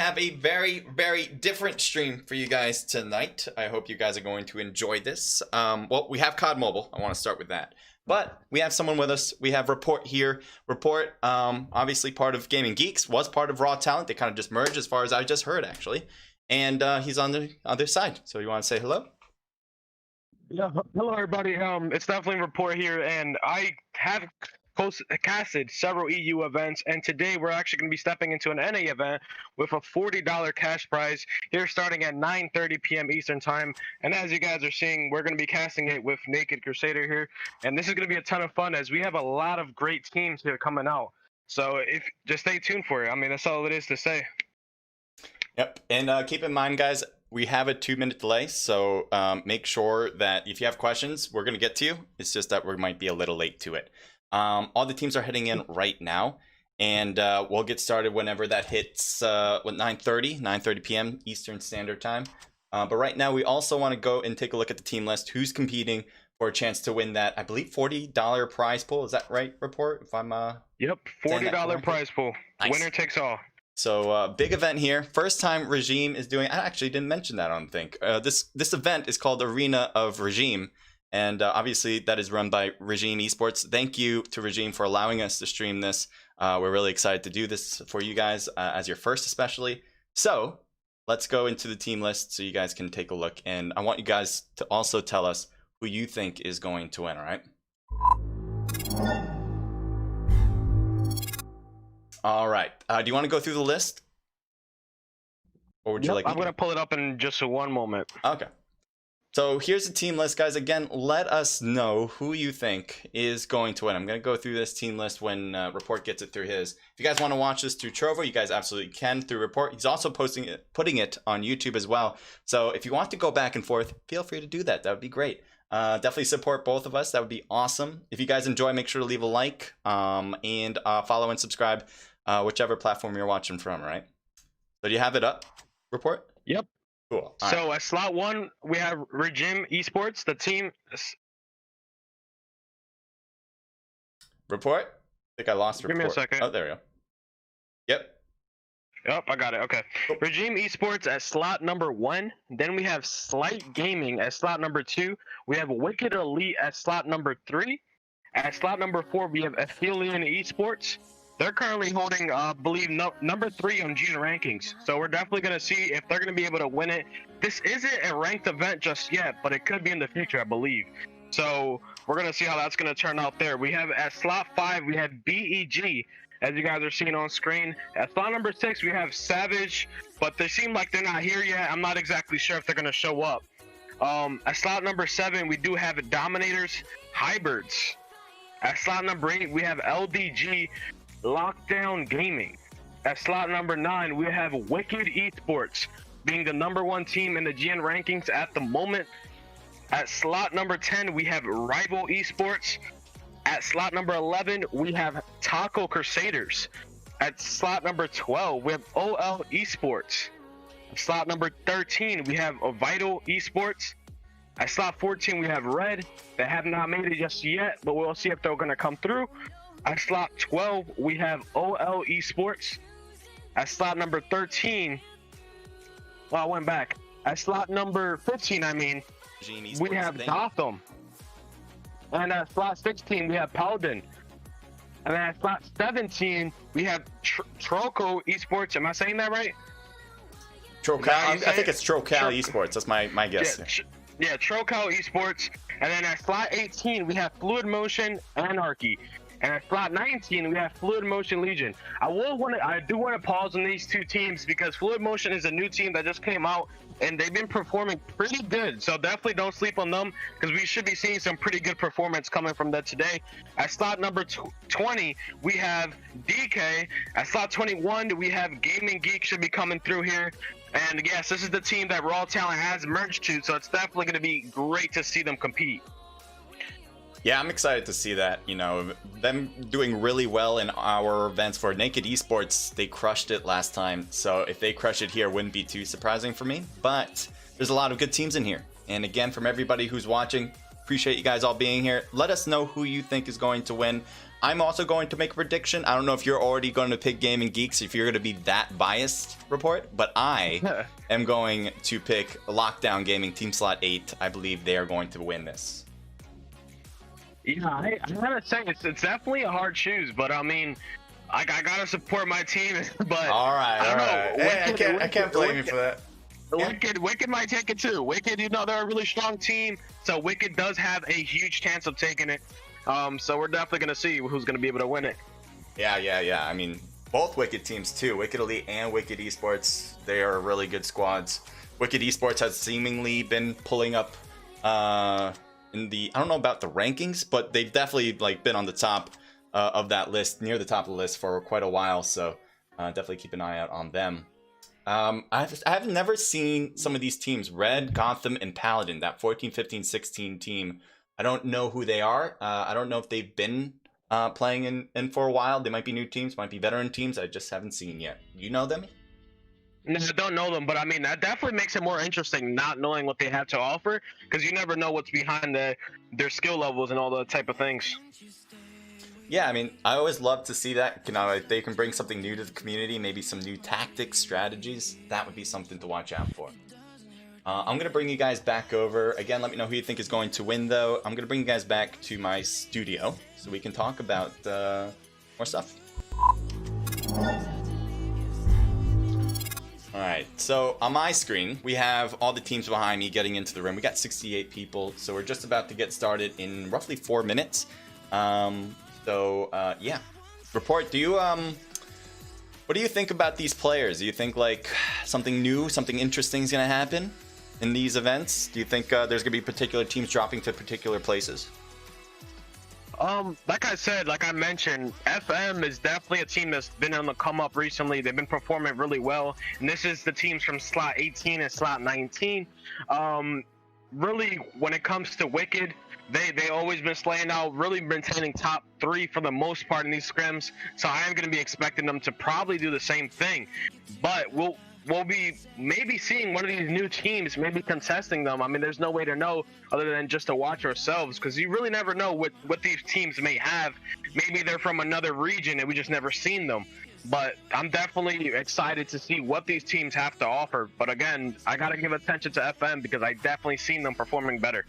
have a very different stream for you guys tonight. I hope you guys are going to enjoy this. Well, we have CoDMobile. I want to start with that. But we have someone with us. We have Report here. Report, obviously part of Gaming Geeks, was part of Raw Talent. They kind of just merged as far as I just heard, actually. And he's on the other side. So you want to say hello? Yeah, hello everybody. It's definitely Report here, and I have casted several EU events, and today we're actually going to be stepping into an NA event with a $40 cash prize here starting at 9:30 p.m. Eastern time. And as you guys are seeing, we're going to be casting it with Naked Crusader here, and this is going to be a ton of fun as we have a lot of great teams here coming out. So just stay tuned for it. I mean, that's all it is to say. Yep, and keep in mind, guys, we have a 2-minute delay, so make sure that if you have questions, we're going to get to you. It's just that we might be a little late to it. All the teams are heading in right now, and we'll get started whenever that hits 9:30 p.m. Eastern Standard Time. But right now, we also want to go and take a look at the team list. Who's competing for a chance to win that, I believe, $40 prize pool? Is that right, Report? If I'm Yep, $40 prize pool. Nice. Winner takes all. So big event here. First time Regime is doing. I actually didn't mention that. I don't think this event is called Arena of Regime. And obviously, that is run by Regime Esports. Thank you to Regime for allowing us to stream this. We're really excited to do this for you guys, as your first especially. So let's go into the team list so you guys can take a look. And I want you guys to also tell us who you think is going to win, all right? All right. Do you want to go through the list? Or would you like? I'm going to pull it up in just one moment. Okay. So here's the team list, guys. Again, let us know who you think is going to win. I'm going to go through this team list when Report gets it through his. If you guys want to watch this through Trovo, you guys absolutely can through Report. He's also putting it on YouTube as well. So if you want to go back and forth, feel free to do that. That would be great. Definitely support both of us. That would be awesome. If you guys enjoy, make sure to leave a like and follow and subscribe, whichever platform you're watching from, right? So do you have it up, Report? Yep. Cool. So at slot 1, we have Regime Esports, the team. Report? I think I lost Report. Give me a second. Oh, there we go. Yep. Yep, I got it. Okay. Cool. Regime Esports at slot number 1. Then we have Slight Gaming at slot number 2. We have Wicked Elite at slot number 3. At slot number 4, we have Aphelion Esports. They're currently holding, I believe, number 3 on June rankings. So we're definitely going to see if they're going to be able to win it. This isn't a ranked event just yet, but it could be in the future, I believe. So we're going to see how that's going to turn out there. We have at slot 5, we have BEG, as you guys are seeing on screen. At slot number 6, we have Savage, but they seem like they're not here yet. I'm not exactly sure if they're going to show up. At slot number 7, we do have Dominators, Hybrids. At slot number 8, we have LDG, Lockdown Gaming. At slot number 9, we have Wicked Esports, being the #1 team in the GN rankings at the moment. At slot number 10, we have Rival Esports. At slot number 11, we have Taco Crusaders. At slot number 12, we have OL Esports. At slot number 13, we have Vital Esports. At slot 14, we have Red. They have not made it just yet, but we'll see if they're going to come through. At slot 12, we have OL Esports. At slot number 13, well, I went back. At slot number 15, we have Gotham. And at slot 16, we have Paladin. And then at slot 17, we have Troco Esports. Am I saying that right? Trocal. I think it's Trocal Esports. That's my guess. Yeah, Trocal Esports. And then at slot 18, we have Fluid Motion Anarchy. And at slot 19, we have Fluid Motion Legion. I do want to pause on these two teams because Fluid Motion is a new team that just came out, and they've been performing pretty good. So definitely don't sleep on them because we should be seeing some pretty good performance coming from that today. At slot number 20, we have DK. At slot 21, we have Gaming Geek should be coming through here. And yes, this is the team that Raw Talent has merged to, so it's definitely going to be great to see them compete. Yeah, I'm excited to see that. You know, them doing really well in our events for Naked Esports. They crushed it last time, so if they crush it here, wouldn't be too surprising for me. But there's a lot of good teams in here. And again, from everybody who's watching, appreciate you guys all being here. Let us know who you think is going to win. I'm also going to make a prediction. I don't know if you're already going to pick Gaming Geeks, if you're going to be that biased, Report, but I am going to pick Lockdown Gaming Team Slot 8. I believe they are going to win this. Yeah, I'm gonna say it's definitely a hard choose, but I mean, I gotta support my team. But all right, I don't know. Hey, I can't blame you for that. Wicked might take it too. Wicked, you know, they're a really strong team, so Wicked does have a huge chance of taking it. So we're definitely gonna see who's gonna be able to win it. Yeah. I mean, both Wicked teams too, Wicked Elite and Wicked Esports, they are really good squads. Wicked Esports has seemingly been pulling up in the, I don't know about the rankings, but they've definitely like been on the top of that list, near the top of the list for quite a while. So definitely keep an eye out on them. I've never seen some of these teams, Red, Gotham, and Paladin, that 14, 15, 16 team. I don't know who they are. I don't know if they've been playing in for a while. They might be new teams, might be veteran teams. I just haven't seen yet. You know them? No, I don't know them, but I mean, that definitely makes it more interesting not knowing what they have to offer, because you never know what's behind their skill levels and all the type of things. Yeah, I mean, I always love to see that. You know, if they can bring something new to the community, maybe some new tactics, strategies. That would be something to watch out for. I'm going to bring you guys back over. Again, let me know who you think is going to win, though. I'm going to bring you guys back to my studio so we can talk about more stuff. Alright, so on my screen, we have all the teams behind me getting into the room. We got 68 people, so we're just about to get started in roughly 4 minutes. Yeah. Report, do you, what do you think about these players? Do you think, like, something new, something interesting is going to happen in these events? Do you think there's going to be particular teams dropping to particular places? Like I said, like I mentioned, FM is definitely a team that's been on the come up recently. They've been performing really well, and this is the teams from slot 18 and slot 19. Really, when it comes to Wicked, they always been slaying out, really maintaining top 3 for the most part in these scrims. So I am going to be expecting them to probably do the same thing, but we'll be maybe seeing one of these new teams maybe contesting them. I mean, there's no way to know other than just to watch ourselves, because you really never know what these teams may have. Maybe they're from another region and we just never seen them. But I'm definitely excited to see what these teams have to offer. But again, I got to give attention to FM because I definitely seen them performing better.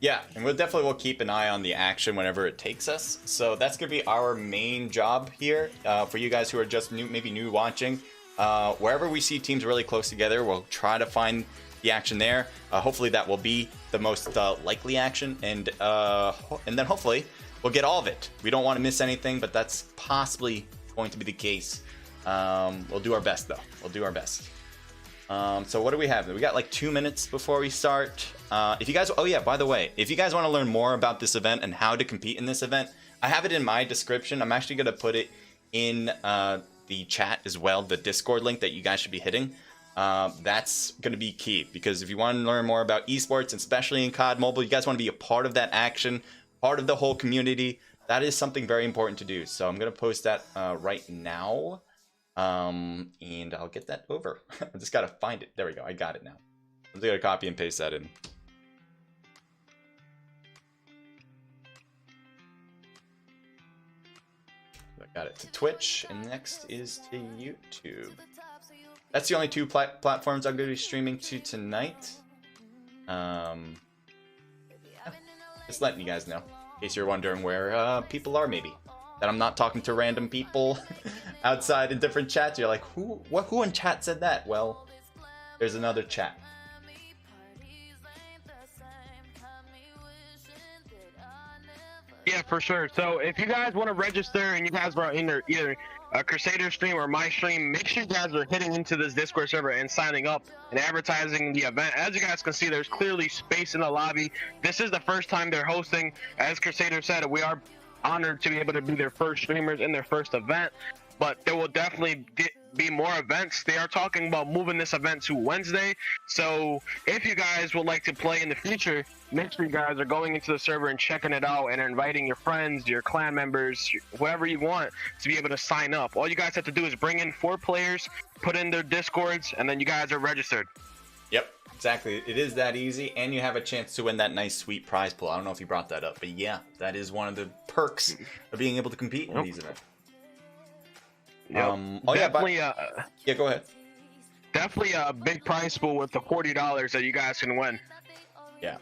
Yeah, and we'll keep an eye on the action whenever it takes us. So that's going to be our main job here. For you guys who are just maybe new watching, wherever we see teams really close together, we'll try to find the action there. Hopefully that will be the most likely action, and then hopefully we'll get all of it. We don't want to miss anything, but that's possibly going to be the case. We'll do our best, though. We'll do our best. So what do we have? We got like 2 minutes before we start. If you guys, oh yeah, by the way, if you guys want to learn more about this event and how to compete in this event, I have it in my description. I'm actually going to put it in the chat as well, the Discord link that you guys should be hitting. That's going to be key, because if you want to learn more about esports, especially in CoDMobile, you guys want to be a part of that action, part of the whole community. That is something very important to do. So I'm going to post that right now, and I'll get that over. I just got to find it. There we go. I got it now. I'm just going to copy and paste that in. Got it to Twitch, and next is to YouTube. That's the only 2 platforms I'm going to be streaming to tonight. Just letting you guys know, in case you're wondering where people are, maybe. That I'm not talking to random people outside in different chats. You're like, who in chat said that? Well, there's another chat. Yeah, for sure. So if you guys want to register and you guys are in either a Crusader stream or my stream, make sure you guys are hitting into this Discord server and signing up and advertising the event. As you guys can see, there's clearly space in the lobby. This is the first time they're hosting. As Crusader said, we are honored to be able to be their first streamers in their first event, but there will definitely be more events. They are talking about moving this event to Wednesday. So if you guys would like to play in the future, make sure you guys are going into the server and checking it out and inviting your friends, your clan members, whoever you want to be able to sign up. All you guys have to do is bring in 4 players, put in their discords, and then you guys are registered. Yep, exactly. It is that easy, and you have a chance to win that nice, sweet prize pool. I don't know if you brought that up, but yeah, that is one of the perks of being able to compete in these events. Yep. Oh definitely, yeah, go ahead. Definitely a big prize pool with the $40 that you guys can win. Yeah.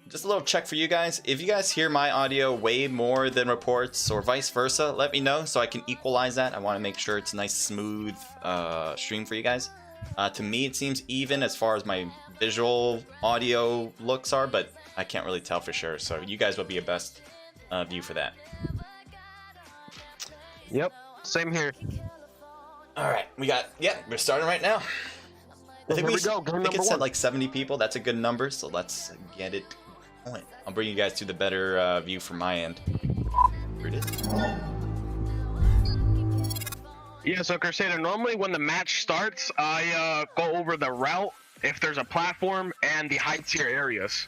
Just a little check for you guys. If you guys hear my audio way more than reports or vice versa, let me know so I can equalize that. I want to make sure it's a nice, smooth stream for you guys. To me, it seems even as far as my visual audio looks are, but I can't really tell for sure. So you guys will be a best view for that. Yep, same here. All right, we're starting right now. I think Here we go. I think it said like 70 people. That's a good number, so let's get it going. I'll bring you guys to the better view from my end. Here it is. Yeah, so Crusader, normally when the match starts, I go over the route, if there's a platform, and the high tier areas.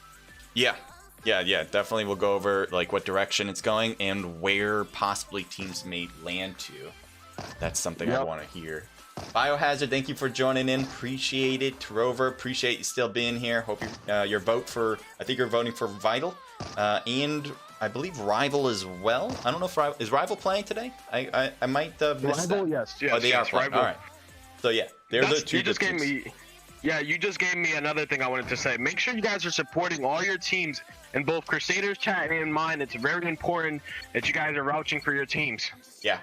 Yeah, definitely we'll go over like what direction it's going and where possibly teams may land to. That's something I want to hear. Biohazard, thank you for joining in. Appreciate it. Rover, appreciate you still being here. Hope your vote for, I think you're voting for Vital, and I believe Rival as well. I don't know if is Rival playing today. I might miss Rival, that. yes. Oh, they are playing. Rival. All right. So yeah, they're the two. You just gave me. Yeah, you just gave me another thing I wanted to say. Make sure you guys are supporting all your teams in both Crusaders chat and in mine. It's very important that you guys are vouching for your teams. Yeah,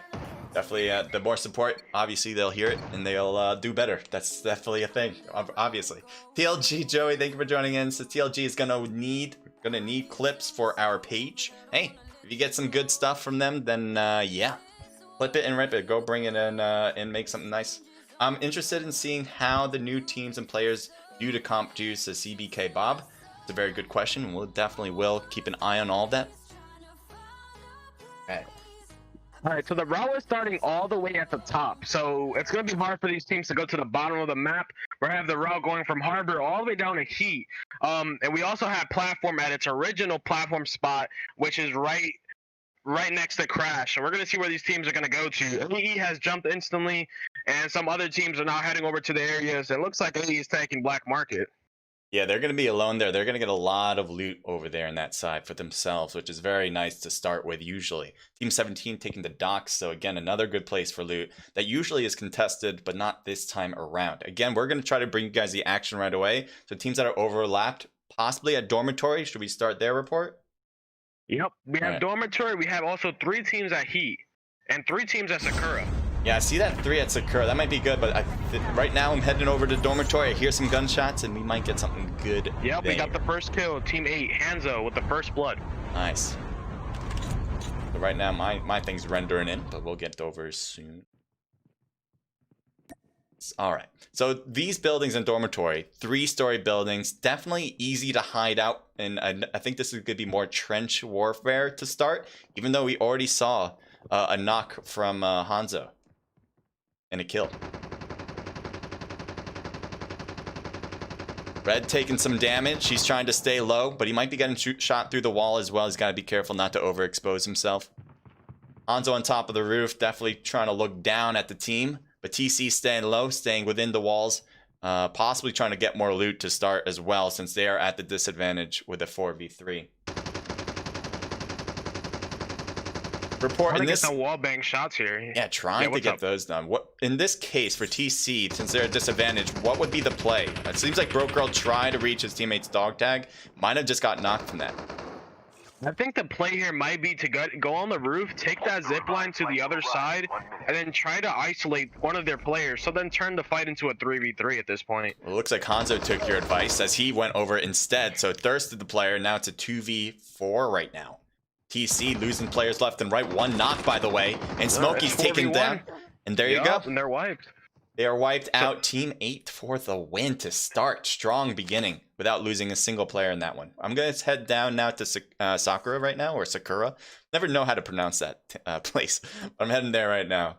definitely. The more support, obviously they'll hear it and they'll do better. That's definitely a thing. Obviously. TLG Joey, thank you for joining in. So TLG is gonna need clips for our page. Hey, if you get some good stuff from them, then yeah, flip it and rip it. Go bring it in and make something nice. I'm interested in seeing how the new teams and players do to comp juice to CBK Bob. It's a very good question, and we'll definitely keep an eye on all of that. Okay. All right, so the route is starting all the way at the top, so it's going to be hard for these teams to go to the bottom of the map. We have the route going from Harbor all the way down to Heat, and we also have platform at its original platform spot, which is right next to Crash. And we're going to see where these teams are going to go to. AE has jumped instantly, and some other teams are now heading over to the areas. It looks like AE is taking Black Market. Yeah, they're going to be alone there. They're going to get a lot of loot over there on that side for themselves, which is very nice to start with usually. Team 17 taking the docks, so again, another good place for loot that usually is contested, but not this time around. Again, we're going to try to bring you guys the action right away. So teams that are overlapped, possibly at Dormitory, should we start their report? Yep, we have Dormitory. We have also 3 teams at Heat and 3 teams at Sakura. Yeah, I see that 3 at Sakura. That might be good, but right now I'm heading over to Dormitory. I hear some gunshots, and we might get something good. Yep, we got the first kill. Team 8, Hanzo with the first blood. Nice. So right now my thing's rendering in, but we'll get over soon. All right. So these buildings in Dormitory, 3-story buildings, definitely easy to hide out. And I think this is going to be more trench warfare to start, even though we already saw a knock from Hanzo and a kill. Red taking some damage. He's trying to stay low, but he might be getting shot through the wall as well. He's got to be careful not to overexpose himself. Hanzo on top of the roof, definitely trying to look down at the team. But TC staying low, staying within the walls, possibly trying to get more loot to start as well, since they are at the disadvantage with a 4v3. Report in this. Get some wall bang shots here. Yeah, trying to get those done. What in this case for TC, since they're at disadvantage, what would be the play? It seems like Broke Girl tried to reach his teammate's dog tag, might have just got knocked from that. I think the play here might be to go on the roof, take that zip line to the other side, and then try to isolate one of their players, so then turn the fight into a 3v3 at this point. Well, it looks like Hanzo took your advice as he went over instead, so thirsted the player. Now it's a 2v4 right now. TC losing players left and right. One knock, by the way, and Smokey's taken down. And there you go. And they're wiped. They are wiped out. Team 8 for the win to start. Strong beginning without losing a single player in that one. I'm going to head down now to Sakura right now, or Sakura. Never know how to pronounce that place. But I'm heading there right now.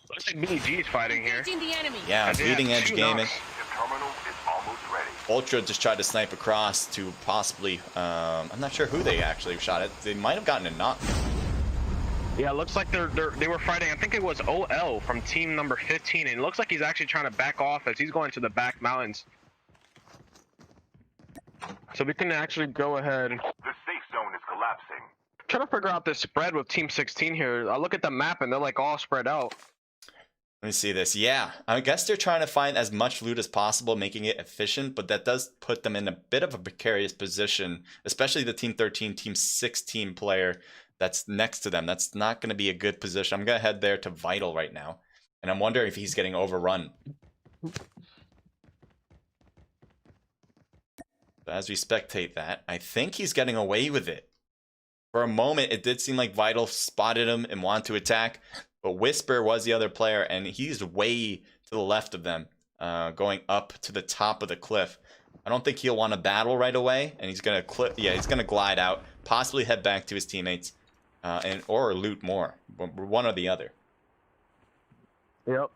Looks like BG is fighting here. Yeah, leading edge gaming. Ultra just tried to snipe across to possibly, I'm not sure who they actually shot at. They might have gotten a knock. Yeah, it looks like they were fighting. I think it was OL from team number 15, and it looks like he's actually trying to back off as he's going to the back mountains. So we can actually go ahead. The safe zone is collapsing. Trying to figure out this spread with team 16 here. I look at the map and they're like all spread out. Let me see this. Yeah, I guess they're trying to find as much loot as possible, making it efficient, but that does put them in a bit of a precarious position, especially the team 13, team 16 player that's next to them. That's not going to be a good position. I'm going to head there to Vital right now, and I'm wondering if he's getting overrun. As we spectate that, I think he's getting away with it. For a moment, it did seem like Vital spotted him and wanted to attack, but Whisper was the other player, and he's way to the left of them, going up to the top of the cliff. I don't think he'll want to battle right away, and he's gonna he's gonna glide out, possibly head back to his teammates, or loot more, one or the other. Yep.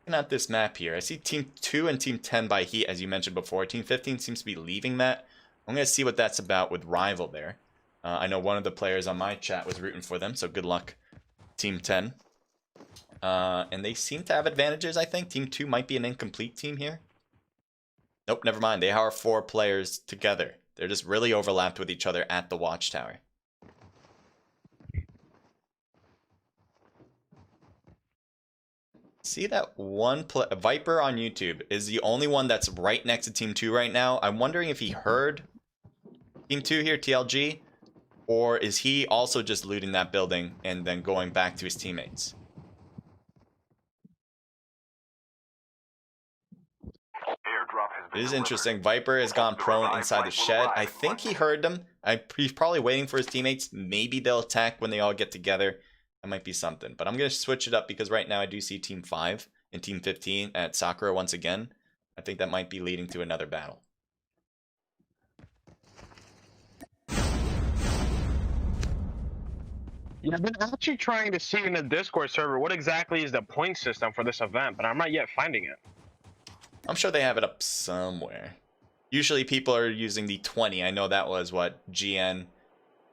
Looking at this map here, I see Team 2 and Team 10 by Heat, as you mentioned before. Team 15 seems to be leaving that. I'm gonna see what that's about with Rival there. I know one of the players on my chat was rooting for them, so good luck, Team 10. And they seem to have advantages, I think. Team 2 might be an incomplete team here. Nope, never mind. They are 4 players together. They're just really overlapped with each other at the watchtower. See that one Viper on YouTube is the only one that's right next to Team 2 right now. I'm wondering if he heard Team 2 here, TLG, or is he also just looting that building and then going back to his teammates? It is interesting. Viper has gone prone inside the shed. I think he heard them. He's probably waiting for his teammates. Maybe they'll attack when they all get together. That might be something. But I'm going to switch it up because right now I do see Team 5 and Team 15 at Sakura once again. I think that might be leading to another battle. Yeah, I've been actually trying to see in the Discord server what exactly is the point system for this event, but I'm not yet finding it. I'm sure they have it up somewhere. Usually people are using the 20. I know that was what GN,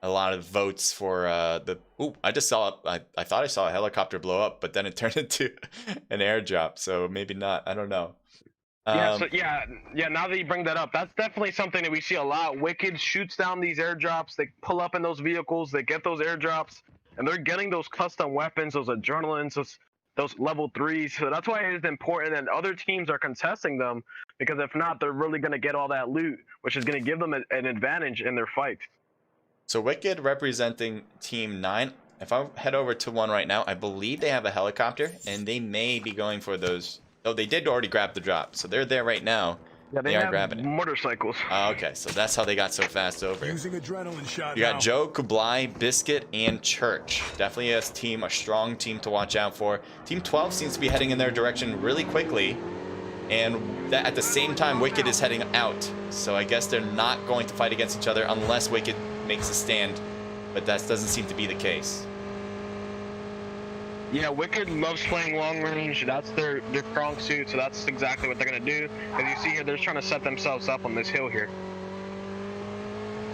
a lot of votes for the. Ooh, I just saw. I thought I saw a helicopter blow up, but then it turned into an airdrop. So maybe not. I don't know. Yeah. Now that you bring that up, that's definitely something that we see a lot. Wicked shoots down these airdrops. They pull up in those vehicles. They get those airdrops, and they're getting those custom weapons, those adrenalines, those level 3s. So that's why it is important that other teams are contesting them, because if not, they're really going to get all that loot, which is going to give them an advantage in their fight. So Wicked representing Team 9. If I head over to one right now, I believe they have a helicopter, and they may be going for those. Oh, they did already grab the drop, so they're there right now. Yeah, they are have grabbing it. Motorcycles. Oh, okay, so that's how they got so fast over. Using adrenaline shot. You got Joe, Kublai, Biscuit, and Church. Definitely a team, a strong team to watch out for. Team 12 seems to be heading in their direction really quickly, and that at the same time, Wicked is heading out. So I guess they're not going to fight against each other unless Wicked makes a stand, but that doesn't seem to be the case. Yeah, Wicked loves playing long range. That's their strong suit, so that's exactly what they're going to do. As you see here, they're trying to set themselves up on this hill here.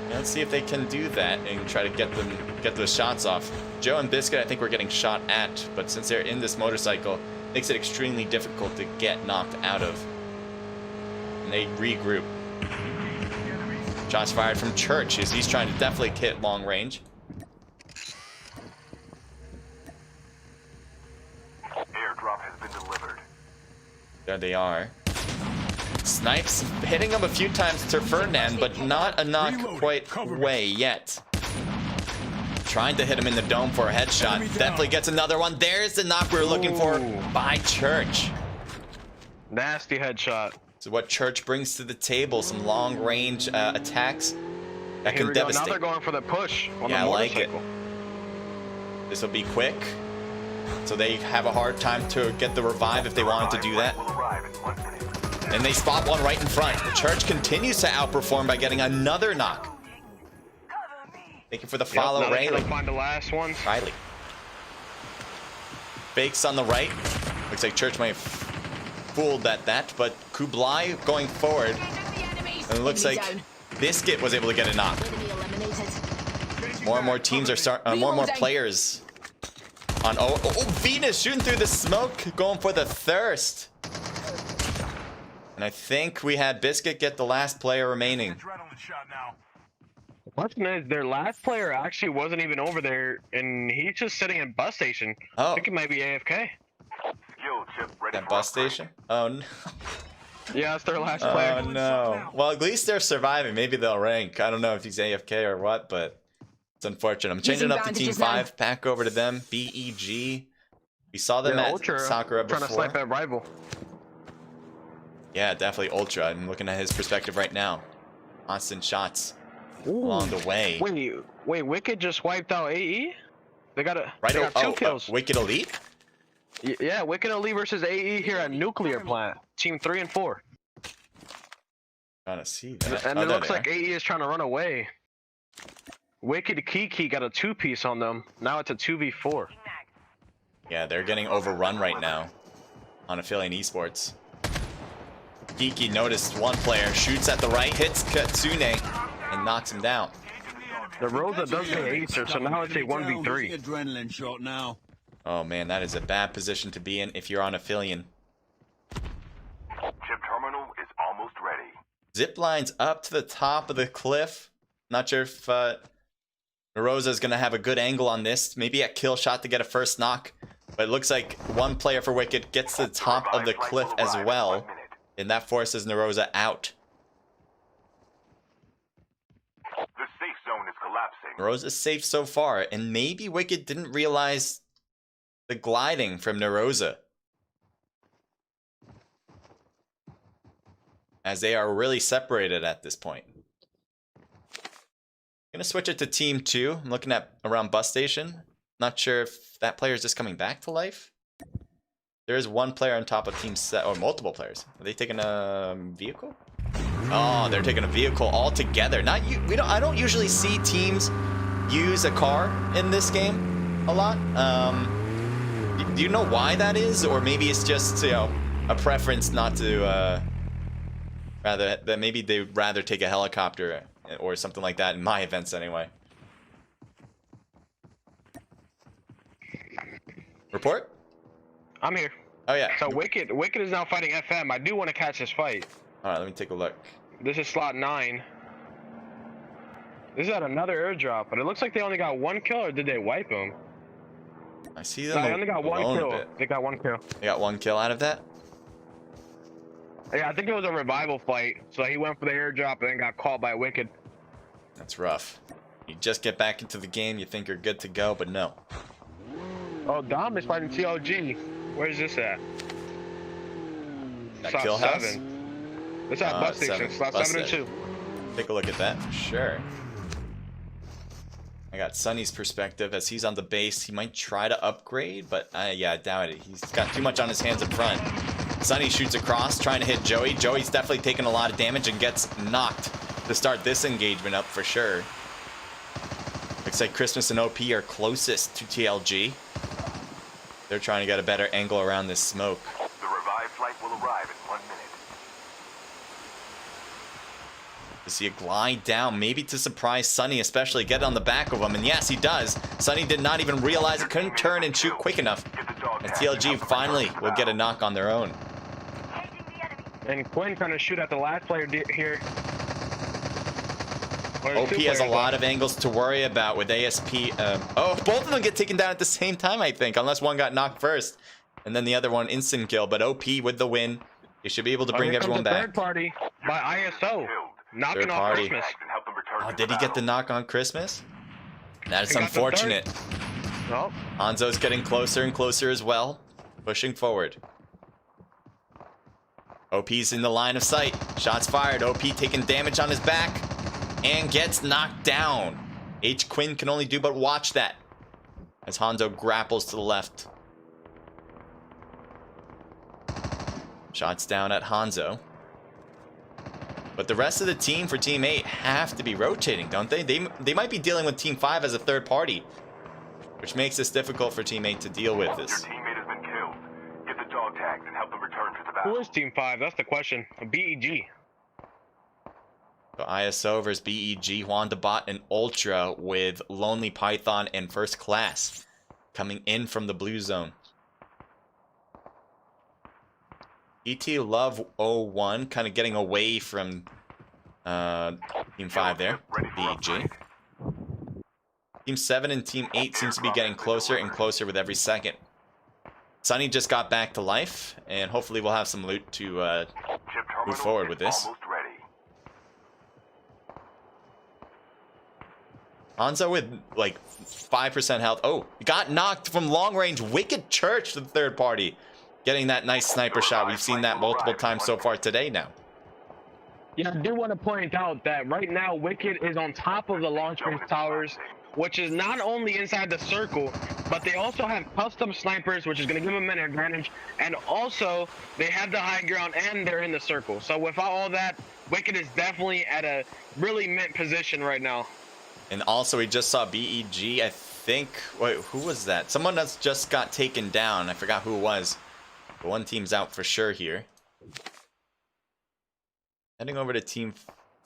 Let's see if they can do that and try to get those shots off. Joe and Biscuit, I think, we're getting shot at, but since they're in this motorcycle, it makes it extremely difficult to get knocked out of. And they regroup. Shots fired from Church as he's trying to definitely hit long range. Airdrop has been delivered. There they are. Snipes hitting him a few times to Ferdinand, but not a knock quite away yet. Trying to hit him in the dome for a headshot. Definitely gets another one. There's the knock we were looking for by Church. Nasty headshot. So what Church brings to the table, some long range attacks that Here can we go. devastate. Now they're going for the push on the I like it. motorcycle. This will be quick, so they have a hard time to get the revive if they wanted to do that. And they spot one right in front. Church continues to outperform by getting another knock. Thank you for the follow, now Riley. Find the last one. Riley. Fakes on the right. Looks like Church might have fooled at that, but Kublai going forward. And it looks like Biscuit was able to get a knock. More and more teams are more and more players on. Oh, Venus shooting through the smoke, going for the thirst. And I think we had Biscuit get the last player remaining. Adrenaline shot now. The question is, their last player actually wasn't even over there, and he's just sitting in bus station. I Oh, think he might be AFK. Skill chip ready that for bus upgrade. station. Oh no. Yeah, that's their last Oh player. no. Well, at least they're surviving. Maybe they'll rank. I don't know if he's AFK or what, but it's unfortunate. I'm changing up to Team 5. Back over to them. BEG. We saw them at Ultra Sakura trying to before. snipe at rival. Yeah, definitely Ultra. I'm looking at his perspective right now. Constant shots along the way. Wait, Wicked just wiped out AE? They got Right. they got two kills. Wicked Elite. Yeah, Wicked Elite versus AE here at Nuclear Plant. Team 3 and 4. Trying to see that. And Oh, it there looks they like are. AE is trying to run away. Wicked Kiki got a 2-piece on them. Now it's a 2v4. Yeah, they're getting overrun right now on Affiliate Esports. Kiki noticed one player, shoots at the right, hits Katsune, and knocks him down. The Rosa does get Acer, so now it's a 1v3. Adrenaline shot now. Oh man, that is a bad position to be in if you're on Affiliate. Chip terminal is almost ready. Zip lines up to the top of the cliff. Not sure if Narosa is going to have a good angle on this. Maybe a kill shot to get a first knock. But it looks like one player for Wicked gets to the top of the cliff as well. And that forces Narosa out. The safe zone is collapsing. Narosa's safe so far. And maybe Wicked didn't realize the gliding from Narosa, as they are really separated at this point. Gonna switch it to Team 2. I'm looking at around bus station. Not sure if that player is just coming back to life. There is one player on top of Team 7, or multiple players. Are they taking a vehicle? Oh, they're taking a vehicle all together. Not you. I don't usually see teams use a car in this game a lot. Do you know why that is, or maybe it's just a preference not to? Rather that maybe they'd rather take a helicopter or something like that in my events anyway. Report? I'm here. Oh yeah. So Wicked is now fighting FM. I do want to catch this fight. All right, let me take a look. This is slot 9. This is at another airdrop, but it looks like they only got 1 kill, or did they wipe him? I see them. No, they only got 1 alone a kill. bit. They got 1 kill. They got 1 kill out of that. Yeah, I think it was a revival fight. So he went for the airdrop and then got caught by Wicked. That's rough. You just get back into the game, you think you're good to go, but no. Oh, Dom is fighting TLG. Where's this at? That Slot kill house? 7. It's at bus it's station. 7. Slot Bus 7 and 2. Take a look at that for sure. I got Sunny's perspective as he's on the base. He might try to upgrade, but yeah, I doubt it. He's got too much on his hands in front. Sunny shoots across, trying to hit Joey. Joey's definitely taking a lot of damage and gets knocked to start this engagement up for sure. Looks like Christmas and OP are closest to TLG. They're trying to get a better angle around this smoke. The revived flight will arrive in 1 minute. To see a glide down, maybe to surprise Sunny, especially get on the back of him. And yes, he does. Sunny did not even realize it couldn't turn and shoot quick enough. And TLG finally will get a knock on their own. And Quinn trying to shoot at the last player here. Well, OP has a lot of angles to worry about with ASP. Oh, both of them get taken down at the same time, I think, unless one got knocked first. And then the other one instant kill. But OP with the win. You should be able to bring everyone back. Third party by ISO. Knocking Third off party. Christmas. And help them return Oh, to did the he get the battle. knock on Christmas? That is He got the unfortunate. No. Hanzo's getting closer and closer as well. Pushing forward. OP's in the line of sight. Shots fired. OP taking damage on his back. And gets knocked down. H. Quinn can only do but watch that. As Hanzo grapples to the left. Shots down at Hanzo. But the rest of the team for Team 8 have to be rotating, don't they? They might be dealing with Team 5 as a third party. Which makes this difficult for Team 8 to deal with Your this. teammate has been killed. Get the dog tags and help them return to the battle. Who is Team 5? That's the question. BEG. So ISO versus BEG, Juan Bot and Ultra with Lonely Python and First Class coming in from the blue zone. ET Love 01 kind of getting away from Team 5 there, BEG. Team 7 and Team 8 seems to be getting closer and closer with every second. Sunny just got back to life, and hopefully we'll have some loot to move forward with this. Hanzo with like 5% health. Oh, got knocked from long range. Wicked Church to the third party. Getting that nice sniper shot. We've seen that multiple times so far today now. Yeah, I do want to point out that right now Wicked is on top of the launch range towers, which is not only inside the circle, but they also have custom snipers, which is going to give them an advantage, and also they have the high ground and they're in the circle. So without all that, Wicked is definitely at a really mint position right now. And also we just saw BEG, I think, wait, who was that? Someone that's just got taken down. I forgot who it was. But one team's out for sure here. Heading over to Team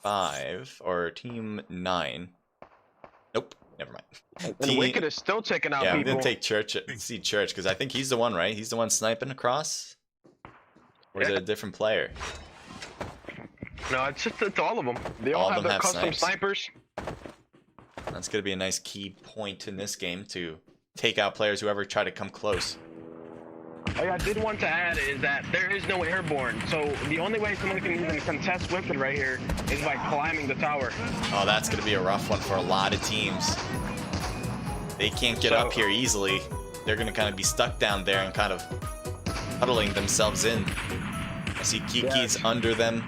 5, or Team 9. Nope, never mind. And Wicked is still taking out people. Yeah, I'm going to take Church, see Church, because I think he's the one, right? He's the one sniping across? Or is it a different player? No, it's all of them. They all have their custom snipers. That's going to be a nice key point in this game to take out players who ever try to come close. What I did want to add is that there is no airborne, so the only way someone can even contest Wicked right here is by climbing the tower. Oh, that's going to be a rough one for a lot of teams. They can't get up here easily. They're going to kind of be stuck down there and kind of huddling themselves in. I see Kiki's under them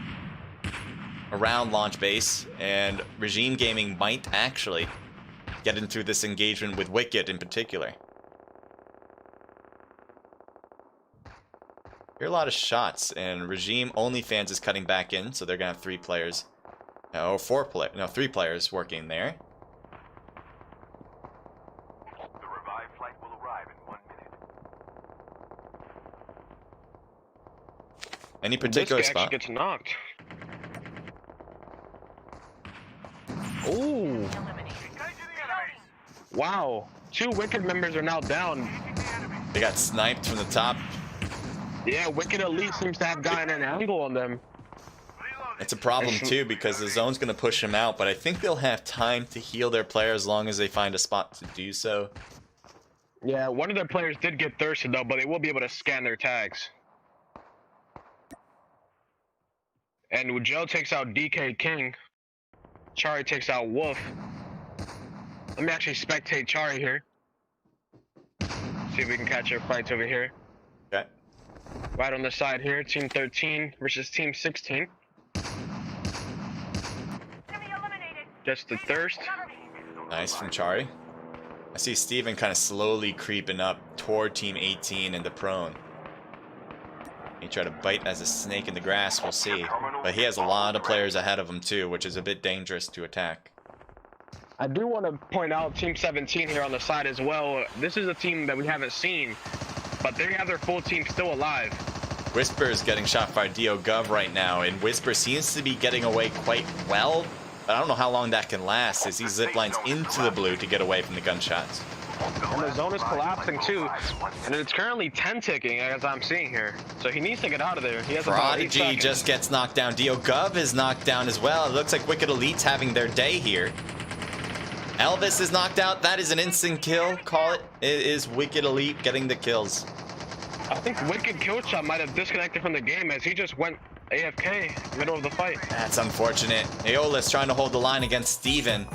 around launch base, and Regime Gaming might actually get into this engagement with Wicked in particular. Hear a lot of shots, and Regime OnlyFans is cutting back in, so they're gonna have 3 players. No, 3 players working there. The revived flight will arrive in 1 minute. Any particular this guy spot? Actually gets knocked. Ooh. Wow. 2 Wicked members are now down. They got sniped from the top. Yeah, Wicked Elite seems to have gotten an angle on them. It's a problem too, because the zone's going to push them out, but I think they'll have time to heal their player as long as they find a spot to do so. Yeah, one of their players did get thirsted though, but they will be able to scan their tags. And Joe takes out DK King. Chari takes out Wolf. Let me actually spectate Chari here. See if we can catch our fights over here. Okay. Right on the side here, Team 13 versus Team 16. Just the thirst. Nice from Chari. I see Steven kind of slowly creeping up toward Team 18 in the prone. He tried to bite as a snake in the grass, we'll see. But he has a lot of players ahead of him too, which is a bit dangerous to attack. I do want to point out Team 17 here on the side as well. This is a team that we haven't seen, but they have their full team still alive. Whisper is getting shot by Dio Gov right now, and Whisper seems to be getting away quite well, but I don't know how long that can last as he ziplines into the blue to get away from the gunshots. And the zone is collapsing too, and it's currently 10 ticking as I'm seeing here. So he needs to get out of there. He has about 8 Prodigy seconds. just gets knocked down. Dio Gov is knocked down as well. It looks like Wicked Elite's having their day here. Elvis is knocked out. That is an instant kill. Call it. It is Wicked Elite getting the kills. I think Wicked Killshot might have disconnected from the game as he just went AFK middle of the fight. That's unfortunate. Aeolus trying to hold the line against Steven.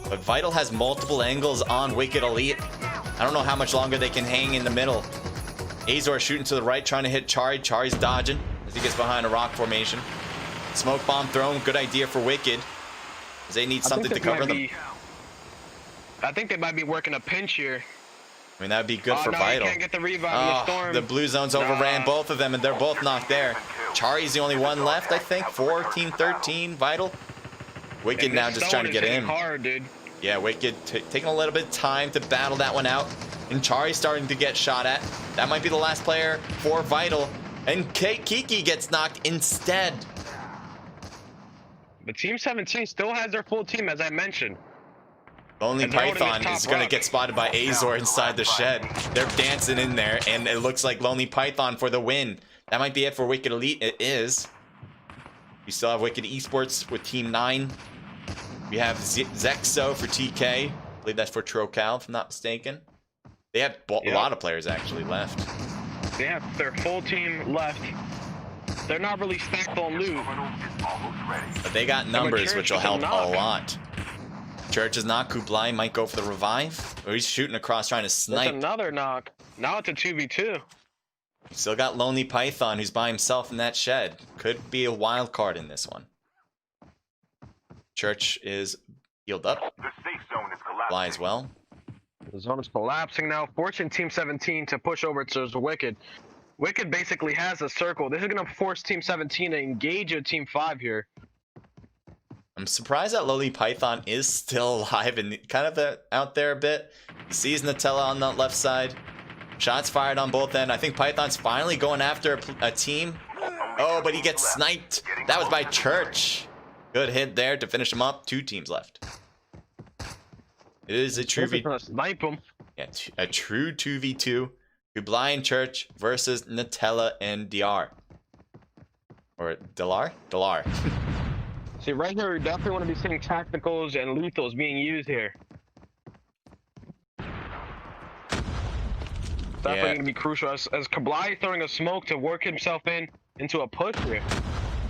But Vital has multiple angles on Wicked Elite. I don't know how much longer they can hang in the middle. Azor shooting to the right, trying to hit Chari. Chari's dodging as he gets behind a rock formation. Smoke bomb thrown. Good idea for Wicked, as they need something to cover them. I think they might be working a pinch here. I mean, that would be good for no, Vital. Can't get the revive in the storm. The blue zone's overran both of them, and they're both knocked there. Chari's the only one left, I think, for Team 13, Vital. Wicked now just trying to get in. Hard, dude. Yeah, Wicked taking a little bit of time to battle that one out. And Chari's starting to get shot at. That might be the last player for Vital. And Kiki gets knocked instead. But Team 17 still has their full team, as I mentioned. Lonely And they're holding Python this is top going to rock. get spotted by Azor inside the shed. They're dancing in there, and it looks like Lonely Python for the win. That might be it for Wicked Elite. It is. We still have Wicked Esports with Team 9. We have Zexo for TK. I believe that's for Trocal, if I'm not mistaken. They have a lot of players actually left. They have their full team left. They're not really stacked on loot. But they got numbers, which will help a lot. Church is not. Kublai might go for the revive. Oh, he's shooting across, trying to snipe. That's another knock. Now it's a 2v2. Still got Lonely Python, who's by himself in that shed. Could be a wild card in this one. Church is healed up. The safe zone is collapsing. Fly as well. The zone is collapsing now, forcing Team 17 to push over to Wicked. Wicked basically has a circle. This is going to force Team 17 to engage with Team 5 here. I'm surprised that Lonely Python is still alive and kind of out there a bit. He sees Nutella on the left side. Shots fired on both ends. I think Python's finally going after a team. Oh, but he gets sniped. That was by Church. Good hit there to finish him up. 2 teams left. It is a true snipe him. Yeah, a true 2v2. Kublai and Church versus Nutella and DR. Or Delar? Delar. See, right here, we definitely want to be seeing tacticals and lethals being used here. Definitely going to be crucial as Kublai throwing a smoke to work himself into a push here.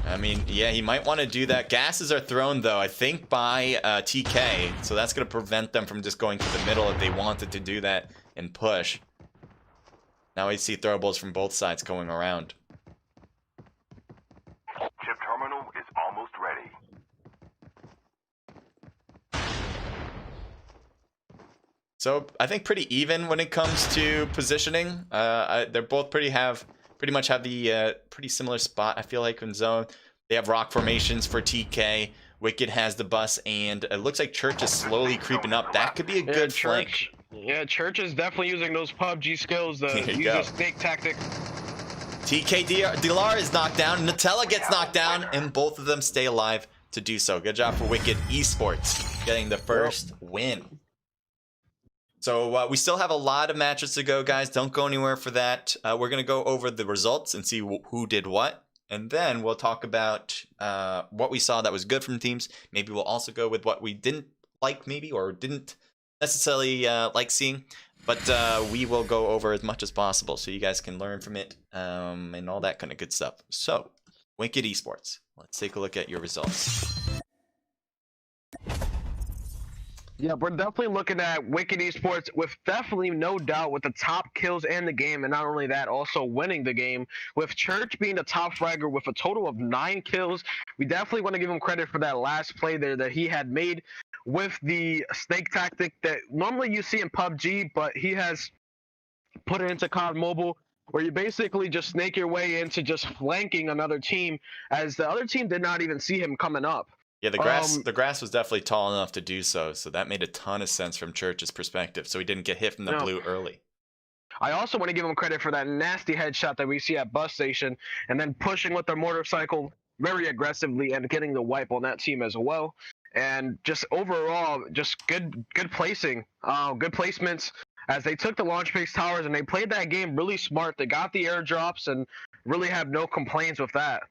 I mean, yeah, he might want to do that. Gases are thrown, though, I think, by TK. So that's going to prevent them from just going to the middle if they wanted to do that and push. Now we see throwables from both sides going around. Chip terminal is almost ready. So I think pretty even when it comes to positioning. They're both pretty much have the pretty similar spot. I feel like in zone. They have rock formations for TK. Wicked has the bus, and it looks like Church is slowly creeping up. That could be a good flank. Yeah, Church is definitely using those PUBG skills to use a snake tactic. TK Dilar is knocked down. Nutella gets knocked down, and both of them stay alive to do so. Good job for Wicked Esports getting the first win. So we still have a lot of matches to go, guys. Don't go anywhere for that. We're going to go over the results and see who did what. And then we'll talk about what we saw that was good from teams. Maybe we'll also go with what we didn't like maybe or didn't necessarily like seeing. But we will go over as much as possible so you guys can learn from it and all that kind of good stuff. So, Wicked Esports, let's take a look at your results. Yeah, we're definitely looking at Wicked Esports with definitely no doubt with the top kills in the game, and not only that, also winning the game. With Church being the top fragger with a total of 9 kills, we definitely want to give him credit for that last play there that he had made with the snake tactic that normally you see in PUBG, but he has put it into CoDMobile, where you basically just snake your way into just flanking another team, as the other team did not even see him coming up. Yeah, the grass was definitely tall enough to do so, so that made a ton of sense from Church's perspective, so he didn't get hit from the blue early. I also want to give him credit for that nasty headshot that we see at bus station, and then pushing with the motorcycle very aggressively and getting the wipe on that team as well. And just overall, just good placing, good placements as they took the launch base towers and they played that game really smart. They got the airdrops and really have no complaints with that.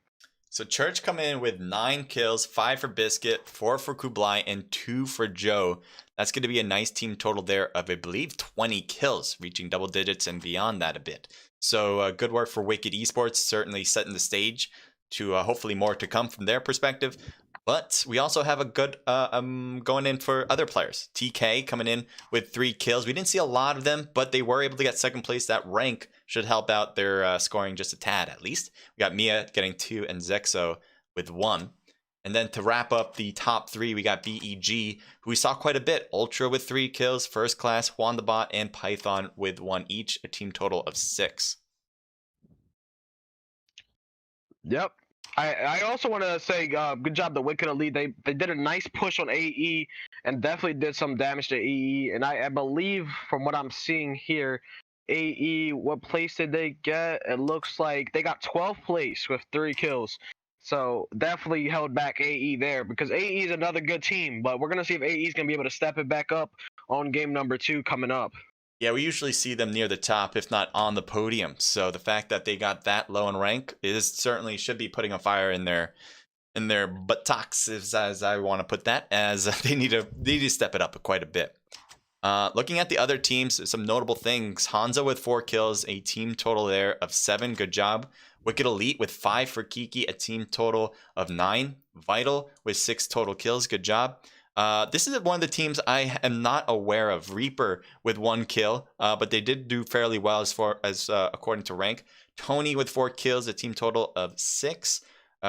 So Church coming in with 9 kills, 5 for Biscuit, 4 for Kublai, and 2 for Joe. That's going to be a nice team total there of, I believe, 20 kills, reaching double digits and beyond that a bit. So good work for Wicked Esports, certainly setting the stage to hopefully more to come from their perspective. But we also have a good going in for other players. TK coming in with 3 kills. We didn't see a lot of them, but they were able to get second place. That rank should help out their scoring just a tad at least. We got Mia getting 2 and Zexo with 1. And then to wrap up the top 3, we got BEG, who we saw quite a bit. Ultra with 3 kills, First Class, Juan the Bot, and Python with 1 each, a team total of 6. Yep. I also want to say good job to Wicked Elite. They did a nice push on AE and definitely did some damage to AE. And I believe from what I'm seeing here, AE, what place did they get? It looks like they got 12th place with 3 kills. So definitely held back AE there because AE is another good team, but we're gonna see if AE is gonna be able to step it back up on game number 2 coming up. Yeah, we usually see them near the top, if not on the podium. So the fact that they got that low in rank is certainly should be putting a fire in their buttocks, as I want to put that, as they need to step it up quite a bit. Looking at the other teams, some notable things. Hanzo with 4 kills, a team total there of 7. Good job. Wicked Elite with 5 for Kiki, a team total of 9. Vital with 6 total kills. Good job. This is one of the teams I am not aware of. Reaper with 1 kill, but they did do fairly well as far as according to rank. Tony with 4 kills, a team total of 6.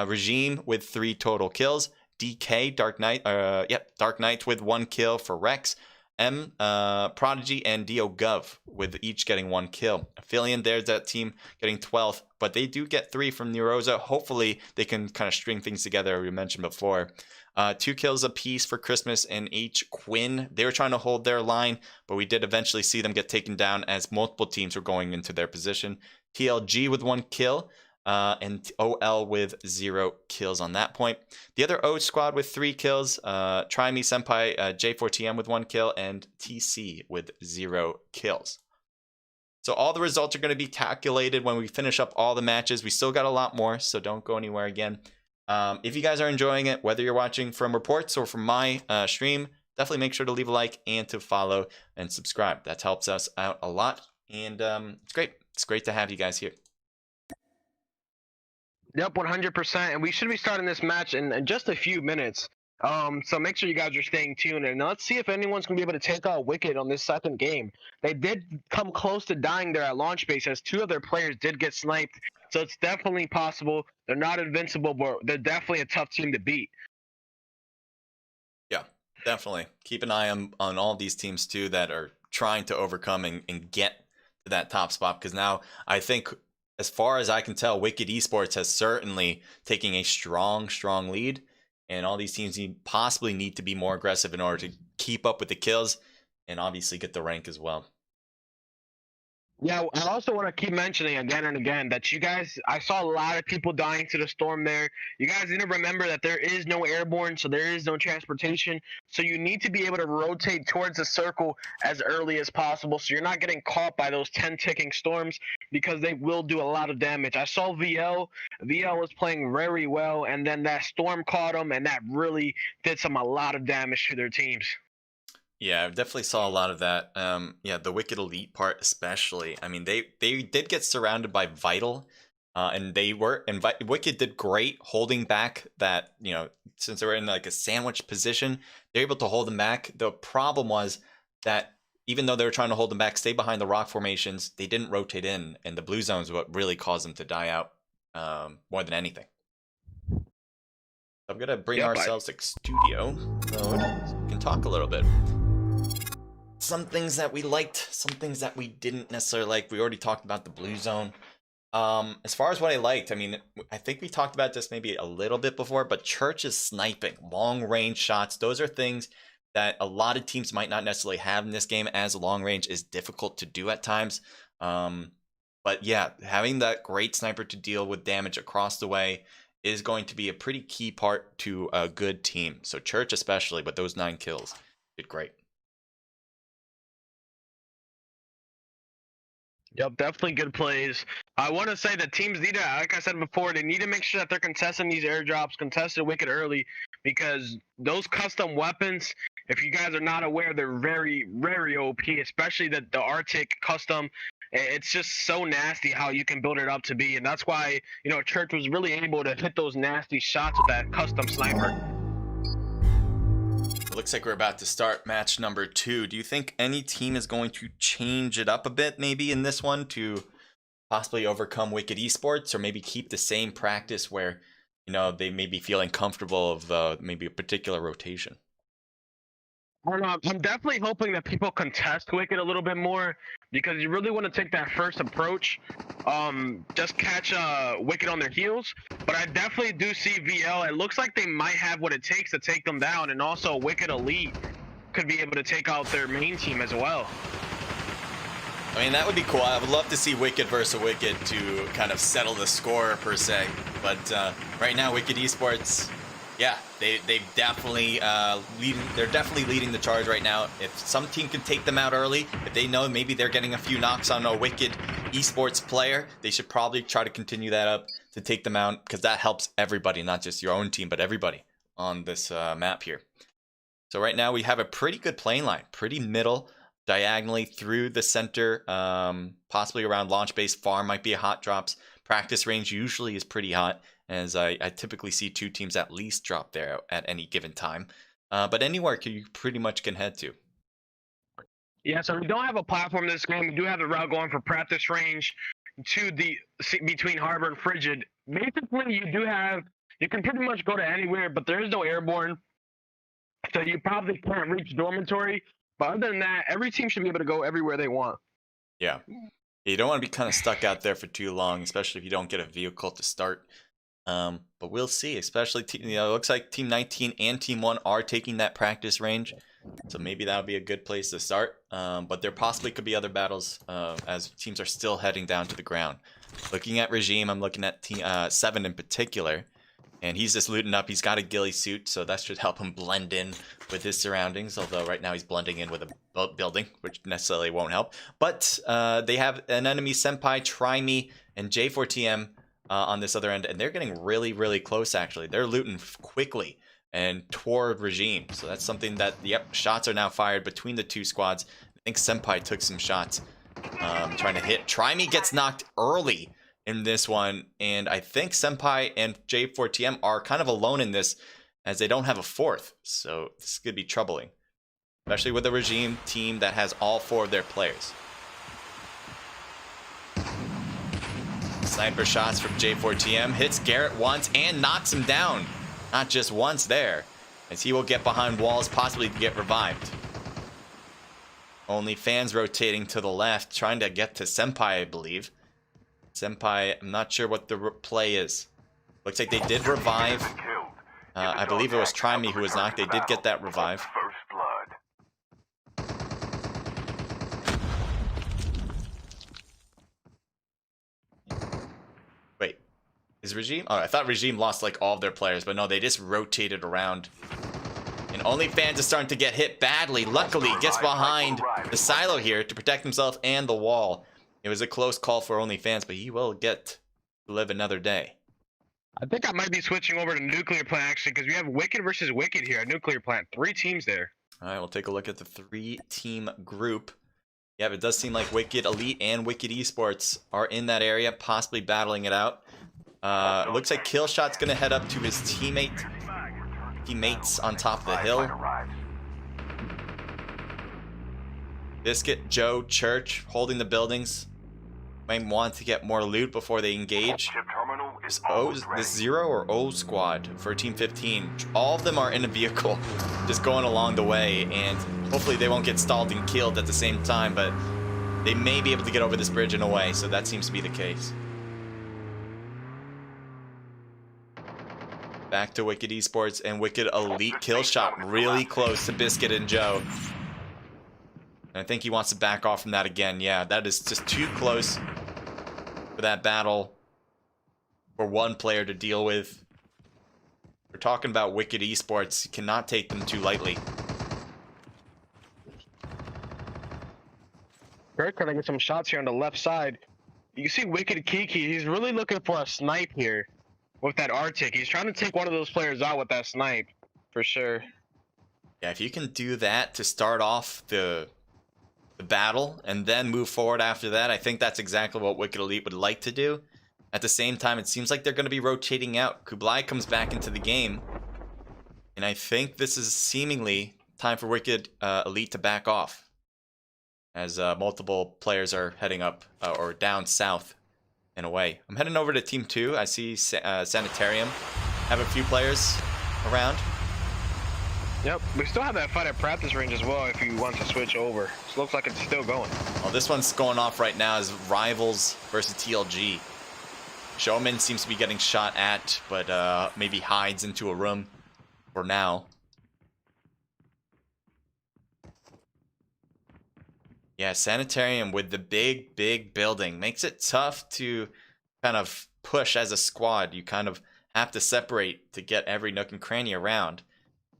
Regime with 3 total kills. DK, Dark Knight with 1 kill for Rex. M, Prodigy, and Dio Gov with each getting 1 kill. Aphelion, there's that team getting 12th, but they do get 3 from Neurosa. Hopefully, they can kind of string things together, as we mentioned before. 2 kills apiece for Christmas and H. Quinn. They were trying to hold their line, but we did eventually see them get taken down as multiple teams were going into their position. TLG with 1 kill. And OL with 0 kills on that point. The other O squad with 3 kills. Try Me Senpai, J4TM with 1 kill, and TC with 0 kills. So all the results are going to be calculated when we finish up all the matches. We still got a lot more, so don't go anywhere again. If you guys are enjoying it, whether you're watching from reports or from my stream, definitely make sure to leave a like and to follow and subscribe. That helps us out a lot, and it's great. It's great to have you guys here. Yep, 100%. And we should be starting this match in just a few minutes. So make sure you guys are staying tuned. And let's see if anyone's going to be able to take out Wicked on this second game. They did come close to dying there at launch base as 2 of their players did get sniped. So it's definitely possible. They're not invincible, but they're definitely a tough team to beat. Yeah, definitely. Keep an eye on all these teams, too, that are trying to overcome and get to that top spot. Because now I think, as far as I can tell, Wicked Esports has certainly taken a strong lead, and all these teams possibly need to be more aggressive in order to keep up with the kills and obviously get the rank as well. Yeah, I also want to keep mentioning again and again that you guys, I saw a lot of people dying to the storm there. You guys need to remember that there is no airborne, so there is no transportation. So you need to be able to rotate towards the circle as early as possible so you're not getting caught by those 10 ticking storms because they will do a lot of damage. I saw VL was playing very well, and then that storm caught him, and that really did a lot of damage to their teams. Yeah, I definitely saw a lot of that. Yeah, the Wicked Elite part especially. I mean, they did get surrounded by Vital, and Wicked did great holding back that, since they were in like a sandwich position, they're able to hold them back. The problem was that even though they were trying to hold them back, stay behind the rock formations, they didn't rotate in, and the blue zones what really caused them to die out more than anything. I'm gonna bring ourselves to studio mode so we can talk a little bit. Some things that we liked, some things that we didn't necessarily like. We already talked about the blue zone. As far as what I liked, I mean, I think we talked about this maybe a little bit before, but Church is sniping, long range shots. Those are things that a lot of teams might not necessarily have in this game, as long range is difficult to do at times. But yeah, having that great sniper to deal with damage across the way is going to be a pretty key part to a good team. So Church especially, but those 9 kills did great. Yep, definitely good plays. I want to say that teams need to, like I said before, they need to make sure that they're contesting these airdrops, contested Wicked early, because those custom weapons, if you guys are not aware, they're very, very OP, especially the Arctic custom. It's just so nasty how you can build it up to be, and that's why, Church was really able to hit those nasty shots with that custom sniper. It looks like we're about to start match number 2. Do you think any team is going to change it up a bit maybe in this one to possibly overcome Wicked Esports, or maybe keep the same practice where, they may be feeling comfortable of maybe a particular rotation? I don't know. I'm definitely hoping that people contest Wicked a little bit more, because you really want to take that first approach. Just catch Wicked on their heels. But I definitely do see VL. It looks like they might have what it takes to take them down, and also Wicked Elite could be able to take out their main team as well. I mean, that would be cool. I would love to see Wicked versus Wicked to kind of settle the score per se. But right now, Wicked Esports, yeah, they've definitely they're definitely leading the charge right now. If some team can take them out early, if they know maybe they're getting a few knocks on a Wicked Esports player, they should probably try to continue that up to take them out, because that helps everybody, not just your own team, but everybody on this map here. So right now we have a pretty good playing line, pretty middle, diagonally through the center, possibly around launch base. Farm might be a hot drops. Practice range usually is pretty hot, as I typically see 2 teams at least drop there at any given time. But anywhere you pretty much can head to. Yeah, so we don't have a platform in this game. We do have a route going for practice range to the between Harbor and Frigid. Basically, you can pretty much go to anywhere, but there is no airborne, so you probably can't reach dormitory. But other than that, every team should be able to go everywhere they want. Yeah. You don't want to be kind of stuck out there for too long, especially if you don't get a vehicle to start. But we'll see, especially, it looks like Team 19 and Team 1 are taking that practice range. So maybe that'll be a good place to start. But there possibly could be other battles as teams are still heading down to the ground. Looking at Regime, I'm looking at Team 7 in particular. And he's just looting up. He's got a ghillie suit, so that should help him blend in with his surroundings. Although right now he's blending in with a building, which necessarily won't help. But they have an enemy, Senpai, Try Me, and J4TM on this other end. And they're getting really, really close, actually. They're looting quickly and toward Regime. So that's something that, yep, shots are now fired between the 2 squads. I think Senpai took some shots trying to hit. Try Me gets knocked early in this one, and I think Senpai and J4TM are kind of alone in this, as they don't have a 4th, so this could be troubling, especially with a Regime team that has all 4 of their players. Sniper shots from J4TM hits Garrett once and knocks him down, not just once there, as he will get behind walls, possibly get revived. Only fans rotating to the left, trying to get to Senpai, I believe. Senpai, I'm not sure what the play is. Looks like they did revive. I believe it was Try Me who was knocked. They did get that revive. Wait, is Regime? Oh, I thought Regime lost like all of their players, but no, they just rotated around. And only fans are starting to get hit badly. Luckily, gets behind the silo here to protect himself and the wall. It was a close call for OnlyFans, but he will get to live another day. I think I might be switching over to Nuclear Plant, actually, because we have Wicked versus Wicked here at Nuclear Plant. 3 teams there. All right, we'll take a look at the 3-team group. Yeah, it does seem like Wicked Elite and Wicked Esports are in that area, possibly battling it out. It looks like Killshot's going to head up to his teammates on top of the hill. Biscuit, Joe, Church holding the buildings. Might want to get more loot before they engage. This 0 or O squad for Team 15, all of them are in a vehicle just going along the way, and hopefully they won't get stalled and killed at the same time, but they may be able to get over this bridge in a way, so that seems to be the case. Back to Wicked Esports and Wicked Elite. Killshot really close to Biscuit and Joe. And I think he wants to back off from that again. Yeah, that is just too close for that battle for one player to deal with. We're talking about Wicked Esports. You cannot take them too lightly. Great, gonna get some shots here on the left side. You see Wicked Kiki, he's really looking for a snipe here with that R-tick. He's trying to take one of those players out with that snipe, for sure. Yeah, if you can do that to start off the battle and then move forward after that, I think that's exactly what Wicked Elite would like to do. At the same time, it seems like they're going to be rotating out. Kublai comes back into the game, and I think this is seemingly time for Wicked Elite to back off, as multiple players are heading up or down south and away. I'm heading over to Team 2. I see Sanitarium have a few players around. Yep, we still have that fight at practice range as well if you want to switch over. It looks like it's still going. Well, this one's going off right now as Rivals versus TLG. Showman seems to be getting shot at, but maybe hides into a room for now. Yeah, Sanitarium with the big building makes it tough to kind of push as a squad. You kind of have to separate to get every nook and cranny around.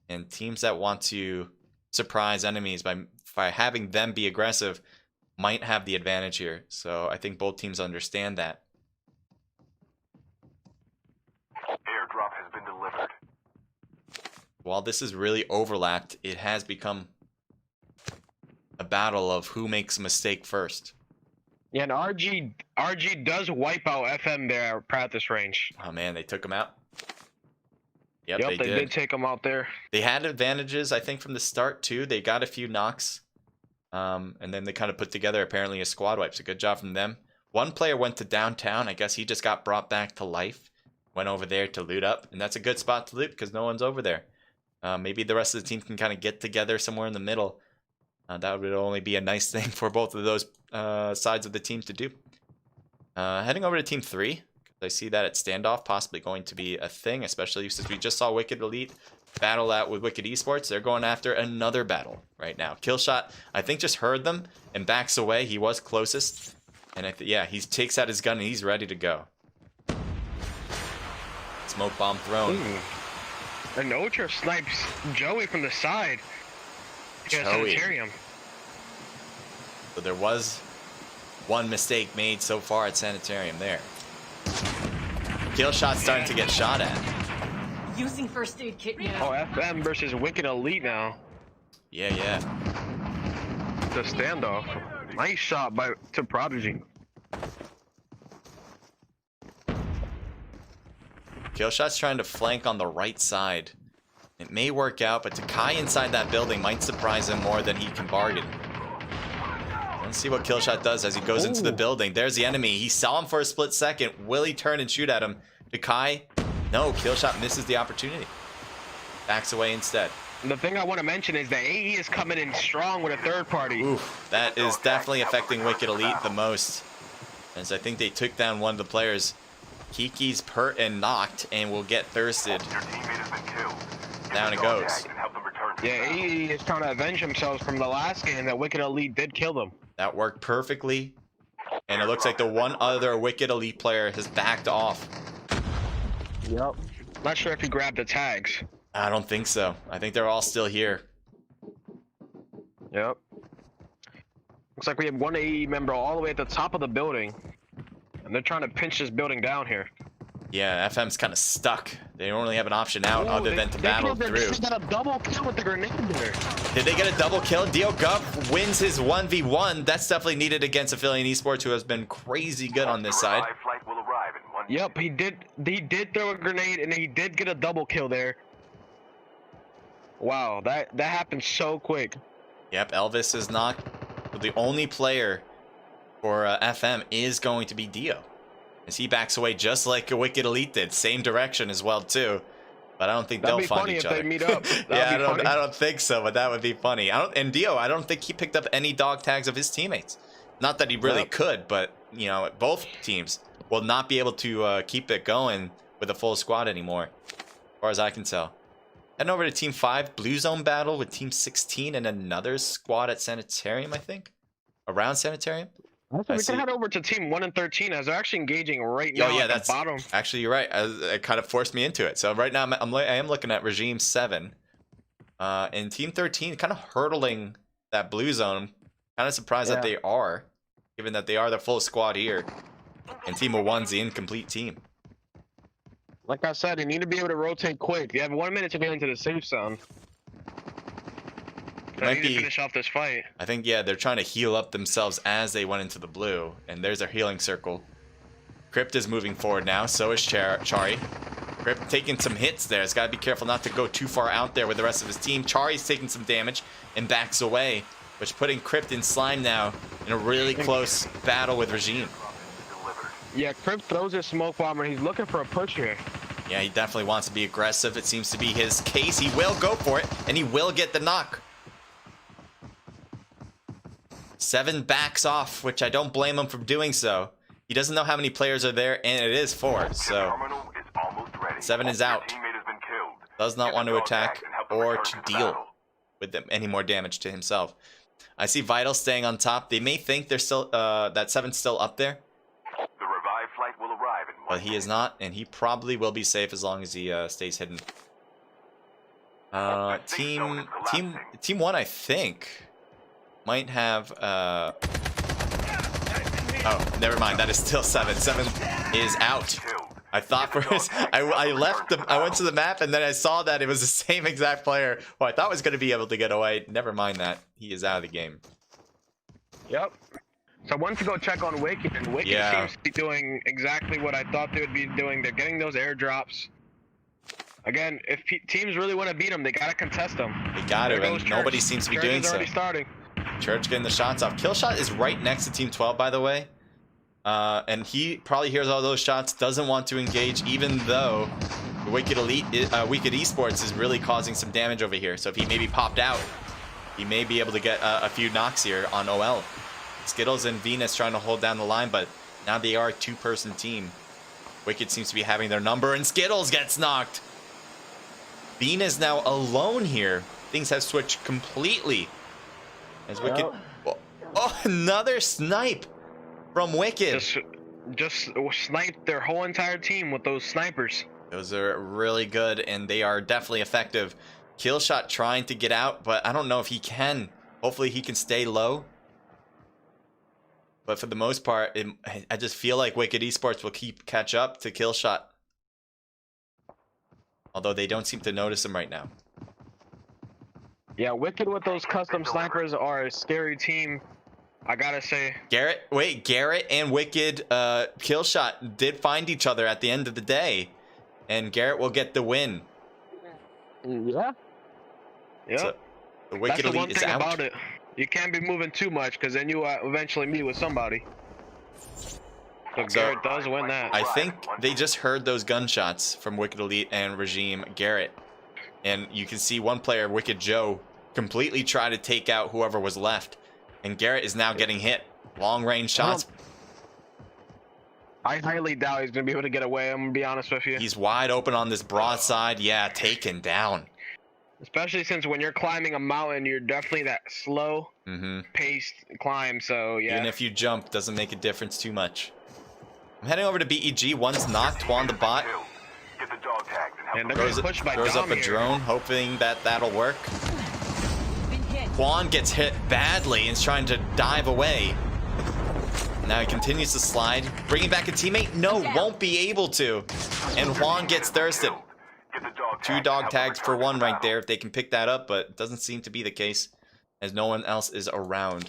And teams that want to surprise enemies by having them be aggressive might have the advantage here. So I think both teams understand that. Airdrop has been delivered. While this is really overlapped, it has become a battle of who makes a mistake first. Yeah, and RG does wipe out FM there at practice range. Oh man, they took him out. Yep, They did take him out there. They had advantages, I think, from the start too. They got a few knocks, and then they kind of put together apparently a squad wipe. So good job from them. One player went to downtown. I guess he just got brought back to life. Went over there to loot up, and that's a good spot to loot because no one's over there. Maybe the rest of the team can kind of get together somewhere in the middle. That would only be a nice thing for both of those sides of the team to do. Heading over to Team 3. I see that at standoff possibly going to be a thing, especially since we just saw Wicked Elite battle out with Wicked Esports. They're going after another battle right now. Killshot, I think, just heard them and backs away. He was closest. And yeah, he takes out his gun and he's ready to go. Smoke bomb thrown. Ooh. And Ultra snipes Joey from the side. Joey. So there was one mistake made so far at Sanitarium there. Killshot's starting to get shot at. Using first aid kit now. Oh, FM versus Wicked Elite now. Yeah. The standoff. Nice shot to Prodigy. Killshot's trying to flank on the right side. It may work out, but Takai inside that building might surprise him more than he can bargain. Let's see what Killshot does as he goes into the building. There's the enemy. He saw him for a split second. Will he turn and shoot at him? Takai? No, Killshot misses the opportunity. Backs away instead. The thing I want to mention is that AE is coming in strong with a third party. Oof, that is definitely affecting Wicked Elite the most. As I think they took down one of the players. Kiki's hurt and knocked and will get thirsted. Your teammate has been killed. Down it goes. And help them return to Yeah, AE is trying to avenge themselves from the last game that Wicked Elite did kill them. That worked perfectly. And it looks like the one other Wicked Elite player has backed off. Yep. Not sure if he grabbed the tags. I don't think so. I think they're all still here. Yep. Looks like we have one AE member all the way at the top of the building. And they're trying to pinch this building down here. Yeah, FM's kind of stuck. They don't really have an option out other than to battle through. They got a double kill with the grenade there. Did they get a double kill? Dio Gov wins his 1v1. That's definitely needed against Affiliate Esports, who has been crazy good on this side. Live flight will arrive in 1 Yep, he did throw a grenade and he did get a double kill there. Wow, that happened so quick. Yep, Elvis is knocked. But the only player for FM is going to be Dio. As he backs away just like a Wicked Elite did. Same direction as well, too. But I don't think they'll find each other. That'd be funny if they meet up. Yeah, I don't think so, but that would be funny. And Dio, I don't think he picked up any dog tags of his teammates. Not that he really could, but, you know, both teams will not be able to keep it going with a full squad anymore, as far as I can tell. Heading over to Team 5, Blue Zone battle with Team 16 and another squad at Sanitarium, I think. Around Sanitarium. We can head over to Team 1 and 13 as they're actually engaging right now at the bottom. Actually, you're right. It kind of forced me into it. So right now, I am looking at Regime 7. And Team 13 kind of hurdling that blue zone. Kind of surprised that they are, given that they are the full squad here. And Team 1's the incomplete team. Like I said, you need to be able to rotate quick. You have 1 minute to get into the safe zone. I need to finish off this fight. I think, yeah, they're trying to heal up themselves as they went into the blue. And there's their healing circle. Crypt is moving forward now. So is Chari. Crypt taking some hits there. He's got to be careful not to go too far out there with the rest of his team. Chari's taking some damage and backs away, which putting Crypt in slime now in a really close battle with Regime. Yeah, Crypt throws his smoke bomb and he's looking for a push here. Yeah, he definitely wants to be aggressive. It seems to be his case. He will go for it, and he will get the knock. 7 backs off, which I don't blame him for doing so. He doesn't know how many players are there, and it is 4, so 7 is out. Does not want to attack or to deal with them any more damage to himself. I see Vital staying on top. They may think they're still that 7's still up there, The revived flight will arrive in 1 but he is not, and he probably will be safe as long as he stays hidden. Team 1, I think, might have. Oh, never mind. That is still 7. 7 is out. I thought first I left the I went to the map and then I saw that it was the same exact player who I thought was going to be able to get away. Never mind that. He is out of the game. Yep. So I wanted to go check on Wicked, and Wicked seems to be doing exactly what I thought they would be doing. They're getting those airdrops. Again, if teams really want to beat them, they got to contest them. They got to, and nobody seems to be doing so. Starting. Church getting the shots off. Killshot is right next to Team 12, by the way. And he probably hears all those shots, doesn't want to engage, even though the Wicked Esports is really causing some damage over here. So if he maybe popped out, he may be able to get a few knocks here on OL. Skittles and Venus trying to hold down the line, but now they are a 2-person team. Wicked seems to be having their number, and Skittles gets knocked. Venus now alone here. Things have switched completely. As Wicked... Oh, another snipe from Wicked. Just sniped their whole entire team with those snipers. Those are really good, and they are definitely effective. Killshot trying to get out, but I don't know if he can. Hopefully he can stay low. But for the most part, I just feel like Wicked Esports will catch up to Killshot. Although they don't seem to notice him right now. Yeah, Wicked with those custom snipers are a scary team, I gotta say. Garrett and Wicked Killshot did find each other at the end of the day. And Garrett will get the win. Yeah. Yeah. So the Wicked That's the Elite one is thing out. about it. You can't be moving too much, because then you eventually meet with somebody. So Garrett does win that. I think they just heard those gunshots from Wicked Elite and Regime Garrett. And you can see one player, Wicked Joe, completely try to take out whoever was left. And Garrett is now getting hit. Long range shots. I highly doubt he's going to be able to get away, I'm going to be honest with you. He's wide open on this broadside. Yeah, taken down. Especially since when you're climbing a mountain, you're definitely that slow paced climb, so yeah. Even if you jump, doesn't make a difference too much. I'm heading over to BEG. One's knocked, Juan the bot. Get the dog tags and help And them. they're getting pushed by Throws up Dom a here. drone, hoping that that'll work. Juan gets hit badly and is trying to dive away. Now he continues to slide. Bringing back a teammate? No, won't be able to. And Juan gets thirsted. Get the dog 2 tags dog and help them tags for return to 1 the right battle. there if they can pick that up, but it doesn't seem to be the case as no one else is around.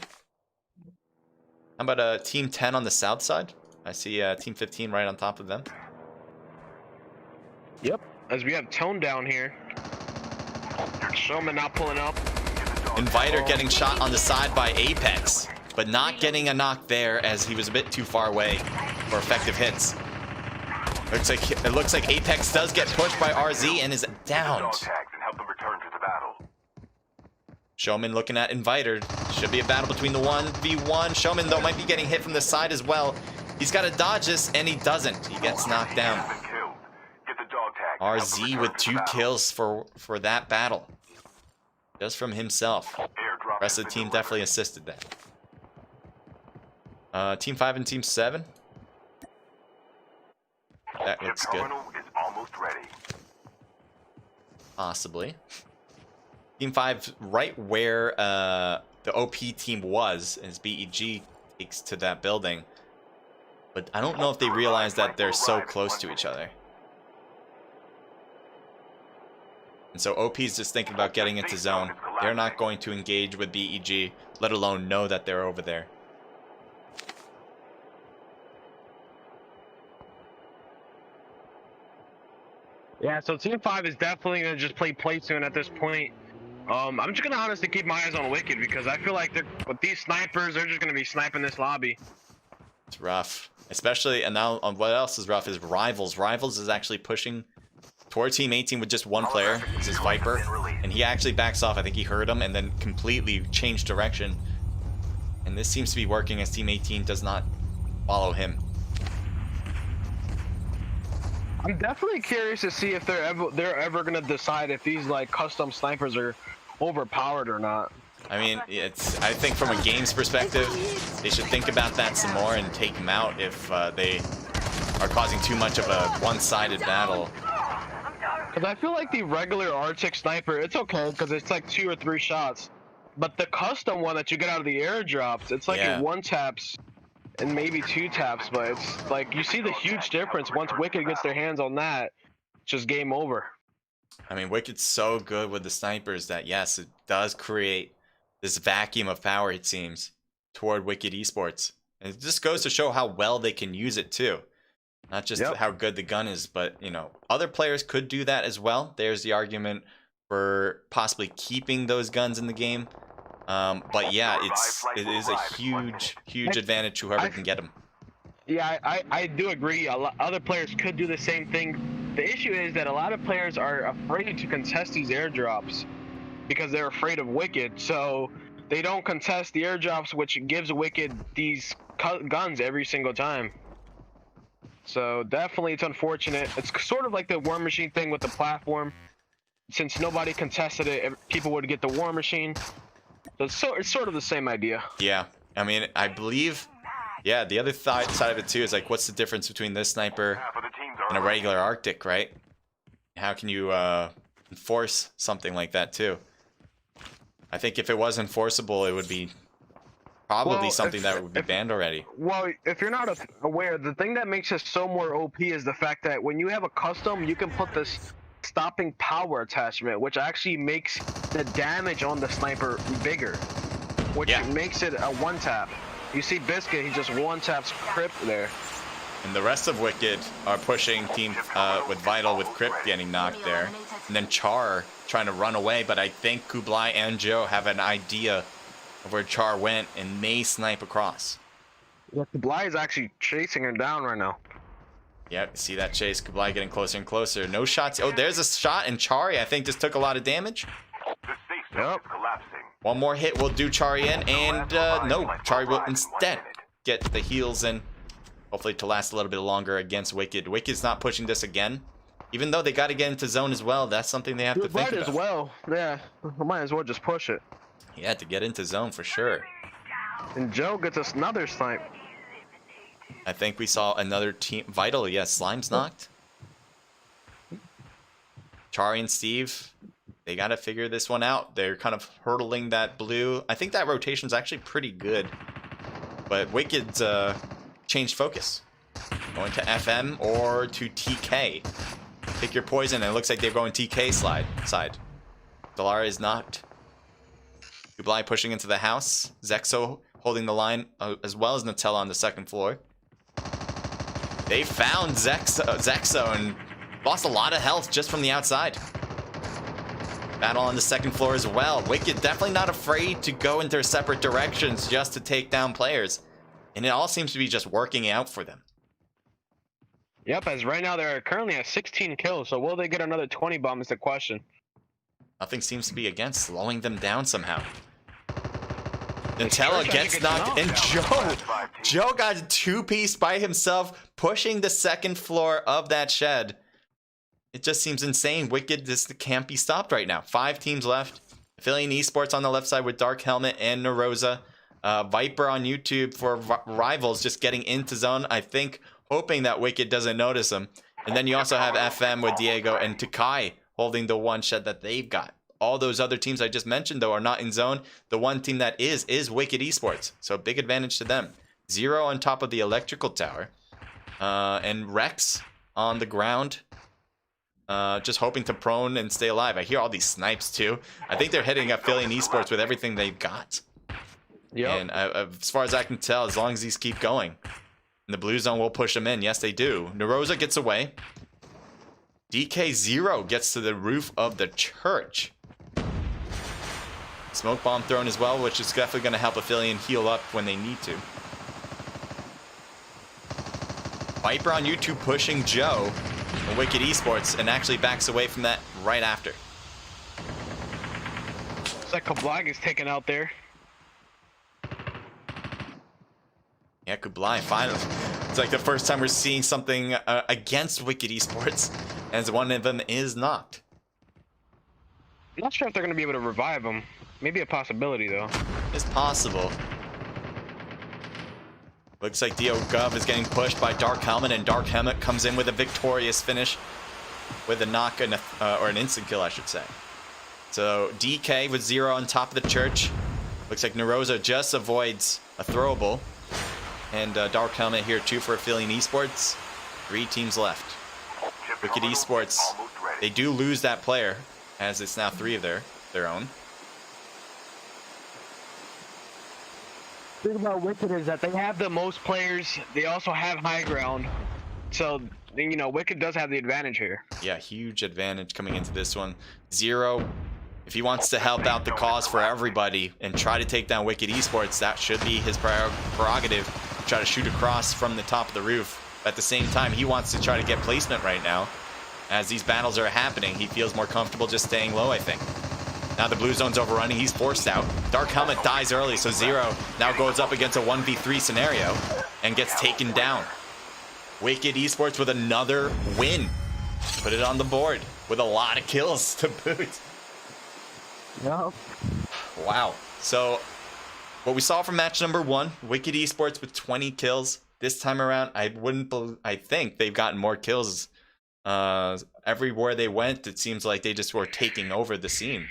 How about Team 10 on the south side? I see Team 15 right on top of them. Yep, as we have Tone down here. Showman not pulling up. Inviter getting shot on the side by Apex, but not getting a knock there as he was a bit too far away for effective hits. It looks like Apex does get pushed by RZ and is down. Dog tags and help them return to the battle. Showman looking at Inviter. Should be a battle between the 1v1. Showman, though, might be getting hit from the side as well. He's got to dodge this, and he doesn't. He gets knocked down. Been killed. Get the dog tags and help them RZ return with to the 2 battle. kills for that battle. Just from himself. Airdrop Rest has of the been team delivered. definitely assisted that. Team 5 and Team 7. That Your looks good. terminal is almost ready. Possibly. Team 5 right where the OP team was as BEG takes to that building. But I don't know if they realize that they're so close to each other. And so OP's just thinking about getting into zone. They're not going to engage with BEG, let alone know that they're over there. Yeah, so Team 5 is definitely going to just play soon at this point. I'm just going to honestly keep my eyes on Wicked because I feel like with these snipers, they're just going to be sniping this lobby. It's rough. Especially, and now what else is rough is Rivals. Rivals is actually pushing toward Team 18 with just 1 player. This is Viper. And he actually backs off. I think he heard him and then completely changed direction. And this seems to be working as Team 18 does not follow him. I'm definitely curious to see if they're ever going to decide if these like custom snipers are overpowered or not. I mean, I think from a games perspective, they should think about that some more and take them out if they are causing too much of a one-sided battle. Because I feel like the regular Arctic sniper, it's okay because it's like 2 or 3 shots. But the custom one that you get out of the airdrops, it's like it 1 taps and maybe 2 taps. But it's like you see the huge difference once Wicked gets their hands on that. It's just game over. I mean, Wicked's so good with the snipers that, yes, it does create this vacuum of power, it seems, toward Wicked Esports. And it just goes to show how well they can use it, too. Not just how good the gun is, but, you know, other players could do that as well. There's the argument for possibly keeping those guns in the game. But, yeah, it is a huge advantage to whoever can get them. Yeah, I do agree. Other players could do the same thing. The issue is that a lot of players are afraid to contest these airdrops because they're afraid of Wicked. So they don't contest the airdrops, which gives Wicked these guns every single time. So definitely it's unfortunate. It's sort of like the War Machine thing with the platform. Since nobody contested it, people would get the War Machine. So it's sort of the same idea. Yeah, I mean, I believe... Yeah, the other side of it too is like, what's the difference between this sniper and a regular Arctic, right? How can you enforce something like that too? I think if it was enforceable, it would be probably something that would be banned already. Well, if you're not aware, the thing that makes it so more OP is the fact that when you have a custom, you can put this stopping power attachment, which actually makes the damage on the sniper bigger, which makes it a 1-tap. You see Biscuit, he just 1-taps Crypt there. And the rest of Wicked are pushing team with Vital with Crypt getting knocked there. And then Char trying to run away, but I think Kublai and Joe have an idea of where Char went and may snipe across. Yeah, Kublai is actually chasing him down right now. Yep, see that chase. Kublai getting closer and closer. No shots. Oh, there's a shot, and Chari, I think, just took a lot of damage. Yep. Collapsing. One more hit will do Chari in, and no, Chari will instead get the heals in. Hopefully to last a little bit longer against Wicked. Wicked's not pushing this again. Even though they got to get into zone as well, that's something they have to think about. Might as well, yeah. Might as well just push it. Yeah, to get into zone for sure. And Joe gets us another snipe. I think we saw another team. Vital, yes, Slime's knocked. Chari and Steve, they got to figure this one out. They're kind of hurdling that blue. I think that rotation's actually pretty good. But Wicked's changed focus. Going to FM or to TK. Pick your poison, and it looks like they're going TK side. Delara is knocked. Kublai pushing into the house. Zexo holding the line, as well as Nutella on the second floor. They found Zexo and lost a lot of health just from the outside. Battle on the second floor as well. Wicked definitely not afraid to go into separate directions just to take down players. And it all seems to be just working out for them. Yep, as right now they're currently at 16 kills, so will they get another 20 bomb is the question. Nothing seems to be against slowing them down somehow. Nutella gets knocked, and Joe got a 2-piece by himself, pushing the second floor of that shed. It just seems insane. Wicked just can't be stopped right now. 5 teams left. Philly Esports on the left side with Dark Helmet and Narosa. Viper on YouTube for Rivals just getting into zone, I think, hoping that Wicked doesn't notice them. And then you also have FM with Diego and Takai holding the one shed that they've got. All those other teams I just mentioned, though, are not in zone. The one team that is Wicked Esports. So big advantage to them. 0 on top of the electrical tower. And Rex on the ground. Just hoping to prone and stay alive. I hear all these snipes, too. I think they're hitting up Philly Esports with everything they've got. Yep. And as far as I can tell, as long as these keep going, and the blue zone will push them in. Yes, they do. Narosa gets away. DK0 gets to the roof of the church. Smoke bomb thrown as well, which is definitely going to help Aphelion heal up when they need to. Viper on YouTube pushing Joe and Wicked Esports, and actually backs away from that right after. It's like Kublai is taken out there. Yeah, Kublai, finally. It's like the first time we're seeing something against Wicked Esports, as one of them is knocked. I'm not sure if they're going to be able to revive him. Maybe a possibility though. It's possible. Looks like Dio Gov is getting pushed by Dark Helmet, and Dark Helmet comes in with a victorious finish with a knock and or an instant kill, I should say. So DK with 0 on top of the church. Looks like Neroza just avoids a throwable. And Dark Helmet here too for Affiliate Esports. 3 teams left. Wicked Esports, they do lose that player, as it's now 3 of their own. The thing about Wicked is that they have the most players. They also have high ground. So, you know, Wicked does have the advantage here. Yeah, huge advantage coming into this one. 0, if he wants to help out the cause for everybody and try to take down Wicked Esports, that should be his prerogative. Try to shoot across from the top of the roof. At the same time, he wants to try to get placement right now. As these battles are happening, he feels more comfortable just staying low, I think. Now the blue zone's overrunning, he's forced out. Dark Helmet dies early, so 0 now goes up against a 1v3 scenario and gets taken down. Wicked Esports with another win. Put it on the board with a lot of kills to boot. No. Wow. So what we saw from match number 1, Wicked Esports with 20 kills. This time around, I think they've gotten more kills. Everywhere they went, it seems like they just were taking over the scene.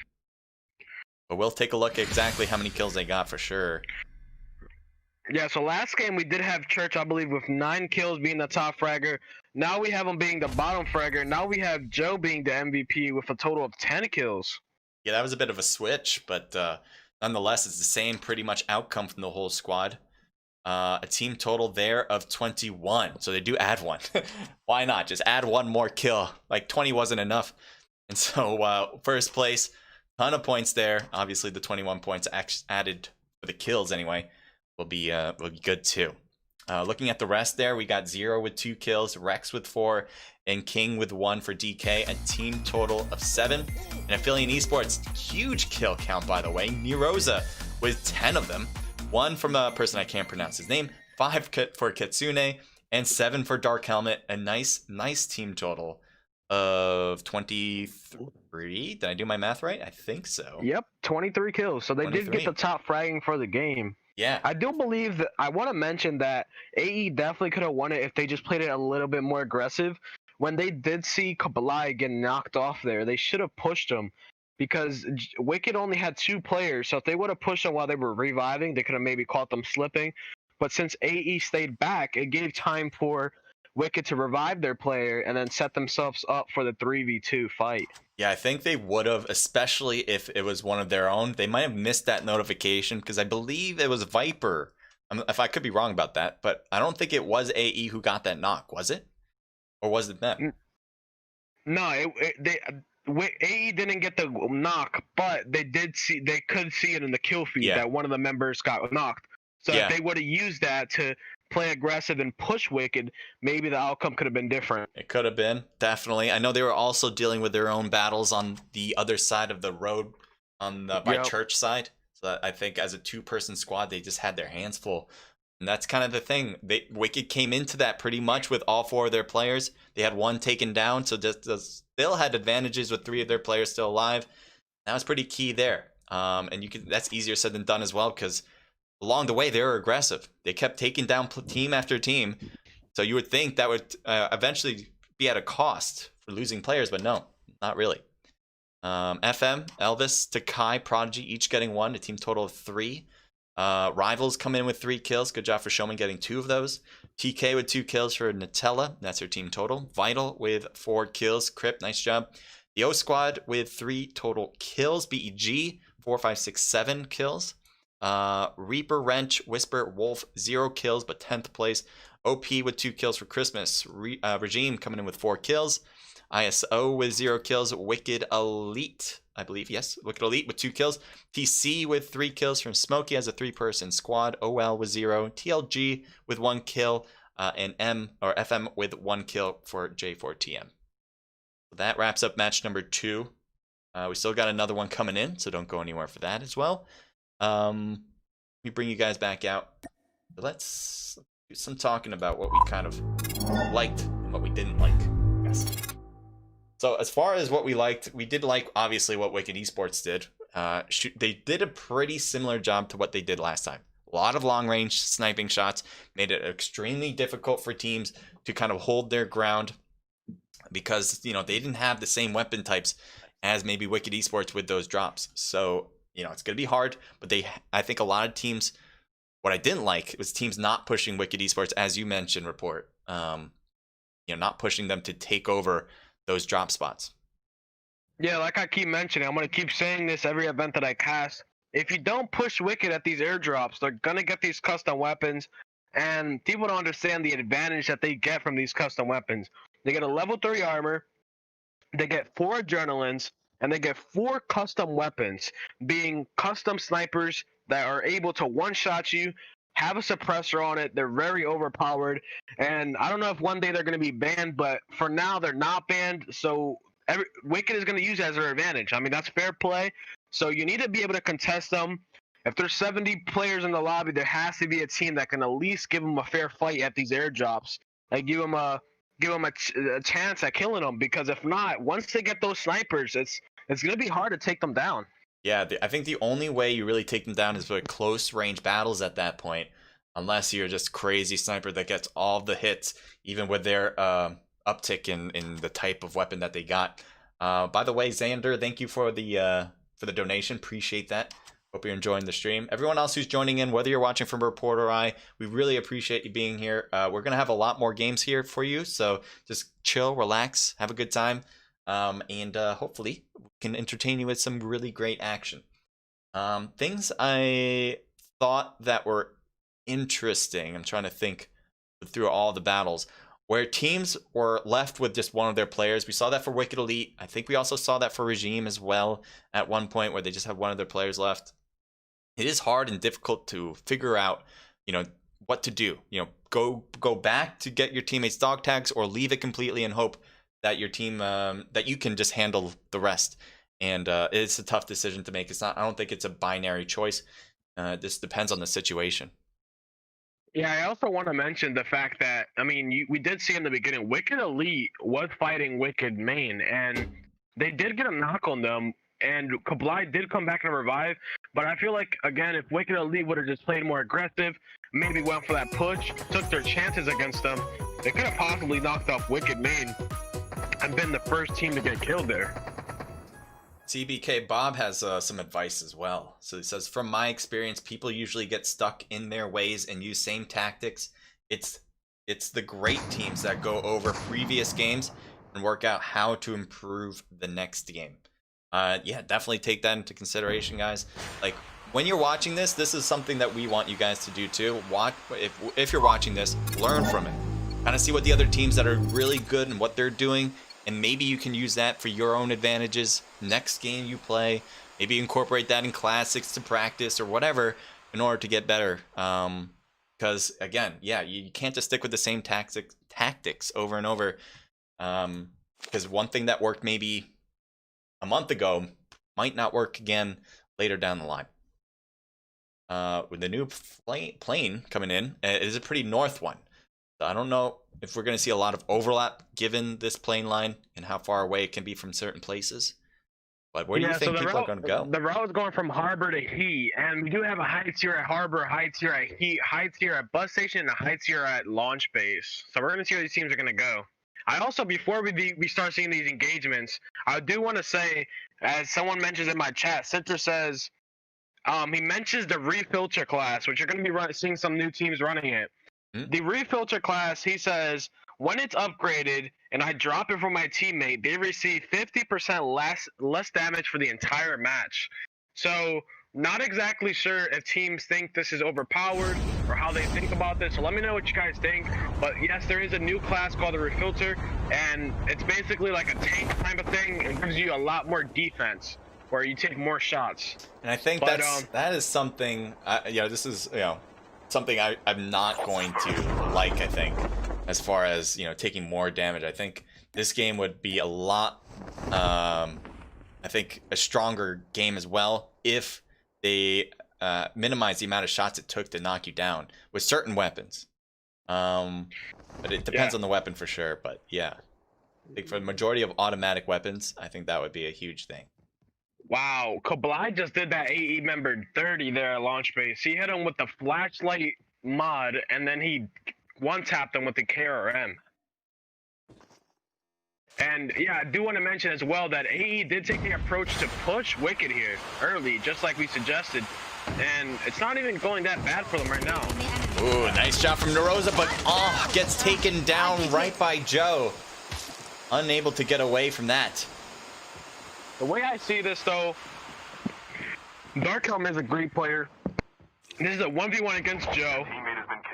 But we'll take a look at exactly how many kills they got for sure. Yeah, so last game we did have Church, I believe, with 9 kills being the top fragger. Now we have him being the bottom fragger. Now we have Joe being the MVP with a total of 10 kills. Yeah, that was a bit of a switch, but nonetheless, it's the same pretty much outcome from the whole squad. A team total there of 21. So they do add 1. Why not? Just add 1 more kill. Like 20 wasn't enough. And so first place, ton of points there. Obviously the 21 points added for the kills anyway will be good too. Looking at the rest there, we got 0 with 2 kills, Rex with 4, and King with 1 for DK. A team total of 7. And Affiliate Esports, huge kill count by the way. Neroza with 10 of them. 1 from a person I can't pronounce his name, 5 for Kitsune, and 7 for Dark Helmet. A nice team total of 23. Did I do my math right? I think so. Yep, 23 kills. So they 23. did get the top fragging for the game. Yeah. I do believe that I want to mention that AE definitely could have won it if they just played it a little bit more aggressive. When they did see Kabbalah get knocked off there, they should have pushed him. Because Wicked only had 2 players, so if they would have pushed them while they were reviving, they could have maybe caught them slipping. But since AE stayed back, it gave time for Wicked to revive their player and then set themselves up for the 3v2 fight. Yeah, I think they would have, especially if it was one of their own. They might have missed that notification because I believe it was Viper. If I could be wrong about that, but I don't think it was AE who got that knock, was it? Or was it them? No, AE didn't get the knock, but they could see it in the kill feed that one of the members got knocked. So if they would have used that to play aggressive and push Wicked, maybe the outcome could have been different. It could have been, definitely. I know they were also dealing with their own battles on the other side of the road, on the by church side. So I think as a 2-person squad, they just had their hands full. And that's kind of the thing. Wicked came into that pretty much with all 4 of their players. They had 1 taken down, so still had advantages with 3 of their players still alive. That was pretty key there. And that's easier said than done as well, because along the way they were aggressive. They kept taking down team after team. So you would think that would eventually be at a cost for losing players, but no, not really. FM, Elvis, Takai, Prodigy, each getting 1, a team total of 3. Rivals come in with 3 kills. Good job for Showman getting 2 of those. TK with 2 kills for Nutella. That's her team total. Vital with 4 kills. Crip, nice job. The O Squad with 3 total kills. BEG, 4, 5, 6, 7 kills. Reaper, Wrench, Whisper, Wolf, 0 kills, but 10th place. OP with 2 kills for Christmas. Regime coming in with 4 kills. ISO with 0 kills. Wicked Elite, I believe, yes. Wicked Elite with 2 kills. TC with 3 kills from Smokey as a 3-person squad. OL with 0. TLG with 1 kill. And FM with 1 kill for J4TM. So that wraps up match number 2. We still got another one coming in, so don't go anywhere for that as well. Let me bring you guys back out. Let's do some talking about what we kind of liked and what we didn't like, I guess. So as far as what we liked, we did like obviously what Wicked Esports did. they did a pretty similar job to what they did last time. A lot of long-range sniping shots made it extremely difficult for teams to kind of hold their ground because, you know, they didn't have the same weapon types as maybe Wicked Esports with those drops. So, you know, it's going to be hard, but I think a lot of teams, what I didn't like was teams not pushing Wicked Esports, as you mentioned, Report. You know, not pushing them to take over those drop spots. Yeah, like I keep mentioning, I'm going to keep saying this every event that I cast. If you don't push Wicked at these airdrops, they're going to get these custom weapons, and people don't understand the advantage that they get from these custom weapons. They get a level 3 armor, they get 4 adrenalines, and they get 4 custom weapons, being custom snipers that are able to one-shot you, have a suppressor on it. They're very overpowered, and I don't know if one day they're going to be banned, but for now they're not banned, so Wicked is going to use it as their advantage. I mean, that's fair play, so you need to be able to contest them. If there's 70 players in the lobby, there has to be a team that can at least give them a fair fight at these airdrops. Like, give them a chance at killing them, because if not, once they get those snipers, it's going to be hard to take them down. Yeah, I think the only way you really take them down is with close range battles at that point, unless you're just crazy sniper that gets all the hits, even with their uptick in the type of weapon that they got. By the way, Xander, thank you for the donation. Appreciate that. Hope you're enjoying the stream. Everyone else who's joining in, whether you're watching from Report or I, we really appreciate you being here. We're going to have a lot more games here for you, so just chill, relax, have a good time, and hopefully we can entertain you with some really great action. Things I thought that were interesting, I'm trying to think through all the battles, where teams were left with just one of their players. We saw that for Wicked Elite. I think we also saw that for Regime as well at one point, where they just have one of their players left. It is hard and difficult to figure out, you know, what to do. You know, go back to get your teammates dog tags, or leave it completely and hope that your team that you can just handle the rest. And it's a tough decision to make. It's not. I don't think it's a binary choice. This depends on the situation. Yeah, I also want to mention the fact that, I mean, we did see in the beginning, Wicked Elite was fighting Wicked Main, and they did get a knock on them, and Kablai did come back and revive, but I feel like, again, if Wicked Elite would have just played more aggressive, maybe went for that push, took their chances against them, they could have possibly knocked off Wicked Main and been the first team to get killed there. TBK Bob has some advice as well. So he says, from my experience, people usually get stuck in their ways and use same tactics. It's the great teams that go over previous games and work out how to improve the next game. Yeah, definitely take that into consideration, guys. Like, when you're watching this is something that we want you guys to do too. If you're watching this, learn from it. Kind of see what the other teams that are really good and what they're doing, and maybe you can use that for your own advantages next game you play. Maybe incorporate that in classics to practice or whatever in order to get better. Because again, yeah, you can't just stick with the same tactics over and over. Because one thing that worked maybe a month ago might not work again later down the line. With the new plane coming in, it is a pretty north one. So I don't know if we're going to see a lot of overlap given this plane line and how far away it can be from certain places. But where do you think people are going to go? The route is going from Harbor to Heat, and we do have a high tier at Harbor, high tier at Heat, high tier at Bus Station, and a high tier at Launch Base. So we're going to see where these teams are going to go. I also, before we start seeing these engagements, I do want to say, as someone mentions in my chat, Citrus says, he mentions the refilter class, which you're going to be seeing some new teams running it. The refilter class, he says, when it's upgraded and I drop it from my teammate, they receive 50% less damage for the entire match. So, not exactly sure if teams think this is overpowered or how they think about this. So let me know what you guys think. But yes, there is a new class called the refilter, and it's basically like a tank type of thing. It gives you a lot more defense, where you take more shots. And I think that is something. This is something I'm not going to like. I think, as far as taking more damage, I think this game would be a lot. I think a stronger game as well if they minimize the amount of shots it took to knock you down with certain weapons. But it depends on the weapon for sure. But yeah, I think for the majority of automatic weapons, I think that would be a huge thing. Wow, Kably just did that AE member 30 there at launch base. He hit him with the flashlight mod, and then he one-tapped him with the KRM. And yeah, I do want to mention as well that AE did take the approach to push Wicked here early, just like we suggested. And it's not even going that bad for them right now. Ooh, nice shot from Narosa, but gets taken down right by Joe. Unable to get away from that. The way I see this though, Darkhelm is a great player. This is a 1v1 against Joe.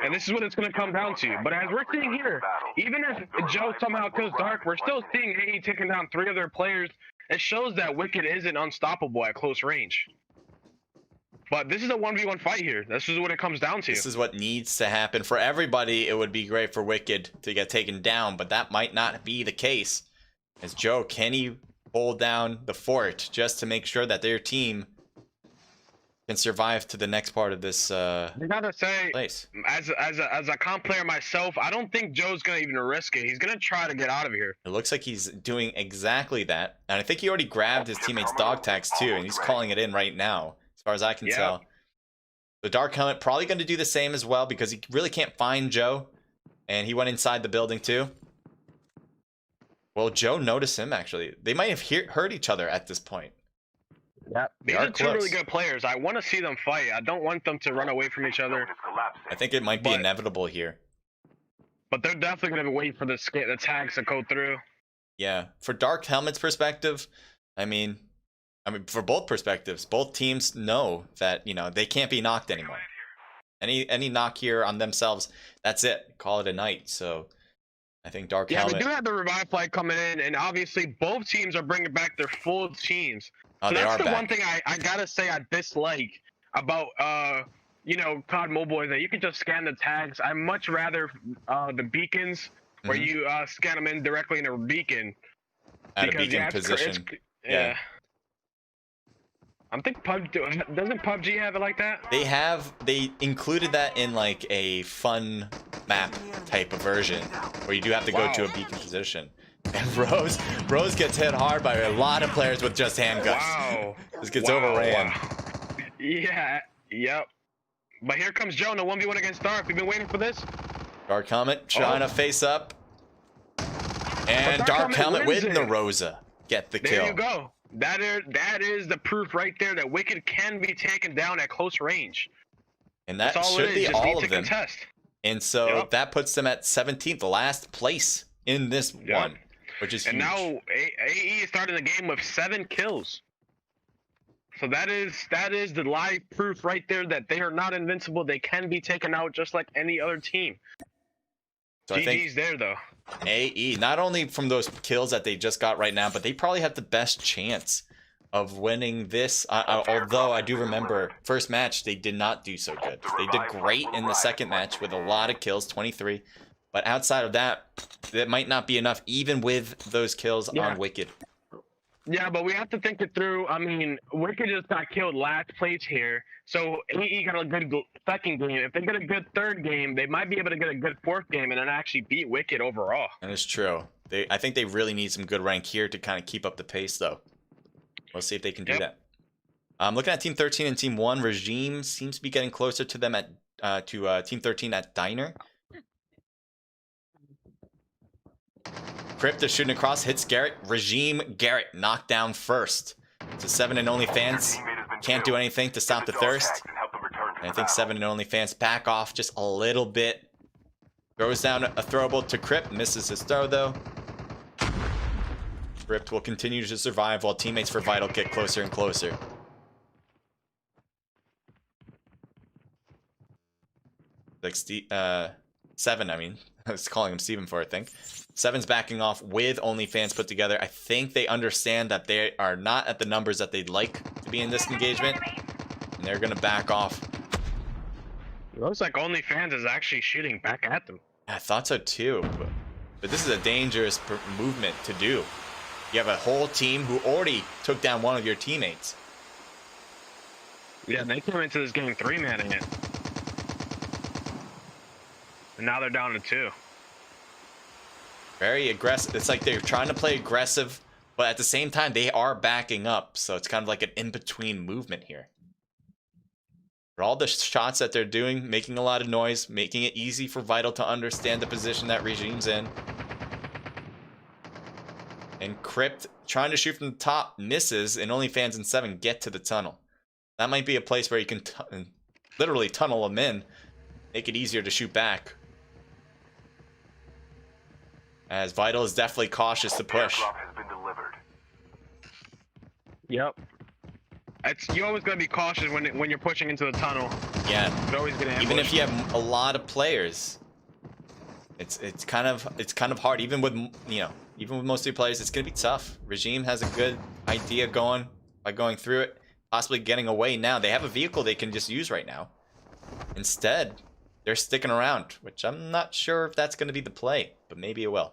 And this is what it's going to come down to. But as we're seeing here, even if Joe somehow kills Dark, we're still seeing AE taking down 3 other players. It shows that Wicked isn't unstoppable at close range. But this is a 1v1 fight here. This is what it comes down to. This is what needs to happen. For everybody, it would be great for Wicked to get taken down, but that might not be the case. As Joe, can he hold down the fort just to make sure that their team can survive to the next part of this I gotta say, place? As a comp player myself, I don't think Joe's gonna even risk it. He's gonna try to get out of here. It looks like he's doing exactly that. And I think he already grabbed his teammate's dog tags too, and he's calling it in right now, as far as I can tell. The Dark Helmet probably going to do the same as well, because he really can't find Joe. And he went inside the building too. Well, Joe noticed him actually. They might have heard each other at this point. Yeah, these are 2 really good players. I want to see them fight. I don't want them to run away from each other. I think it might be inevitable here. But they're definitely going to wait for the tags to go through. Yeah, for Dark Helmet's perspective, I mean, for both perspectives, both teams know that, you know, they can't be knocked anymore. Any knock here on themselves, that's it. Call it a night. So I think Dark Helmet. Yeah, we do have the revive flight coming in, and obviously both teams are bringing back their full teams. Oh, So they that's are the back. one thing I gotta say I dislike about you know, CoDMobile is that you can just scan the tags. I much rather the beacons where you scan them in directly in a beacon. At a Because, beacon it's position. Yeah. I think PUBG doesn't PUBG have it like that? They included that in like a fun map type of version where you do have to go to a beacon position. And Rose gets hit hard by a lot of players with just handguns. Wow. This gets overran. Yeah. Yep. But here comes Joe in the 1v1 against Dark. We've been waiting for this. Dark Helmet trying to face up. And Dark Helmet with Narosa get the kill. There you go. That is the proof right there that Wicked can be taken down at close range. And that That's all should it is. be Just all need of to them. contest. And so that puts them at 17th, last place in this one, which is huge. And now AE is starting the game with 7 kills. So that is the live proof right there that they are not invincible. They can be taken out just like any other team. So I think GG's there though. AE, not only from those kills that they just got right now, but they probably have the best chance of winning this. Although I do remember first match they did not do so good. They did great in the second match with a lot of kills, 23. But outside of that, that might not be enough, even with those kills on Wicked. Yeah, but we have to think it through. I mean, Wicked just got killed last place here. So AE got a good second game. If they get a good third game, they might be able to get a good fourth game and then actually beat Wicked overall. And it's true. I think they really need some good rank here to kind of keep up the pace, though. We'll see if they can do that. Looking at Team 13 and Team 1, Regime seems to be getting closer to them at Team 13 at Diner. Crypt is shooting across, hits Garrett. Regime Garrett knocked down first. So 7 and Only Fans can't do anything to stop the thirst. And I think 7 and Only Fans back off just a little bit. Throws down a throwable to Crypt, misses his throw though. Crypt will continue to survive while teammates for Vital get closer and closer. Like 7, I mean. I was calling him Steven for a thing. 7's backing off with OnlyFans put together. I think they understand that they are not at the numbers that they'd like to be in this engagement. And they're going to back off. It looks like OnlyFans is actually shooting back at them. I thought so too. But this is a dangerous movement to do. You have a whole team who already took down one of your teammates. Yeah, they came into this game 3-manning it. And now they're down to 2. Very aggressive. It's like they're trying to play aggressive But at the same time, they are backing up. So it's kind of like an in-between movement here. For all the shots that they're doing, making a lot of noise, making it easy for Vital to understand the position that Regime's in. And Crypt trying to shoot from the top, misses, and only fans in 7 get to the tunnel. That might be a place where you can literally tunnel them in, make it easier to shoot back. As Vital is definitely cautious to push. Airdrop has been delivered. Yep. You always gotta be cautious when you're pushing into the tunnel. Yeah. You're always gonna Even if you have a lot of players, it's kind of hard. Even with most of your players, it's gonna be tough. Regime has a good idea going by going through it, possibly getting away now. They have a vehicle they can just use right now. Instead, they're sticking around, which I'm not sure if that's gonna be the play, but maybe it will.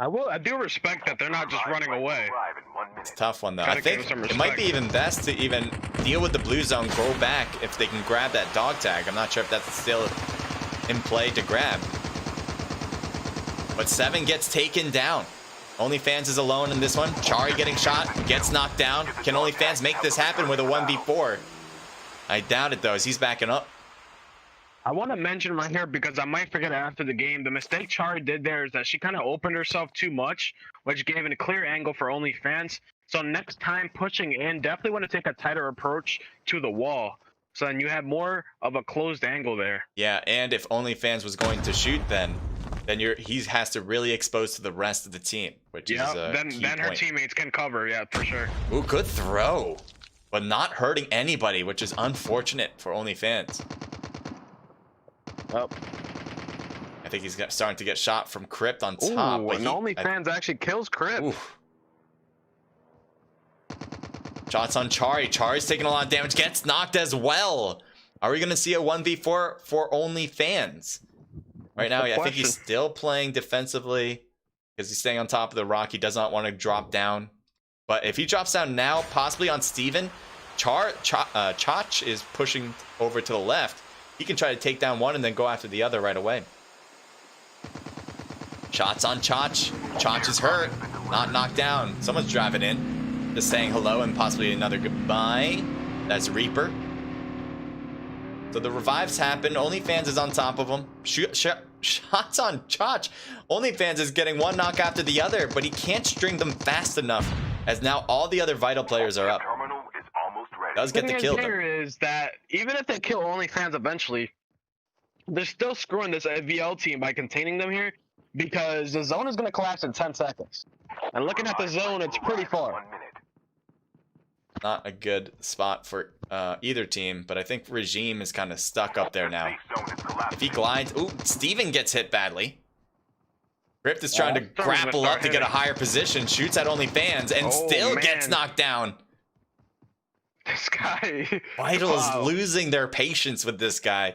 I do respect that they're not just running away. Arrive in 1 minute. It's a tough one though. Gotta I think give them some it might be respect. even best to even deal with the blue zone, go back if they can grab that dog tag. I'm not sure if that's still in play to grab. But 7 gets taken down. OnlyFans is alone in this one. Chari getting shot, gets knocked down. Can OnlyFans make this happen with a 1v4? I doubt it though, as he's backing up. I want to mention right here, because I might forget it after the game, the mistake Chari did there is that she kind of opened herself too much, which gave it a clear angle for OnlyFans. So next time pushing in, definitely want to take a tighter approach to the wall. So then you have more of a closed angle there. Yeah, and if OnlyFans was going to shoot, then he has to really expose to the rest of the team, which is a then key her point. teammates can cover, yeah, for sure. Ooh, good throw, but not hurting anybody, which is unfortunate for OnlyFans. Oh. I think he's starting to get shot from Crypt on top. Ooh, but and OnlyFans actually kills Crypt. Oof. Shots on Chari. Chari's taking a lot of damage. Gets knocked as well. Are we going to see a 1v4 for OnlyFans? Right now, I think he's still playing defensively because he's staying on top of the rock. He does not want to drop down. But if he drops down now, possibly on Steven, Chach is pushing over to the left. He can try to take down one and then go after the other right away. Shots on Chach. Chach is hurt. Not knocked down. Someone's driving in. Just saying hello and possibly another goodbye. That's Reaper. So the revives happen. OnlyFans is on top of him. Shots on Chach. OnlyFans is getting one knock after the other, but he can't string them fast enough as now all the other Vital players are up. Terminal is almost ready. Does get the kill though. Here is that even if they kill OnlyFans eventually, they're still screwing this VL team by containing them here, because the zone is going to collapse in 10 seconds. And looking at the zone, it's pretty far. 1 minute. Not a good spot for either team, but I think Regime is kind of stuck up there now. Safe zone is collapsing. If he glides, ooh, Steven gets hit badly. Crypt is trying to grapple up to get a higher position, shoots at OnlyFans, and still gets knocked down. This guy. Vital is losing their patience with this guy,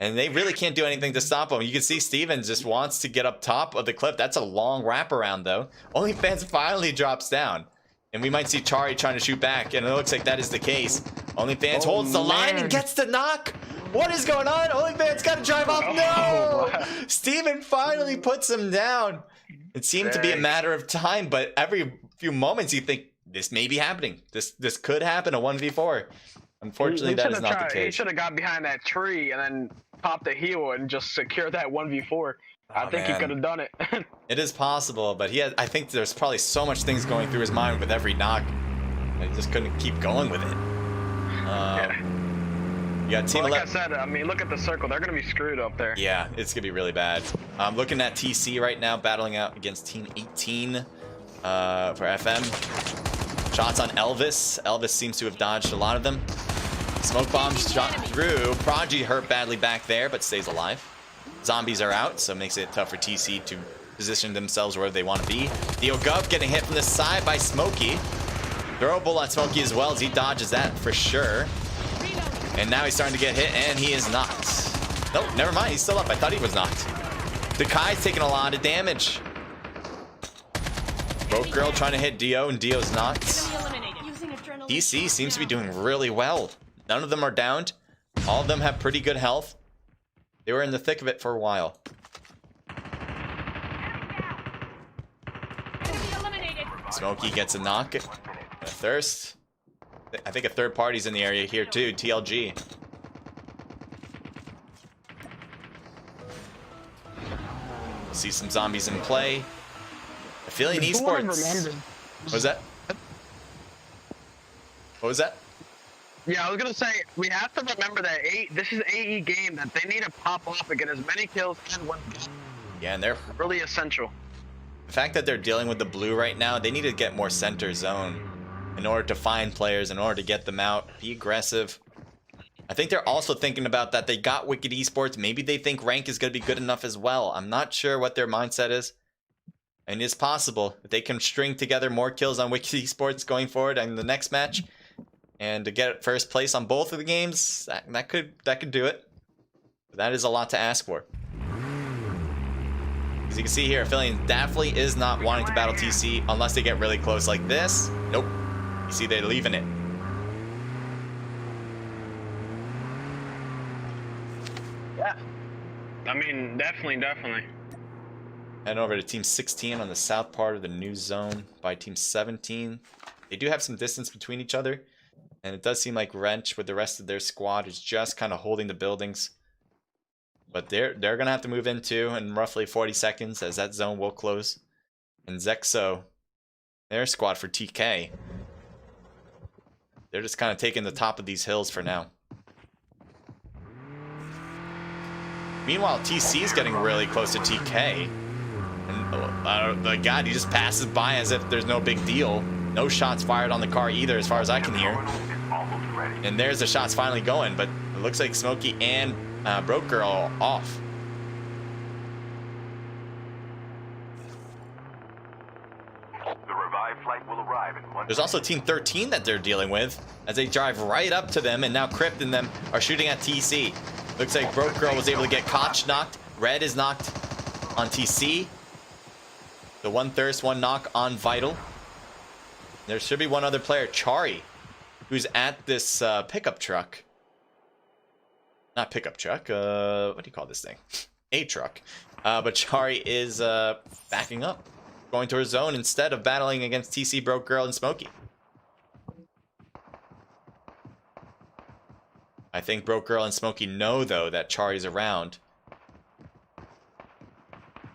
and they really can't do anything to stop him. You can see Steven just wants to get up top of the cliff. That's a long wraparound, though. OnlyFans finally drops down, and we might see Chari trying to shoot back, and it looks like that is the case. OnlyFans holds the line and gets the knock. What is going on? OnlyFans got to drive off. No! Steven finally puts him down. It seemed to be a matter of time, but every few moments you think, this may be happening. This could happen, a 1v4. Unfortunately, that is not the case. He should have got behind that tree and then popped the heel and just secured that 1v4. I think he could have done it. It is possible, but I think there's probably so much things going through his mind with every knock. He just couldn't keep going with it. You got team 11. Like I said, I mean, look at the circle. They're going to be screwed up there. Yeah, it's going to be really bad. I'm looking at TC right now, battling out against Team 18 for FM. Shots on Elvis. Elvis seems to have dodged a lot of them. Smoke bombs shot through. Prodigy hurt badly back there, but stays alive. Zombies are out, so it makes it tough for TC to position themselves where they want to be. Theo Gov getting hit from the side by Smokey. Throwable on Smokey as well as he dodges that for sure. And now he's starting to get hit, and he is knocked. Nope, never mind. He's still up. I thought he was knocked. Dekai's taking a lot of damage. Boat Girl trying to hit Dio, and Dio's knocked. DC seems to be doing really well. None of them are downed. All of them have pretty good health. They were in the thick of it for a while. Smokey gets a knock. A thirst. I think a third party's in the area here too, TLG. See some zombies in play. Affiliate Esports. What was that? What was that? Yeah, I was gonna say we have to remember that this is AE game that they need to pop off and get as many kills and win. Yeah, and they're Really essential. the fact that they're dealing with the blue right now. They need to get more center zone in order to find players, in order to get them out, be aggressive. I think they're also thinking about that they got Wicked Esports. Maybe they think rank is going to be good enough as well. I'm not sure what their mindset is. And it's possible that they can string together more kills on Wicked Esports going forward in the next match. And to get first place on both of the games, that could do it. But that is a lot to ask for. As you can see here, Affiliate definitely is not wanting to battle TC unless they get really close like this. Nope. You see they're leaving it. Yeah. I mean, definitely. Heading over to Team 16 on the south part of the new zone by Team 17. They do have some distance between each other. And it does seem like Wrench with the rest of their squad is just kind of holding the buildings. But they're going to have to move in too in roughly 40 seconds as that zone will close. And Zexo, their squad for TK, they're just kind of taking the top of these hills for now. Meanwhile, TC is getting really close to TK. And the God, he just passes by as if there's no big deal. No shots fired on the car either, as far as I can hear. And there's the shots finally going, but it looks like Smokey and Broke Girl off. The revived flight will arrive in 1 There's also Team 13 that they're dealing with as they drive right up to them, and now Crypt and them are shooting at TC. Looks like Broke Girl was able to get Koch knocked. Red is knocked on TC. The one thirst, one knock on Vital. There should be one other player, Chari, who's at this pickup truck. Not pickup truck, what do you call this thing? A truck. But Chari is backing up, going to her zone instead of battling against TC, Broke Girl, and Smokey. I think Broke Girl and Smokey know, though, that Chari's around.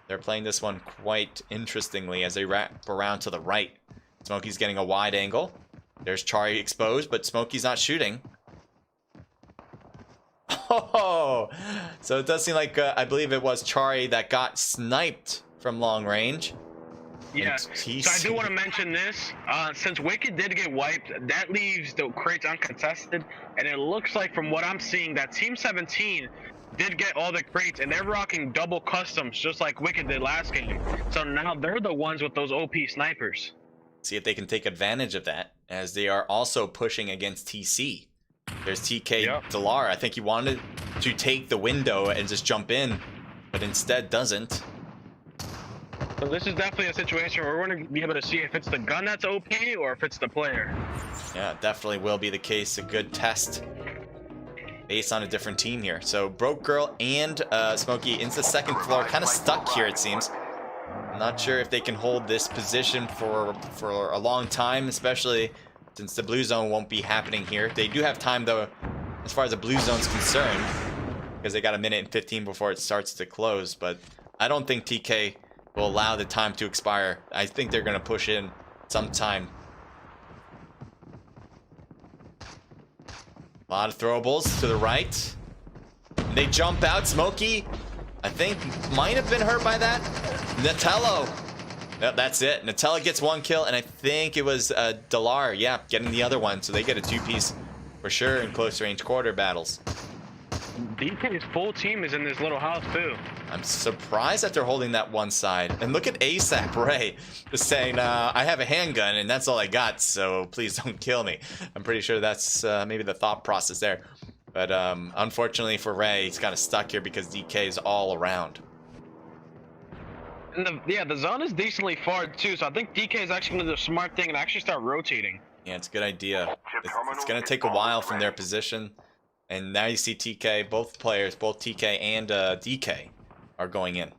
They're playing this one quite interestingly as they wrap around to the right. Smokey's getting a wide angle. There's Chari exposed, but Smokey's not shooting. Oh, so it does seem like I believe it was Chari that got sniped from long range. Yeah, so I do want to mention this. Since Wicked did get wiped, that leaves the crates uncontested, and it looks like from what I'm seeing that Team 17 did get all the crates, and they're rocking double customs just like Wicked did last game. So now they're the ones with those OP snipers. See if they can take advantage of that, as they are also pushing against TC. There's TK Delar. I think he wanted to take the window and just jump in, but instead doesn't. So this is definitely a situation where we're going to be able to see if it's the gun that's OP or if it's the player. Yeah, it definitely will be the case. A good test based on a different team here. So Broke Girl and Smokey into the second floor, kind of stuck here it seems. I'm not sure if they can hold this position for a long time, especially since the blue zone won't be happening here. They do have time though, as far as the blue zone's concerned, because they got 1 minute and 15 before it starts to close. But I don't think TK will allow the time to expire. I think they're going to push in sometime. A lot of throwables to the right. They jump out. Smokey, I think, might have been hurt by that. Natello. Yep, that's it. Nutella gets 1 kill, and I think it was Delar, yeah, getting the other one. So they get a 2-piece for sure in close range quarter battles. DK's full team is in this little house too. I'm surprised that they're holding that one side. And look at ASAP Ray just saying, I have a handgun and that's all I got, so please don't kill me. I'm pretty sure that's maybe the thought process there. But unfortunately for Ray, he's kind of stuck here because DK is all around. And the zone is decently far too, so I think DK is actually going to do the smart thing and actually start rotating. Yeah, it's a good idea. It's going to take a while from their position. And now you see TK, both players, both TK and DK, are going in.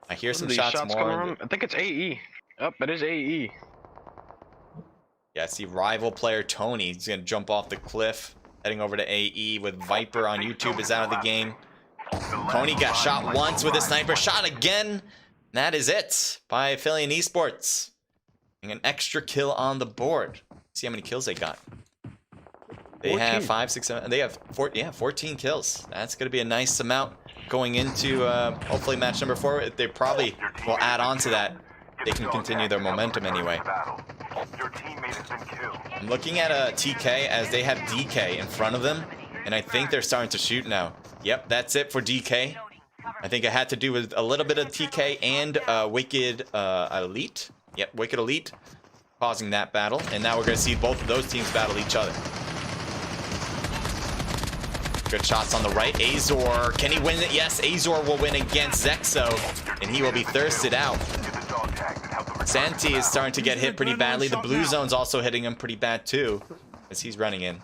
I hear some shots more. I think it's AE. Up, it is AE. Yeah, I see rival player Tony. He's going to jump off the cliff, heading over to AE with Viper on YouTube is out of the game. Tony got shot once with a sniper shot again. That is it by Affiliate Esports. And an extra kill on the board. See how many kills they got. They 14. have 5, 6, 7. They have 14 kills. That's going to be a nice amount going into hopefully match number 4. They probably will add on to that. They can continue their momentum anyway. Your teammate has been killed. I'm looking at a TK as they have DK in front of them, and I think they're starting to shoot now. Yep, that's it for DK. I think it had to do with a little bit of TK and Wicked Elite. Yep, Wicked Elite causing that battle, and now we're going to see both of those teams battle each other. Good shots on the right. Azor, can he win it? Yes, Azor will win against Zexo, and he will be thirsted out. Santi is starting to get hit pretty badly. The blue zone's also hitting him pretty bad too, as he's running in.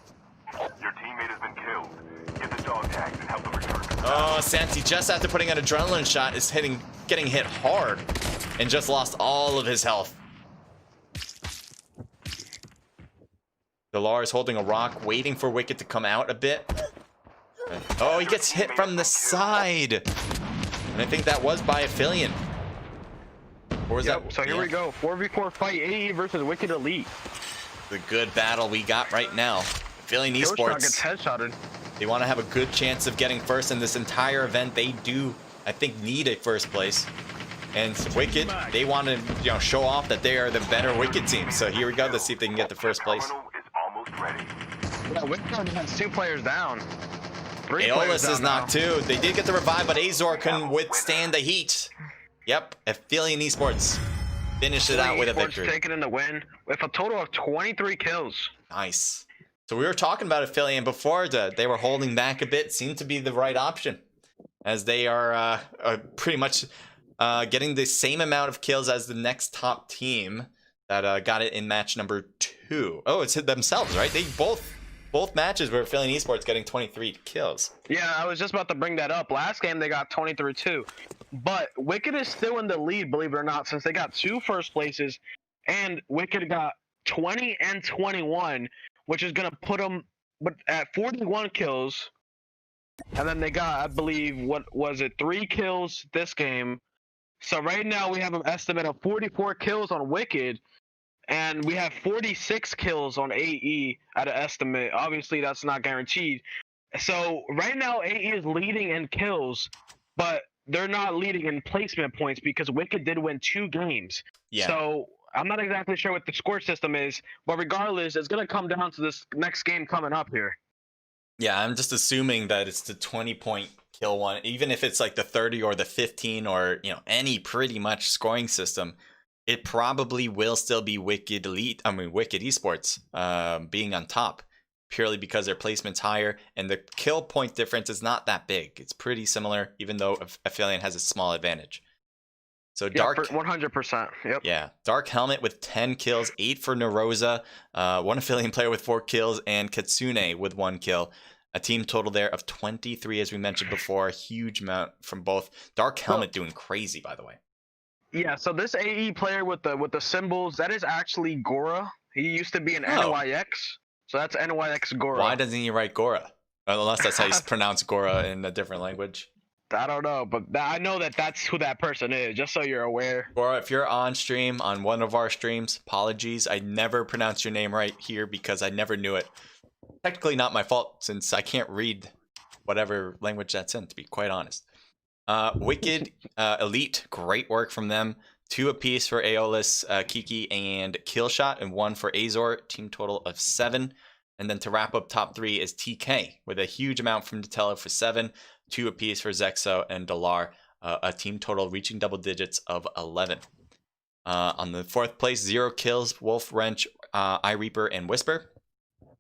Your teammate has been killed. Get the dog tags and help them return. Oh, Santi, just after putting an adrenaline shot, is getting hit hard, and just lost all of his health. Delar is holding a rock, waiting for Wicked to come out a bit. Oh, he gets hit from the side. And I think that was by Affiliate. Or was that? So here we go. 4v4 fight AE versus Wicked Elite. The good battle we got right now. Affiliate Killshot gets Esports. headshotted. They want to have a good chance of getting first in this entire event. They do, I think, need a first place. And Wicked, they want to, show off that they are the better Wicked team. So here we go. Let's see if they can get the first place. Terminal is almost ready. Yeah, Wicked has 2 players down. 3 players Aeolus down is knocked now. too. They did get the revive, but Azor couldn't withstand the heat. Yep, Affiliate Esports finished it out with a Esports victory. taking in the win with a total of 23 kills. Nice. So we were talking about Affiliate before. They were holding back a bit. Seemed to be the right option, as they are pretty much getting the same amount of kills as the next top team that got it in match number 2. Oh, it's hit themselves, right? They both matches were Affiliate Esports getting 23 kills. Yeah, I was just about to bring that up. Last game they got 23 too. But Wicked is still in the lead, believe it or not, since they got 2 first places, and Wicked got 20 and 21, which is gonna put them at 41 kills. And then they got, I believe, what was it, 3 kills this game. So right now we have an estimate of 44 kills on Wicked, and we have 46 kills on AE at an estimate. Obviously, that's not guaranteed. So right now, AE is leading in kills, but they're not leading in placement points because Wicked did win 2 games. Yeah. So I'm not exactly sure what the score system is, but regardless, it's going to come down to this next game coming up here. Yeah, I'm just assuming that it's the 20-point kill one, even if it's like the 30 or the 15 or any pretty much scoring system. It probably will still be Wicked Esports being on top, purely because their placement's higher and the kill point difference is not that big. It's pretty similar, even though Affiliate has a small advantage. So Dark, 100%. Yep. yeah, Dark Helmet with 10 kills, 8 for Naroza, one Affiliate player with 4 kills, and Kitsune with 1 kill. A team total there of 23, as we mentioned before. A huge amount from both. Dark Helmet doing crazy, by the way. Yeah, so this AE player with the symbols, that is actually Gora. He used to be an NYX, so that's NYX Gora. Why doesn't he write Gora? Unless that's how you pronounce Gora in a different language. I don't know, but I know that that's who that person is, just so you're aware. Gora, if you're on stream, on one of our streams, apologies. I never pronounced your name right here because I never knew it. Technically not my fault, since I can't read whatever language that's in, to be quite honest. Wicked Elite, great work from them. 2 apiece for Aeolus, Kiki, and Killshot, and 1 for Azor. Team total of 7. And then to wrap up top 3 is TK with a huge amount from Nutella for 7. 2 apiece for Zexo and Delar. A team total reaching double digits of 11. On the 4th place, 0 kills, Wolf, Wrench, Eye Reaper, and Whisper.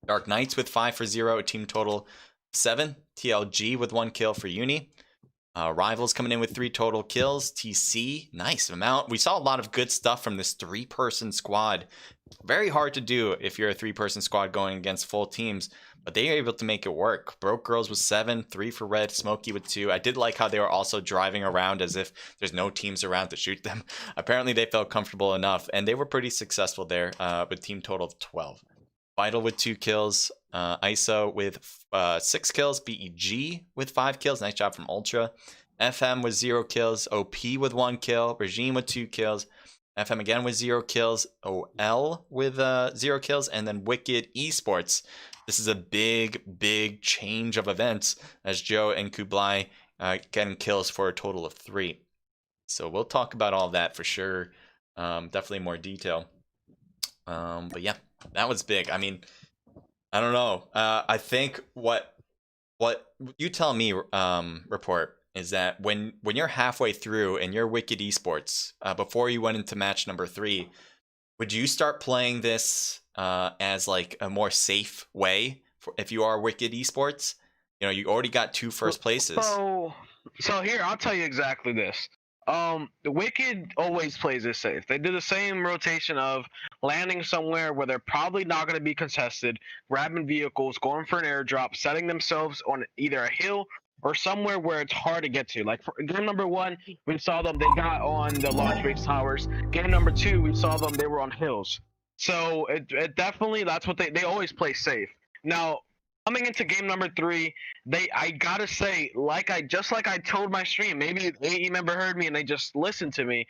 Dark Knights with 5 for 0, a team total 7. TLG with 1 kill for Uni. Rivals coming in with 3 total kills. TC, nice amount. We saw a lot of good stuff from this 3-person squad. Very hard to do if you're a 3-person squad going against full teams. but they were able to make it work. Broke Girls with 7, 3 for Red, Smokey with 2. I did like how they were also driving around as if there's no teams around to shoot them. Apparently they felt comfortable enough, and they were pretty successful there with team total of 12. Vital with 2 kills, ISO with 6 kills, BEG with 5 kills. Nice job from Ultra. FM with 0 kills, OP with 1 kill, Regime with 2 kills, FM again with 0 kills, OL with 0 kills, and then Wicked Esports. This is a big change of events as Joe and Kublai getting kills for a total of 3. So we'll talk about all that for sure. Definitely more detail. But yeah, that was big. I mean, I don't know. I think what you tell me, Report, is that when you're halfway through and you're Wicked Esports, before you went into match number 3, would you start playing this as like a more safe way if you are Wicked Esports? You know, you already got 2 first places. So here, I'll tell you exactly this. The Wicked always plays it safe. They do the same rotation of landing somewhere where they're probably not going to be contested, grabbing vehicles, going for an airdrop, setting themselves on either a hill or somewhere where it's hard to get to. Like for game number 1, we saw them, they got on the launch base towers. Game number 2, we saw them, they were on hills. So it definitely, that's what they always play safe. Now, coming into game number 3, I gotta say, just like I told my stream, maybe AE member heard me and they just listened to me.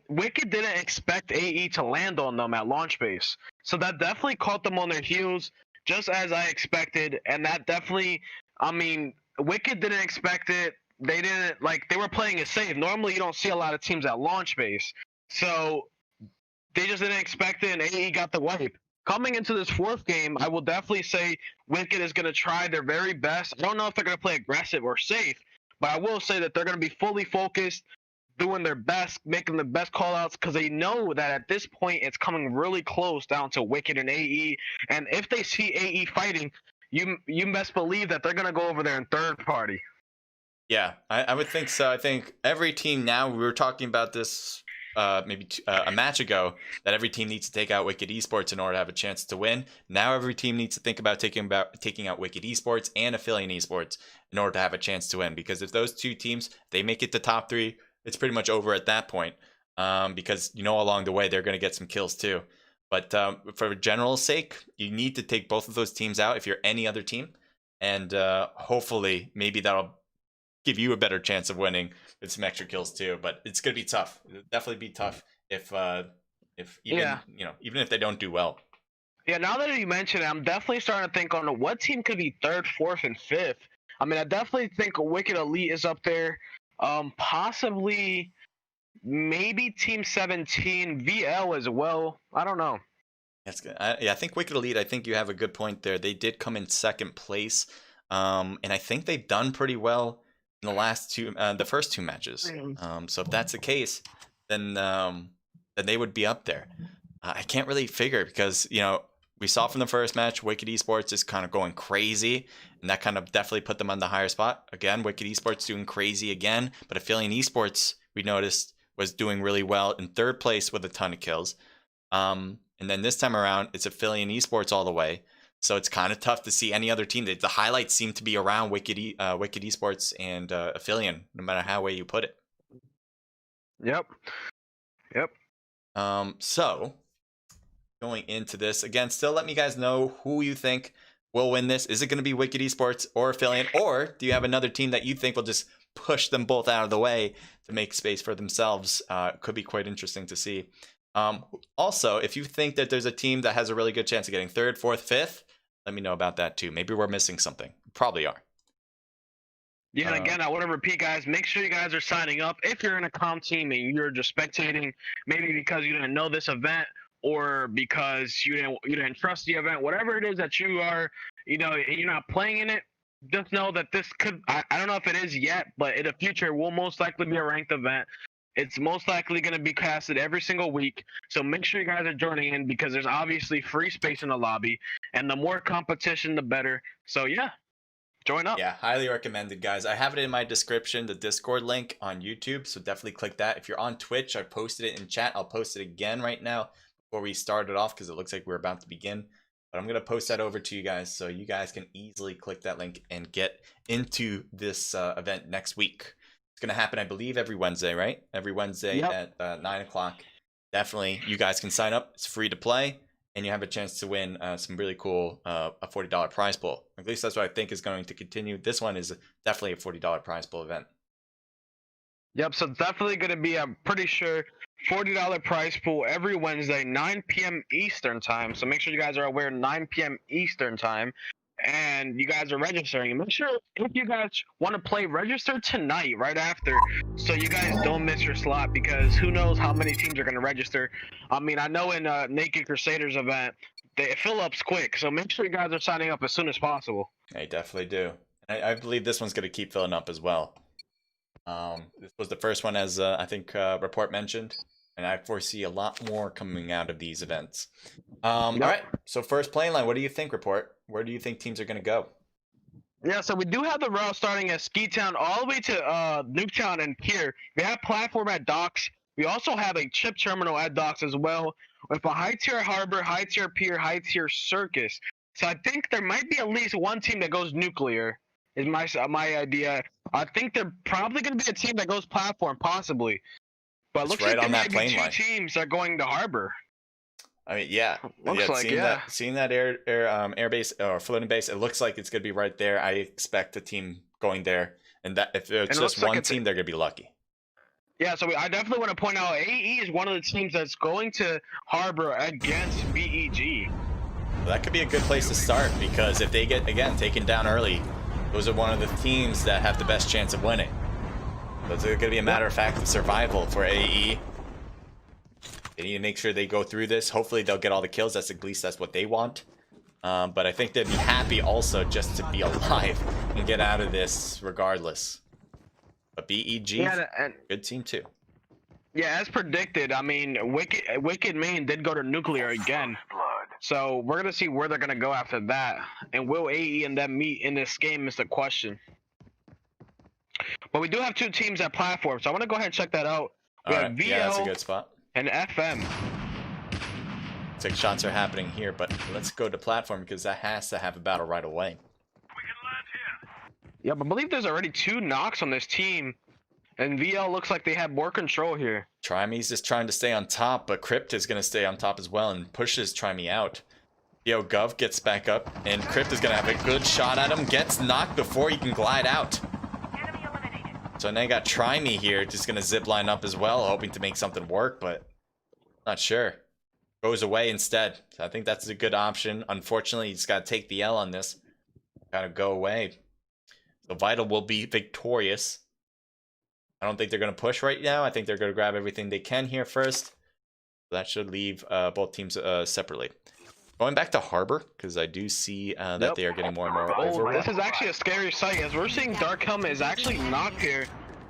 Wicked didn't expect AE to land on them at launch base, so that definitely caught them on their heels, just as I expected. And that definitely, I mean, Wicked didn't expect it. They didn't, like, they were playing it safe. Normally, you don't see a lot of teams at launch base, so they just didn't expect it, and AE got the wipe. Coming into this 4th game, I will definitely say Wicked is going to try their very best. I don't know if they're going to play aggressive or safe, but I will say that they're going to be fully focused, doing their best, making the best callouts, because they know that at this point it's coming really close down to Wicked and AE. And if they see AE fighting, you best believe that they're going to go over there in third party. Yeah, I would think so. I think every team now, we were talking about this maybe a match ago, that every team needs to take out Wicked Esports in order to have a chance to win. Now every team needs to think about taking out Wicked Esports and Affiliate Esports in order to have a chance to win. Because if those 2 teams, they make it to top 3, it's pretty much over at that point. Because you know along the way they're going to get some kills too. But for general sake, you need to take both of those teams out if you're any other team, and hopefully maybe that'll give you a better chance of winning with some extra kills too. But it's gonna be tough. It'll definitely be tough if even even if they don't do well. Yeah, now that you mention it, I'm definitely starting to think on what team could be 3rd, 4th, and 5th. I mean, I definitely think Wicked Elite is up there. Possibly, maybe Team 17, VL as well. I don't know. That's good. I think Wicked Elite, I think you have a good point there. They did come in 2nd place, and I think they've done pretty well in the first 2 matches. So if that's the case, then they would be up there. I can't really figure, because we saw from the first match, Wicked Esports is kind of going crazy, and that kind of definitely put them on the higher spot. Again, Wicked Esports doing crazy again, but Affiliate Esports, we noticed, was doing really well in 3rd place with a ton of kills. And then this time around, it's Affiliate Esports all the way. So it's kind of tough to see any other team. The highlights seem to be around Wicked Esports and Affiliate, no matter how way you put it. Yep. So going into this again, still let me guys know who you think will win this. Is it going to be Wicked Esports or Affiliate, or do you have another team that you think will just push them both out of the way to make space for themselves? Could be quite interesting to see. Also, if you think that there's a team that has a really good chance of getting 3rd, 4th, 5th, let me know about that too. Maybe we're missing something. Probably are. Yeah, and again, I want to repeat, guys, make sure you guys are signing up. If you're in a comp team and you're just spectating, maybe because you didn't know this event or because you didn't trust the event, whatever it is that you are, you're not playing in it, just know that this could, I don't know if it is yet, but in the future will most likely be a ranked event. It's most likely going to be casted every single week. So make sure you guys are joining in, because there's obviously free space in the lobby, and the more competition, the better. So yeah, join up. Yeah, highly recommended, guys. I have it in my description, the Discord link on YouTube. So definitely click that. If you're on Twitch, I posted it in chat. I'll post it again right now before we start it off, because it looks like we're about to begin. But I'm going to post that over to you guys so you guys can easily click that link and get into this event next week. It's going to happen, I believe, every Wednesday, right? Every Wednesday at 9 o'clock. Definitely, you guys can sign up. It's free to play, and you have a chance to win some really cool a $40 prize pool. At least that's what I think is going to continue. This one is definitely a $40 prize pool event. Yep, so definitely going to be, I'm pretty sure, $40 prize pool every Wednesday, 9 p.m. Eastern time. So make sure you guys are aware, 9 p.m. Eastern time. And you guys are registering. And make sure if you guys want to play, register tonight, right after, so you guys don't miss your slot, because who knows how many teams are going to register. I mean, I know in Naked Crusaders event, they fill up quick. So make sure you guys are signing up as soon as possible. They definitely do. I believe this one's going to keep filling up as well. This was the first one, as I think Report mentioned, and I foresee a lot more coming out of these events. All right, so first playing line, what do you think, Report? Where do you think teams are going to go? Yeah, so we do have the route starting at Ski Town all the way to Nuketown and Pier. We have platform at Docks. We also have a chip terminal at Docks as well, with a high-tier harbor, high-tier pier, high-tier circus. So I think there might be at least one team that goes nuclear, is my idea. I think they're probably going to be a team that goes platform, possibly. But it It's looks right like on there that might be plane line. two teams that are going to harbor. I mean, yeah. Looks like, seeing that air base or floating base, it looks like it's gonna be right there. I expect a team going there, and that if it's just one team, they're gonna be lucky. Yeah, so I definitely want to point out AE is one of the teams that's going to harbor against VEG. Well, that could be a good place to start, because if they get again taken down early, those are one of the teams that have the best chance of winning. So it's gonna be a matter of fact of survival for AE. They need to make sure they go through this. Hopefully they'll get all the kills. At least that's what they want. But I think they'd be happy also just to be alive and get out of this regardless. But BEG, good team too. Yeah, as predicted. I mean, Wicked Main did go to nuclear again. So we're gonna see where they're gonna go after that. And will AE and them meet in this game is the question. But we do have two teams at platform, so I want to go ahead and check that out. We have VL, yeah, that's a good spot. And FM. Looks like shots are happening here, but let's go to platform, because that has to have a battle right away. Yeah, but I believe there's already 2 knocks on this team, and VL looks like they have more control here. Trime's just trying to stay on top, but Crypt is going to stay on top as well and pushes Trime out. Gov gets back up, and Crypt is going to have a good shot at him. Gets knocked before he can glide out. So now you got Trime here, just going to zip line up as well, hoping to make something work, but not sure. Goes away instead. So I think that's a good option. Unfortunately, you just got to take the L on this. Got to go away. So Vital will be victorious. I don't think they're going to push right now. I think they're going to grab everything they can here first. That should leave both teams separately. Going back to Harbor, because I do see that they are getting more and more overrun. This is actually a scary sight, as we're seeing Dark Helmet is actually knocked here.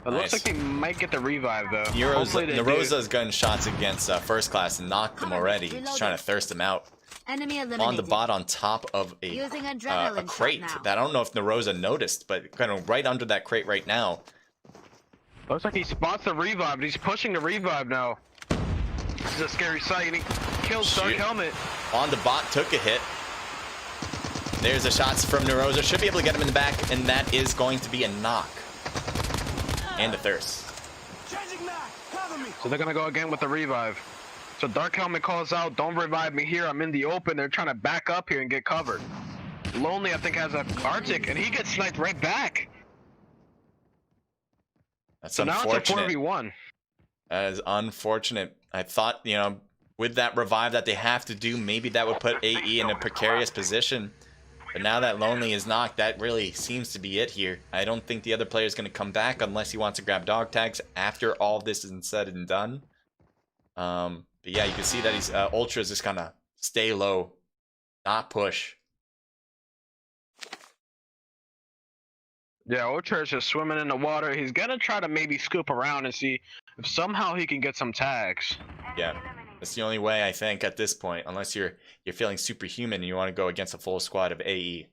It looks like they might get the revive, though. Naroza's gotten shots against First Class and knocked them already. Just trying to thirst them out. On the bot on top of a crate. That I don't know if Naroza noticed, but kind of right under that crate right now. Looks like he spots the revive, but he's pushing the revive now. This is a scary sight, and he kills Dark Helmet. On the bot, took a hit. There's the shots from Naroza. Should be able to get him in the back, and that is going to be a knock. And a thirst. So they're gonna go again with the revive. So Dark Helmet calls out, "Don't revive me here. I'm in the open." They're trying to back up here and get covered. Lonely, I think, has an Arctic, and he gets sniped right back. That's so unfortunate. Now it's a 4v1. That is unfortunate. I thought, you know, with that revive that they have to do, maybe that would put AE in a precarious position. But now that Lonely is knocked, that really seems to be it here. I don't think the other player is going to come back unless he wants to grab dog tags after all this is said and done. But yeah, you can see that he's Ultra's just kind of stay low, not push. Yeah, Ultra is just swimming in the water. He's going to try to maybe scoop around and see if somehow he can get some tags. Yeah. That's the only way, I think, at this point, unless you're feeling superhuman and you want to go against a full squad of AE.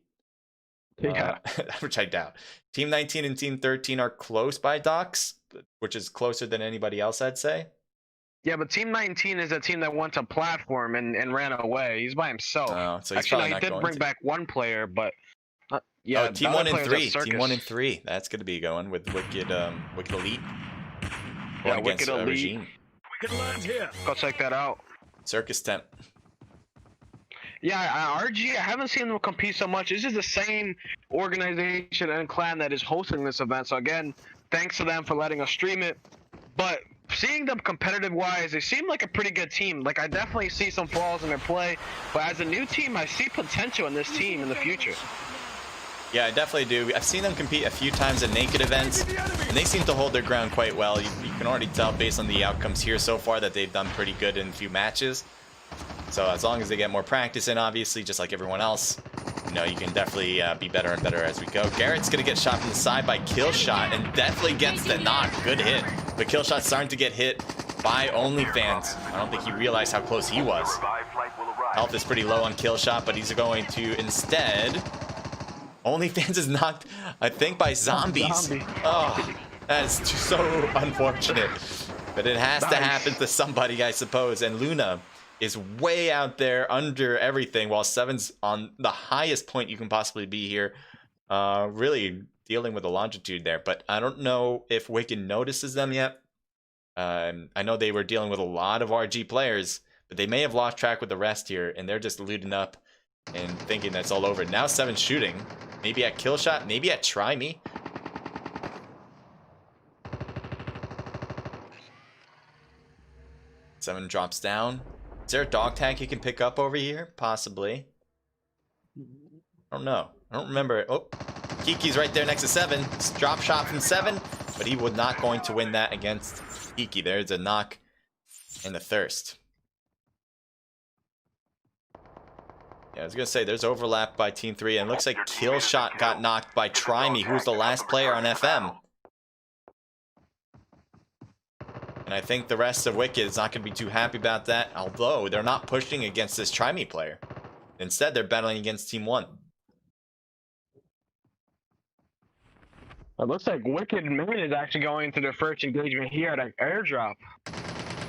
Yeah. Which I doubt. Team 19 and Team 13 are close by docks, which is closer than anybody else, I'd say. Yeah, but Team 19 is a team that went to platform and ran away. He's by himself. Oh, so he's Actually, probably no, not he did going bring to. back one player, but yeah, Oh, the team other 1 and player's at 3. Team 1 and Circus. 3. That's going to be going with Wicked Elite. Yeah, Going Wicked against Elite. Regime. Go check that out. Circus Temp. Yeah, RG, I haven't seen them compete so much. This is the same organization and clan that is hosting this event. So again, thanks to them for letting us stream it. But seeing them competitive-wise, they seem like a pretty good team. Like, I definitely see some flaws in their play. But as a new team, I see potential in this team in the future. Yeah, I definitely do. I've seen them compete a few times at naked events, and they seem to hold their ground quite well. You can already tell based on the outcomes here so far that they've done pretty good in a few matches. So as long as they get more practice in, obviously, just like everyone else, you know, you can definitely be better and better as we go. Garrett's going to get shot from the side by Killshot, and definitely gets the knock. Good hit. But Killshot's starting to get hit by OnlyFans. I don't think he realized how close he was. Revived flight will arrive. Health is pretty low on Killshot, but he's going to instead... OnlyFans is knocked, I think, by zombies. Oh, that is so unfortunate. But it has to happen to somebody, I suppose. And Luna is way out there under everything, while Seven's on the highest point you can possibly be here. Really dealing with the longitude there. But I don't know if Wicked notices them yet. I know they were dealing with a lot of RG players, but they may have lost track with the rest here, and they're just looting up and thinking that's all over. Now Seven's shooting. Maybe at Killshot, maybe at Try Me. Seven drops down. Is there a dog tag he can pick up over here? Possibly. I don't know. I don't remember. Oh, Kiki's right there next to Seven. Drop shot from Seven, but he was not going to win that against Kiki. There's a knock in the thirst. Yeah, I was gonna say there's overlap by Team 3, and it looks like Killshot got knocked by Try Me, who was the last player on FM. And I think the rest of Wicked is not gonna be too happy about that, although they're not pushing against this Try Me player. Instead, they're battling against Team 1. It looks like Wicked Main is actually going to their first engagement here at an airdrop.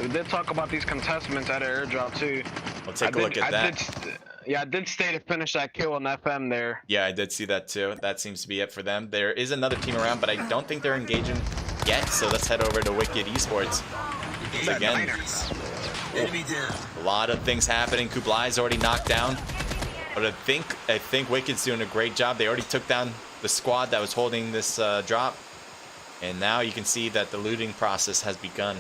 We did talk about these contestants at an airdrop too. We'll take a look at that. I did stay to finish that kill on FM there. Yeah, I did see that too. That seems to be it for them. There is another team around, but I don't think they're engaging yet. So let's head over to Wicked Esports. Again, a lot of things happening. Kublai's already knocked down, but I think Wicked's doing a great job. They already took down the squad that was holding this drop, and now you can see that the looting process has begun.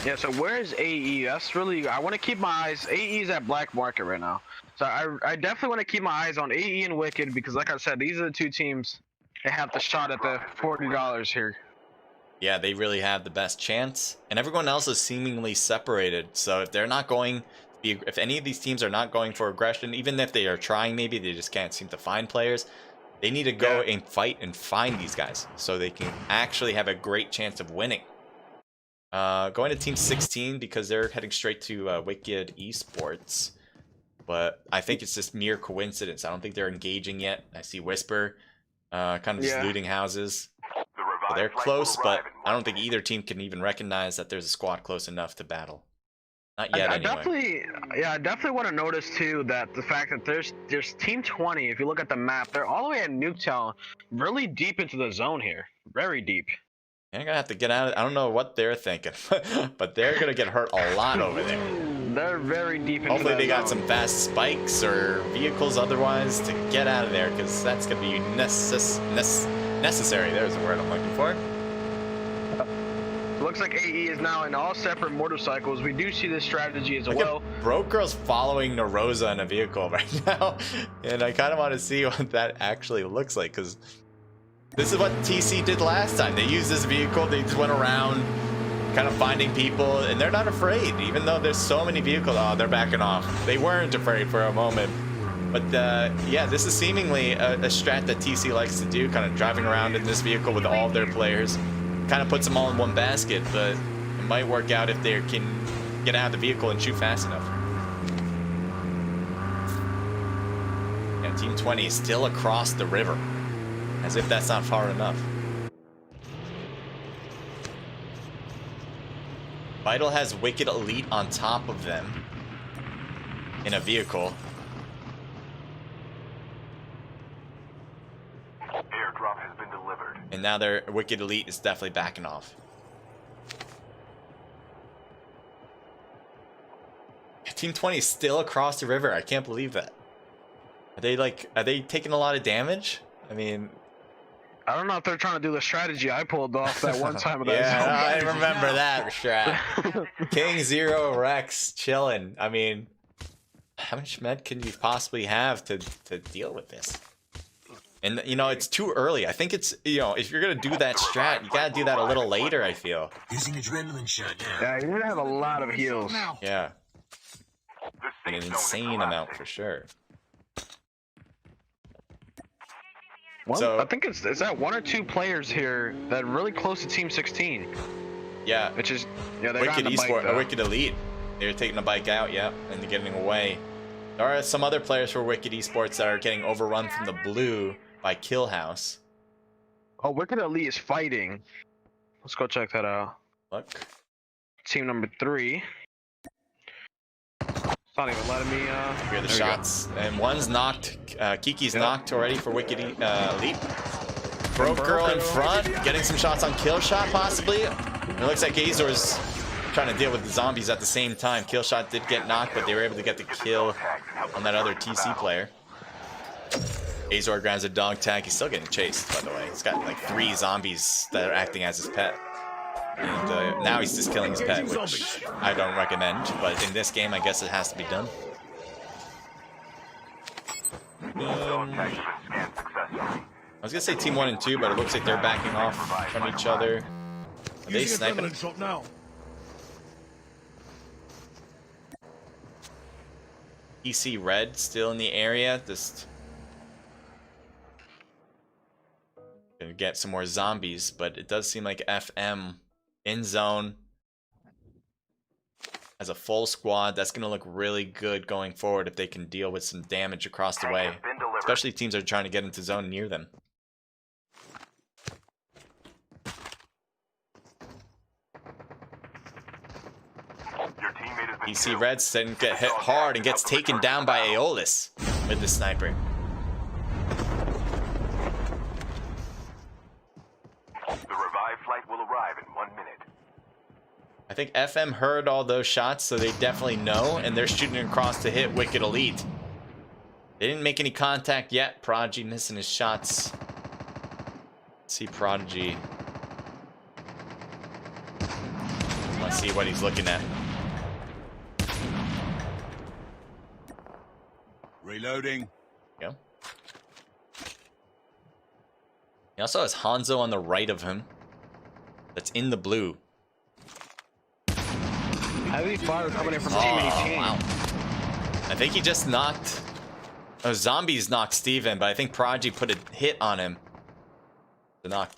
Yeah, so where's AE? That's really, I want to keep my eyes. AE's at Black Market right now. So I definitely want to keep my eyes on AE and Wicked, because like I said, these are the two teams that have the shot at the $40 here. Yeah, they really have the best chance, and everyone else is seemingly separated. So if they're not going, if any of these teams are not going for aggression, even if they are trying, maybe they just can't seem to find players. They need to go and fight and find these guys so they can actually have a great chance of winning. Going to Team 16 because they're heading straight to Wicked Esports. But I think it's just mere coincidence. I don't think they're engaging yet. I see Whisper kind of just looting houses. So they're close, but I don't think either team can even recognize that there's a squad close enough to battle. Not yet, anyway. I definitely want to notice too that the fact that there's Team 20. If you look at the map, they're all the way at Nuketown, really deep into the zone here, very deep. They're gonna have to get out. I don't know what they're thinking, but they're gonna get hurt a lot over there. They're very deep into Hopefully they got zone. some fast spikes or vehicles otherwise to get out of there, because that's gonna be necessary. There's the word I'm looking for. Looks like AE is now in all separate motorcycles. We do see this strategy as well. Broke Girl's following Narosa in a vehicle right now, and I kind of want to see what that actually looks like, because this is what TC did last time. They used this vehicle, they just went around kind of finding people, and they're not afraid, even though there's so many vehicles. Oh, they're backing off. They weren't afraid for a moment. But yeah, this is seemingly a strat that TC likes to do, kind of driving around in this vehicle with all of their players. Kind of puts them all in one basket, but it might work out if they can get out of the vehicle and shoot fast enough. Yeah, Team 20 is still across the river. As if that's not far enough. Vital has Wicked Elite on top of them in a vehicle. Airdrop has been delivered. And now their Wicked Elite is definitely backing off. Team 20 is still across the river. I can't believe that. Are they taking a lot of damage? I mean, I don't know if they're trying to do the strategy I pulled off that one time. With yeah, I remember that strat. King Zero Rex chilling. I mean, how much med can you possibly have to deal with this? And you know, it's too early. I think it's, you know, if you're gonna do that strat, you gotta do that a little later, I feel. Using adrenaline shot now. Yeah, you need to have a lot of heals. Yeah. The An safe zone is insane collapsing. amount for sure. Well, So- I think it's that one or two players here that are really close to Team 16, Yeah. which is they're on Wicked the bike, Esport, though. Wicked Elite. They're taking the bike out, yeah, and they're getting away. There are some other players for Wicked Esports that are getting overrun from the blue by Killhouse. Oh, Wicked Elite is fighting. Let's go check that out. Look. Team number 3. It's not even letting me. Hear the there we go. shots. And one's knocked. Kiki's knocked already for Wicked Elite. Broke Girl in front, getting some shots on Killshot possibly. It looks like Azor's trying to deal with the zombies at the same time. Killshot did get knocked, but they were able to get the kill on that other TC player. Azor grabs a dog tag. He's still getting chased, by the way. He's got like 3 zombies that are acting as his pet. And now he's just killing his pet, which I don't recommend. But in this game, I guess it has to be done. Dog tags have been scanned successfully. I was gonna say Team 1 and 2, but it looks like they're backing off from each other. Are they sniping? EC Red still in the area. Just gonna get some more zombies, but it does seem like FM in zone as a full squad. That's gonna look really good going forward if they can deal with some damage across the way, Been delivered. especially if teams are trying to get into zone near them. Your teammate has been EC killed. Red didn't get hit hard and gets taken down by Aeolus with the sniper. The revived flight will arrive in 1 minute. I think FM heard all those shots, so they definitely know, and they're shooting across to hit Wicked Elite. They didn't make any contact yet. Prodigy missing his shots. Let's see Prodigy. Let's see what he's looking at. Reloading. Go. He also has Hanzo on the right of him. That's in the blue. Heavy fire coming in from Team 18. Wow. I think he just knocked... Oh, Zombies knocked Steven, but I think Prodigy put a hit on him to knock.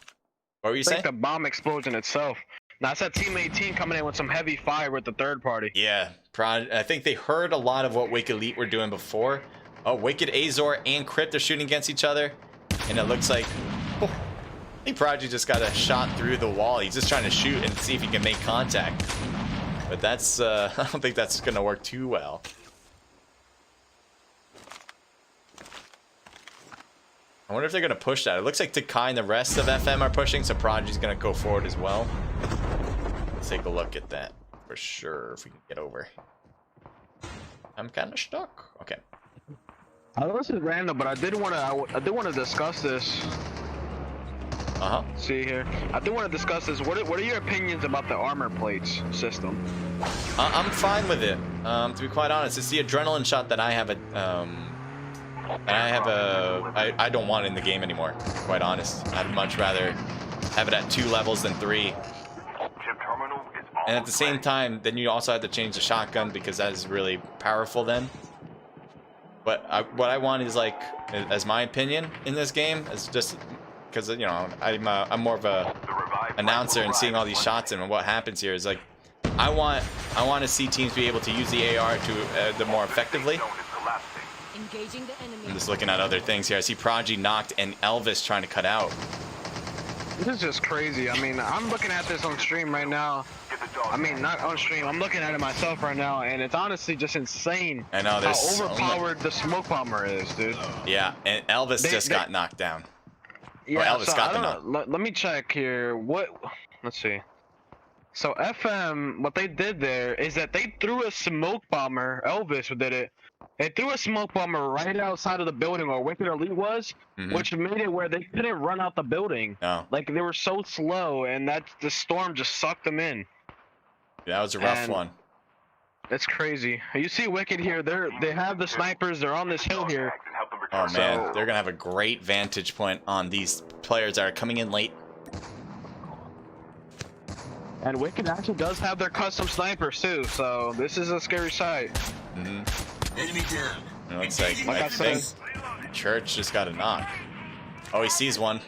What were you I saying? think the bomb explosion itself. Now it's that Team 18 coming in with some heavy fire with the third party. Yeah, I think they heard a lot of what Wicked Elite were doing before. Oh, Wicked Azor and Crypt are shooting against each other. And it looks like... Oh, I think Prodigy just got a shot through the wall. He's just trying to shoot and see if he can make contact. But that's... I don't think that's going to work too well. I wonder if they're going to push that. It looks like Takai and the rest of FM are pushing, so Prodigy's going to go forward as well. Let's take a look at that for sure, if we can get over. I'm kind of stuck. Okay. I know this is random, but I did want to discuss this. See here. I do want to discuss this. What are your opinions about the armor plates system? I'm fine with it. To be quite honest, it's the adrenaline shot that I have I don't want in the game anymore. Quite honest, I'd much rather have it at 2 levels than 3. Chip terminal is And at the same ready. time, then you also have to change the shotgun because that is really powerful then. But what I want is, like, as my opinion in this game, is just because, you know, I'm more of a The revived announcer flight and will seeing arrive all in these 1 shots minute. and what happens here is like I want to see teams be able to use the AR to the more effectively. Zone is collapsing. Engaging the enemy. I'm just looking at other things here. I see Prodigy knocked and Elvis trying to cut out. This is just crazy. I mean, I'm looking at this on stream right now. Get the dog I mean, not on stream. I'm looking at it myself right now, and it's honestly just insane I know, how there's so overpowered the smoke bomber is, dude. Yeah, and Elvis just got knocked down. Yeah, Elvis so got I the don't know. Let me check here. Let's see. So FM, what they did there is that they threw a smoke bomber. Elvis did it. They threw a smoke bomber right outside of the building where Wicked Elite was, which made it where they couldn't run out the building. No. Like they were so slow, and the storm just sucked them in. That was a rough And- one. It's crazy. You see Wicked here. They have the snipers. They're on this hill here. tags and help them Oh return. man, they're gonna have a great vantage point on these players that are coming in late. And Wicked actually does have their custom snipers too. So this is a scary sight. Enemy down. It looks like Like I I said. think Church just got a knock. Oh, he sees one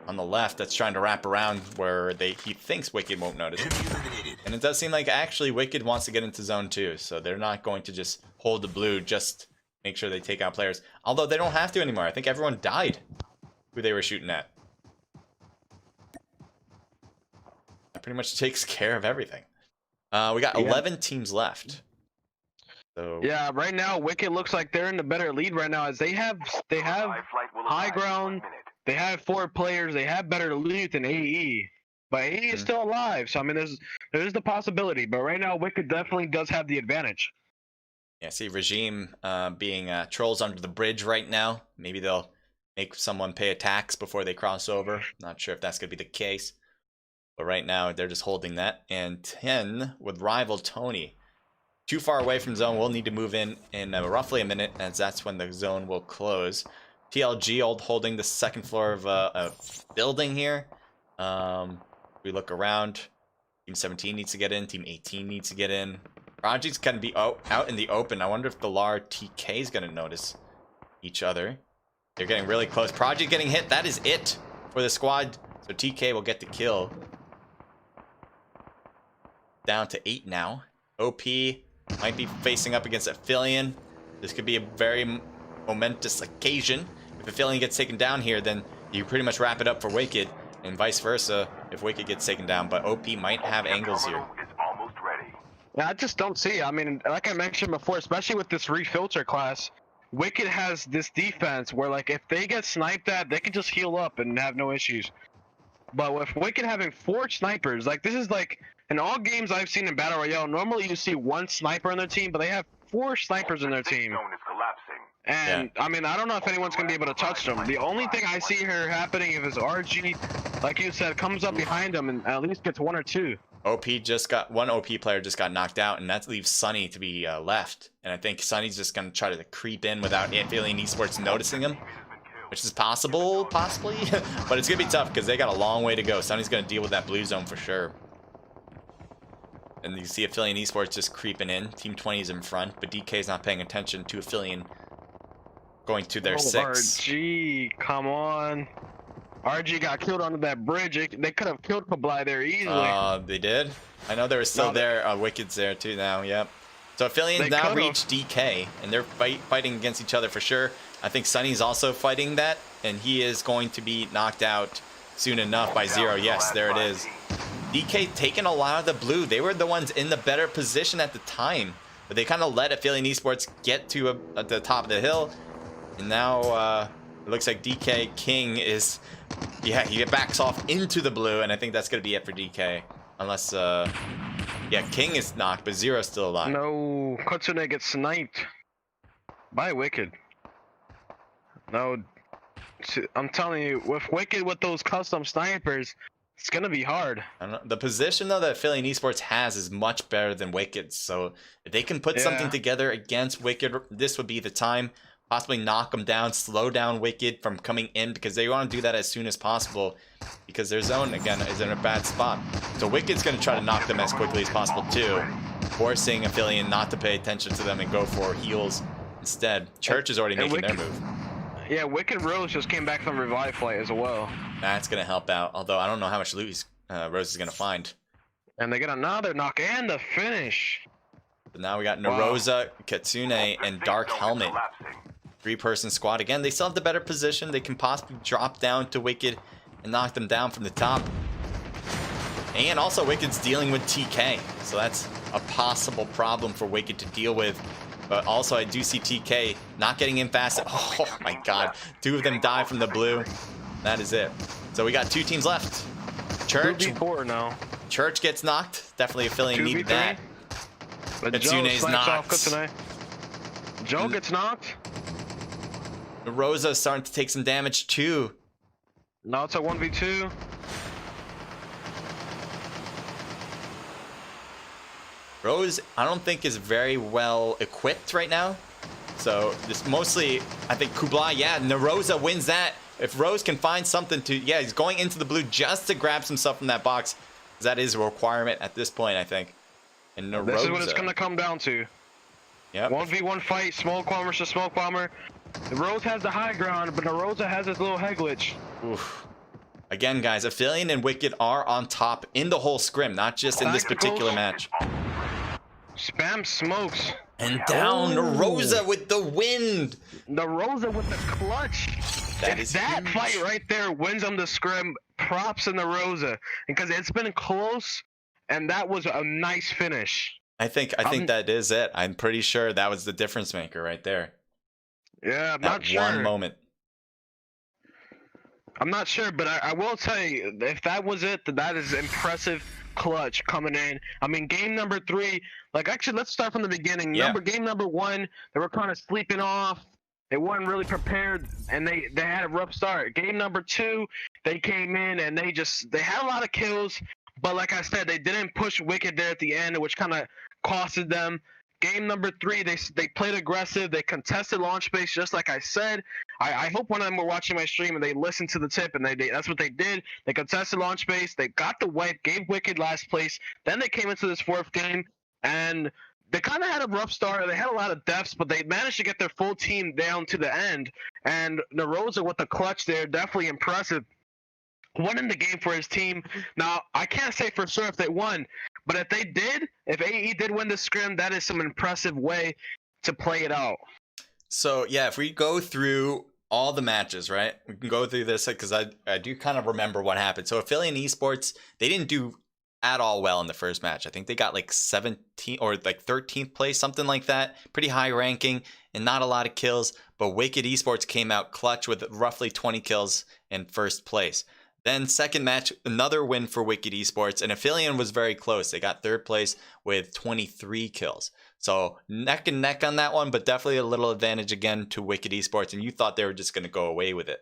on the left that's trying to wrap around where he thinks Wicked won't notice. Enemy eliminated. And it does seem like actually Wicked wants to get into zone 2, so they're not going to just hold the blue, just make sure they take out players. Although they don't have to anymore. I think everyone died who they were shooting at. That pretty much takes care of everything. We got 11 teams left. So Yeah, right now Wicked looks like they're in the better lead right now, as they have Live flight will high arrive in 1 ground. minute. They have 4 players. They have better loot than AE. But AE is still alive, so I mean, there's the possibility. But right now, Wicked definitely does have the advantage. yeah, see Regime being trolls under the bridge right now. Maybe they'll make someone pay a tax before they cross over. Not sure if that's going to be the case. But right now, they're just holding that. And 10 with rival Tony. Too far away from zone. We'll need to move in roughly a minute, as that's when the zone will close. TLG holding the second floor of a building here. We look around. Team 17 needs to get in. Team 18 needs to get in. Project's gonna be out in the open. I wonder if the LAR TK is gonna notice each other. They're getting really close. Project getting hit. That is it for the squad. So TK will get the kill. Down to 8 now. OP might be facing up against Aphelion. This could be a very momentous occasion. If Aphelion gets taken down here, then you pretty much wrap it up for Wicked, and vice versa if Wicked gets taken down. But OP might have angles here. Terminal is almost ready. Yeah, I just don't see. I mean, like I mentioned before, especially with this refilter class, Wicked has this defense where, like, if they get sniped at, they can just heal up and have no issues. But with Wicked having 4 snipers, like, this is like, in all games I've seen in Battle Royale, normally you see 1 sniper on their team, but they have 4 snipers in their team. Zone is collapsing. And, I mean, I don't know if anyone's going to be able to touch them. The only thing I see here happening if it's RG, like you said, comes up behind them and at least gets 1 or 2. One OP player just got knocked out, and that leaves Sunny to be left. And I think Sunny's just going to try to creep in without Aphelion Esports noticing him, which is possibly, but it's going to be tough because they got a long way to go. Sunny's going to deal with that blue zone for sure. And you see Aphelion Esports just creeping in. Team 20 is in front, but DK's not paying attention to Aphelion going to their 6. RG, come on. RG got killed under that bridge. They could have killed Kably there easily. They did? I know they were still No, there. Wicked's there too now, yep. So Aphelion They now could've. reached DK, and they're fighting against each other for sure. I think Sunny's also fighting that, and he is going to be knocked out soon enough by Zero. Yes, there it is. DK taking a lot of the blue. They were the ones in the better position at the time, but they kind of let Aphelion Esports get to at the top of the hill. And now it looks like DK King is, yeah, he backs off into the blue, and I think that's going to be it for DK. Unless, yeah, King is knocked, but Zero's still alive. No, Kotsune gets sniped by Wicked. No, I'm telling you, with Wicked with those custom snipers, it's gonna be hard. I don't know. The position though that Aphelion Esports has is much better than Wicked, so if they can put something together against Wicked, this would be the time. Possibly knock them down, slow down Wicked from coming in, because they want to do that as soon as possible, because their zone again is in a bad spot. So Wicked's going to try to knock them as quickly as possible too, forcing Aphelion not to pay attention to them and go for heals instead. Church is already making their move. Yeah, Wicked Rose just came back from revive flight as well. That's going to help out, although I don't know how much loot Rose is going to find. And they get another knock and the finish. So now we got Narosa, Katsune, and Dark Helmet. 3-person squad. Again, they still have the better position. They can possibly drop down to Wicked and knock them down from the top. And also Wicked's dealing with TK, so that's a possible problem for Wicked to deal with. But also I do see TK not getting in fast. Oh my god, 2 of them die from the blue. That is it. So we got 2 teams left. Church. 2v4 now. Church gets knocked. Definitely Affiliate needed that. But Joe Itsune's snipes off good knocked. tonight. Joe gets knocked. Rosa starting to take some damage too. Now it's a 1v2. Rose, I don't think is very well equipped right now. So this mostly, I think Kublai, yeah, Narosa wins that. If Rose can find something to, yeah, he's going into the blue just to grab some stuff from that box. That is a requirement at this point, I think. And Narosa. This is what it's going to come down to. Yep. 1v1 fight, smoke bomber versus smoke bomber. Rose has the high ground, but Narosa has his little head glitch. Oof. Again, guys, Affiliate and Wicked are on top in the whole scrim, not just in this particular match. Spam smokes. And down Narosa with the wind. Narosa with the clutch. That fight right there wins them the scrim, props in Narosa, because it's been close, and that was a nice finish. I think that is it. I'm pretty sure that was the difference maker right there. Yeah, I'm not sure. One moment. I'm not sure, but I will tell you, if that was it, that is impressive clutch coming in. I mean, game number 3, like, actually, let's start from the beginning. Yeah. Game number 1, they were kind of sleeping off. They weren't really prepared, and they had a rough start. Game number 2, they came in, and they had a lot of kills, but like I said, they didn't push Wicked there at the end, which kind of costed them. Game number 3, they played aggressive. They contested launch space, just like I said. I hope one of them were watching my stream and they listened to the tip, and that's what they did. They contested launch space. They got the wipe, gave Wicked last place. Then they came into this 4th game, and they kind of had a rough start. They had a lot of deaths, but they managed to get their full team down to the end. And Narosa with the clutch there, definitely impressive. Winning the game for his team. Now, I can't say for sure if they won, but if AE did win the scrim, that is some impressive way to play it out. So, yeah, if we go through all the matches, right? We can go through this because I do kind of remember what happened. So, Affiliate Esports, they didn't do at all well in the first match. I think they got like 17th or like 13th place, something like that. Pretty high ranking and not a lot of kills. But Wicked Esports came out clutch with roughly 20 kills in first place. Then second match, another win for Wicked Esports, and Affiliate was very close. They got 3rd place with 23 kills. So neck and neck on that one, but definitely a little advantage again to Wicked Esports, and you thought they were just going to go away with it.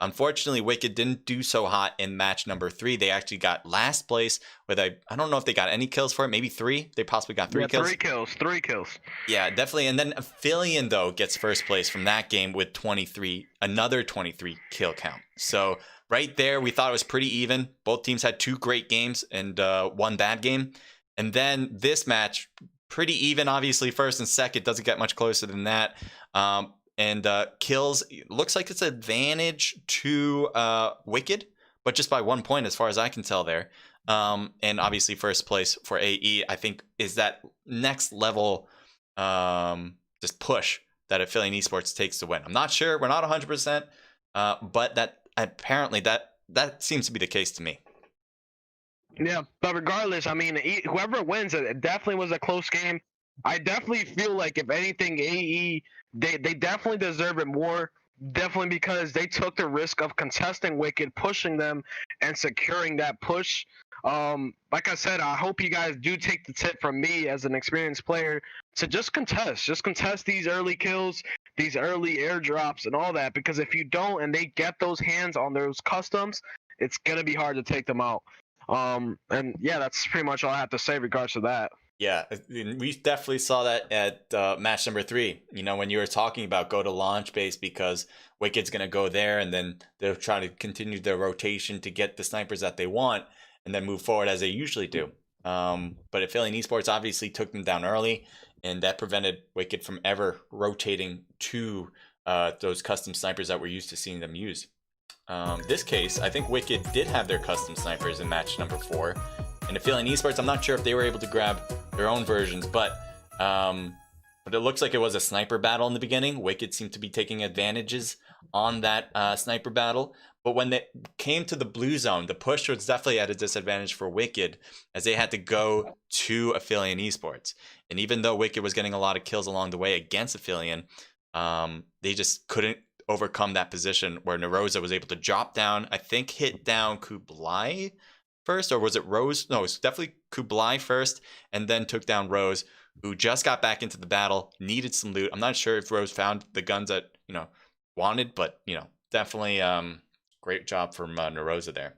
Unfortunately, Wicked didn't do so hot in match number 3. They actually got last place with I don't know if they got any kills for it, maybe 3. They possibly got 3 kills. 3 kills. Yeah, definitely. And then Affiliate, though, gets first place from that game with another 23 kill count. So right there, we thought it was pretty even. Both teams had 2 great games and 1 bad game. And then this match, pretty even, obviously. First and second, doesn't get much closer than that. And kills, looks like it's advantage to Wicked, but just by 1 point as far as I can tell there. And obviously first place for AE, I think, is that next level just push that Affiliate Esports takes to win. I'm not sure. We're not 100%, but that apparently that seems to be the case to me. Yeah, but regardless, I mean, whoever wins, it definitely was a close game. I definitely feel like, if anything, AE, they definitely deserve it more. Definitely because they took the risk of contesting Wicked, pushing them, and securing that push. Like I said, I hope you guys do take the tip from me as an experienced player to just contest these early kills, these early airdrops, and all that. Because if you don't, and they get those hands on those customs, it's gonna be hard to take them out. And yeah, that's pretty much all I have to say in regards to that. Yeah, we definitely saw that at match number 3. You know, when you were talking about go to launch base because Wicked's going to go there and then they'll try to continue their rotation to get the snipers that they want and then move forward as they usually do. But Affiliate Esports obviously took them down early, and that prevented Wicked from ever rotating to those custom snipers that we're used to seeing them use. This case, I think Wicked did have their custom snipers in match number 4. And Affiliate Esports, I'm not sure if they were able to grab their own versions, but but it looks like it was a sniper battle in the beginning. Wicked seemed to be taking advantages on that sniper battle. But when they came to the blue zone, the push was definitely at a disadvantage for Wicked, as they had to go to Aphelion Esports. And even though Wicked was getting a lot of kills along the way against Aphelion, they just couldn't overcome that position where Naroza was able to drop down, I think hit down Kublai first, or was it Rose? No, it was definitely Kublai first, and then took down Rose, who just got back into the battle, needed some loot. I'm not sure if Rose found the guns that, wanted, but, definitely great job from Naroza there.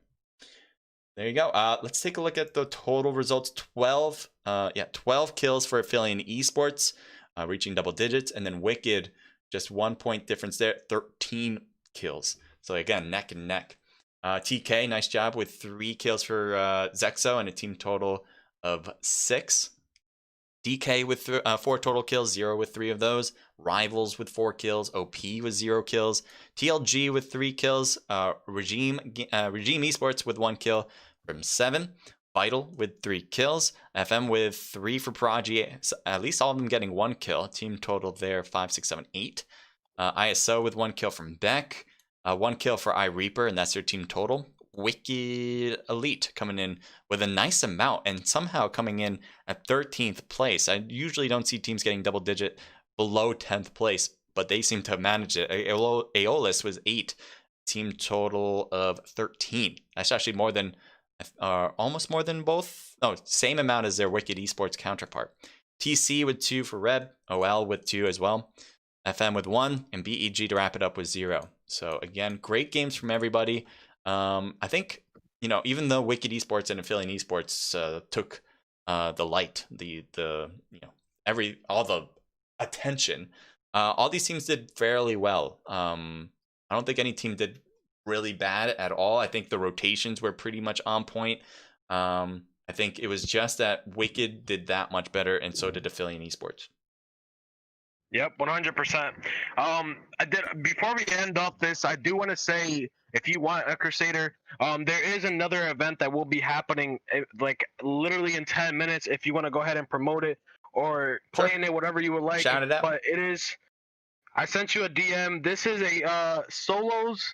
There you go. Let's take a look at the total results. 12 kills for Aphelion Esports, reaching double digits, and then Wicked, just 1 point difference there, 13 kills. So again, neck and neck. TK, nice job with 3 kills for Zexo and a team total of 6. DK with 4 total kills, 0 with 3 of those. Rivals with 4 kills. OP with 0 kills. TLG with 3 kills. Regime Esports with 1 kill from 7. Vital with 3 kills. FM with 3 for Prodigy. So at least all of them getting 1 kill. Team total there 5, 6, 7, 8. ISO with 1 kill from Beck. 1 kill for iReaper, and that's their team total. Wicked Elite coming in with a nice amount and somehow coming in at 13th place. I usually don't see teams getting double digit below 10th place, but they seem to have managed it. Aeolus was 8, team total of 13. That's actually more than, almost more than both. No, same amount as their Wicked Esports counterpart. TC with 2 for Reb, OL with 2 as well. FM with 1, and BEG to wrap it up with 0. So again, great games from everybody. I think, even though Wicked Esports and Aphelion Esports took the light, all the attention, all these teams did fairly well. I don't think any team did really bad at all. I think the rotations were pretty much on point. I think it was just that Wicked did that much better, and so did Aphelion Esports. Yep, 100%. Before we end off this, I do want to say, if you want a Crusader, there is another event that will be happening like literally in 10 minutes. If you want to go ahead and promote it or play in it, whatever you would like. Shout it out. But I sent you a DM. This is a solos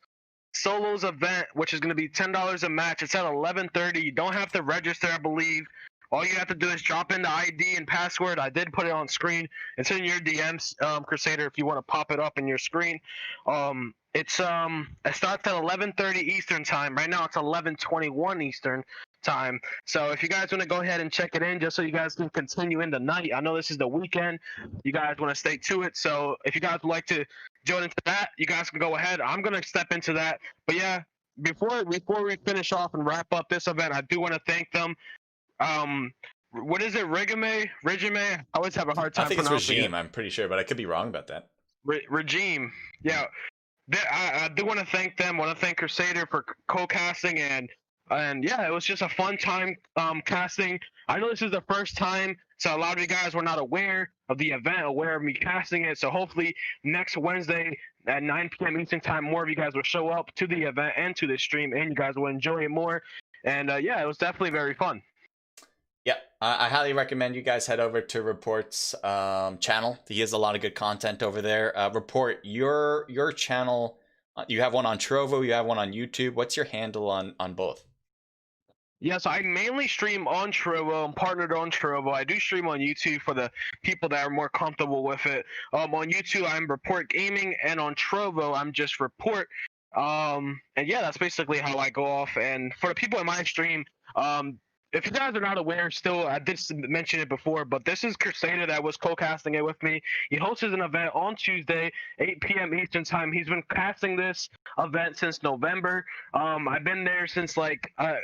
event, which is going to be $10 a match. It's at 11:30. You don't have to register, I believe. All you have to do is drop in the ID and password. I did put it on screen. It's in your DMs, Crusader, if you want to pop it up in your screen. It starts at 11:30 Eastern time. Right now it's 11:21 Eastern time. So if you guys want to go ahead and check it in, just so you guys can continue in the night. I know this is the weekend. You guys want to stay to it. So if you guys would like to join into that, you guys can go ahead. I'm going to step into that. But yeah, before we finish off and wrap up this event, I do want to thank them. What is it? Regime? I always have a hard time. I think it's pronouncing Regime. I'm pretty sure, but I could be wrong about that. Regime. Yeah. I do want to thank them. Want to thank Crusader for co-casting and yeah, it was just a fun time casting. I know this is the first time, so a lot of you guys were not aware of the event, aware of me casting it. So hopefully next Wednesday at 9 p.m. Eastern time, more of you guys will show up to the event and to the stream, and you guys will enjoy it more. And yeah, it was definitely very fun. Yeah, I highly recommend you guys head over to Report's channel. He has a lot of good content over there. Report, your channel, you have one on Trovo, you have one on YouTube. What's your handle on both? Yeah, so I mainly stream on Trovo. I'm partnered on Trovo. I do stream on YouTube for the people that are more comfortable with it. On YouTube, I'm Report Gaming, and on Trovo, I'm just Report. And yeah, that's basically how I go off. And for the people in my stream, if you guys are not aware still, I did mention it before, but this is Crusader that was co-casting it with me. He hosts an event on Tuesday, 8 p.m. Eastern time. He's been casting this event since November. I've been there since I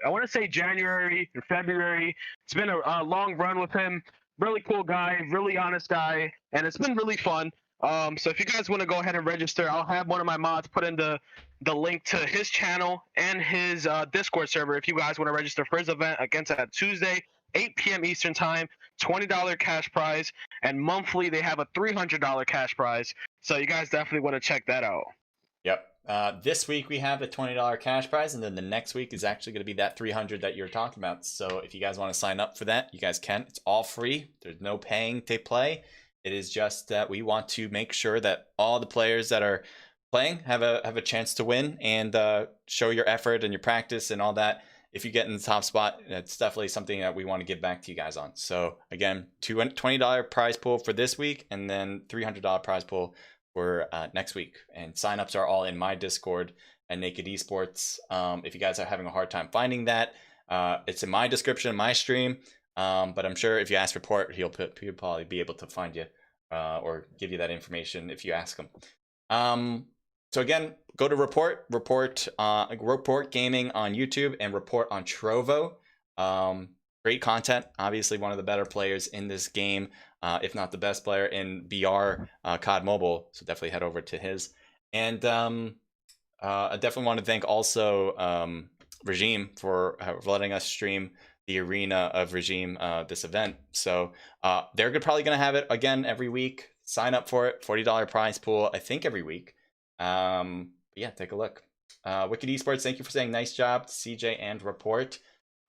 want to say January or February. It's been a long run with him. Really cool guy, really honest guy, and it's been really fun. So if you guys want to go ahead and register, I'll have one of my mods put in the link to his channel and his Discord server if you guys want to register for his event against at Tuesday, 8 p.m. Eastern time, $20 cash prize, and monthly they have a $300 cash prize. So you guys definitely want to check that out. Yep. This week we have a $20 cash prize, and then the next week is actually going to be that $300 that you're talking about. So if you guys want to sign up for that, you guys can. It's all free. There's no paying to play. It is just that we want to make sure that all the players that are playing have a chance to win and show your effort and your practice and all that. If you get in the top spot, it's definitely something that we want to give back to you guys on. So again, $20 prize pool for this week, and then $300 prize pool for next week. And signups are all in my Discord at Naked Esports. If you guys are having a hard time finding that, it's in my description of my stream. But I'm sure if you ask Report, he'll probably be able to find you or give you that information if you ask him. So again, go to Report Gaming on YouTube and Report on Trovo. Great content. Obviously, one of the better players in this game, if not the best player in BR CoDMobile. So definitely head over to his. And I definitely want to thank also Regime for letting us stream the arena of Regime this event. So they're probably going to have it again every week. Sign up for it. $40 prize pool, I think, every week. Yeah, take a look. Wicked Esports, thank you for saying nice job to CJ and Report.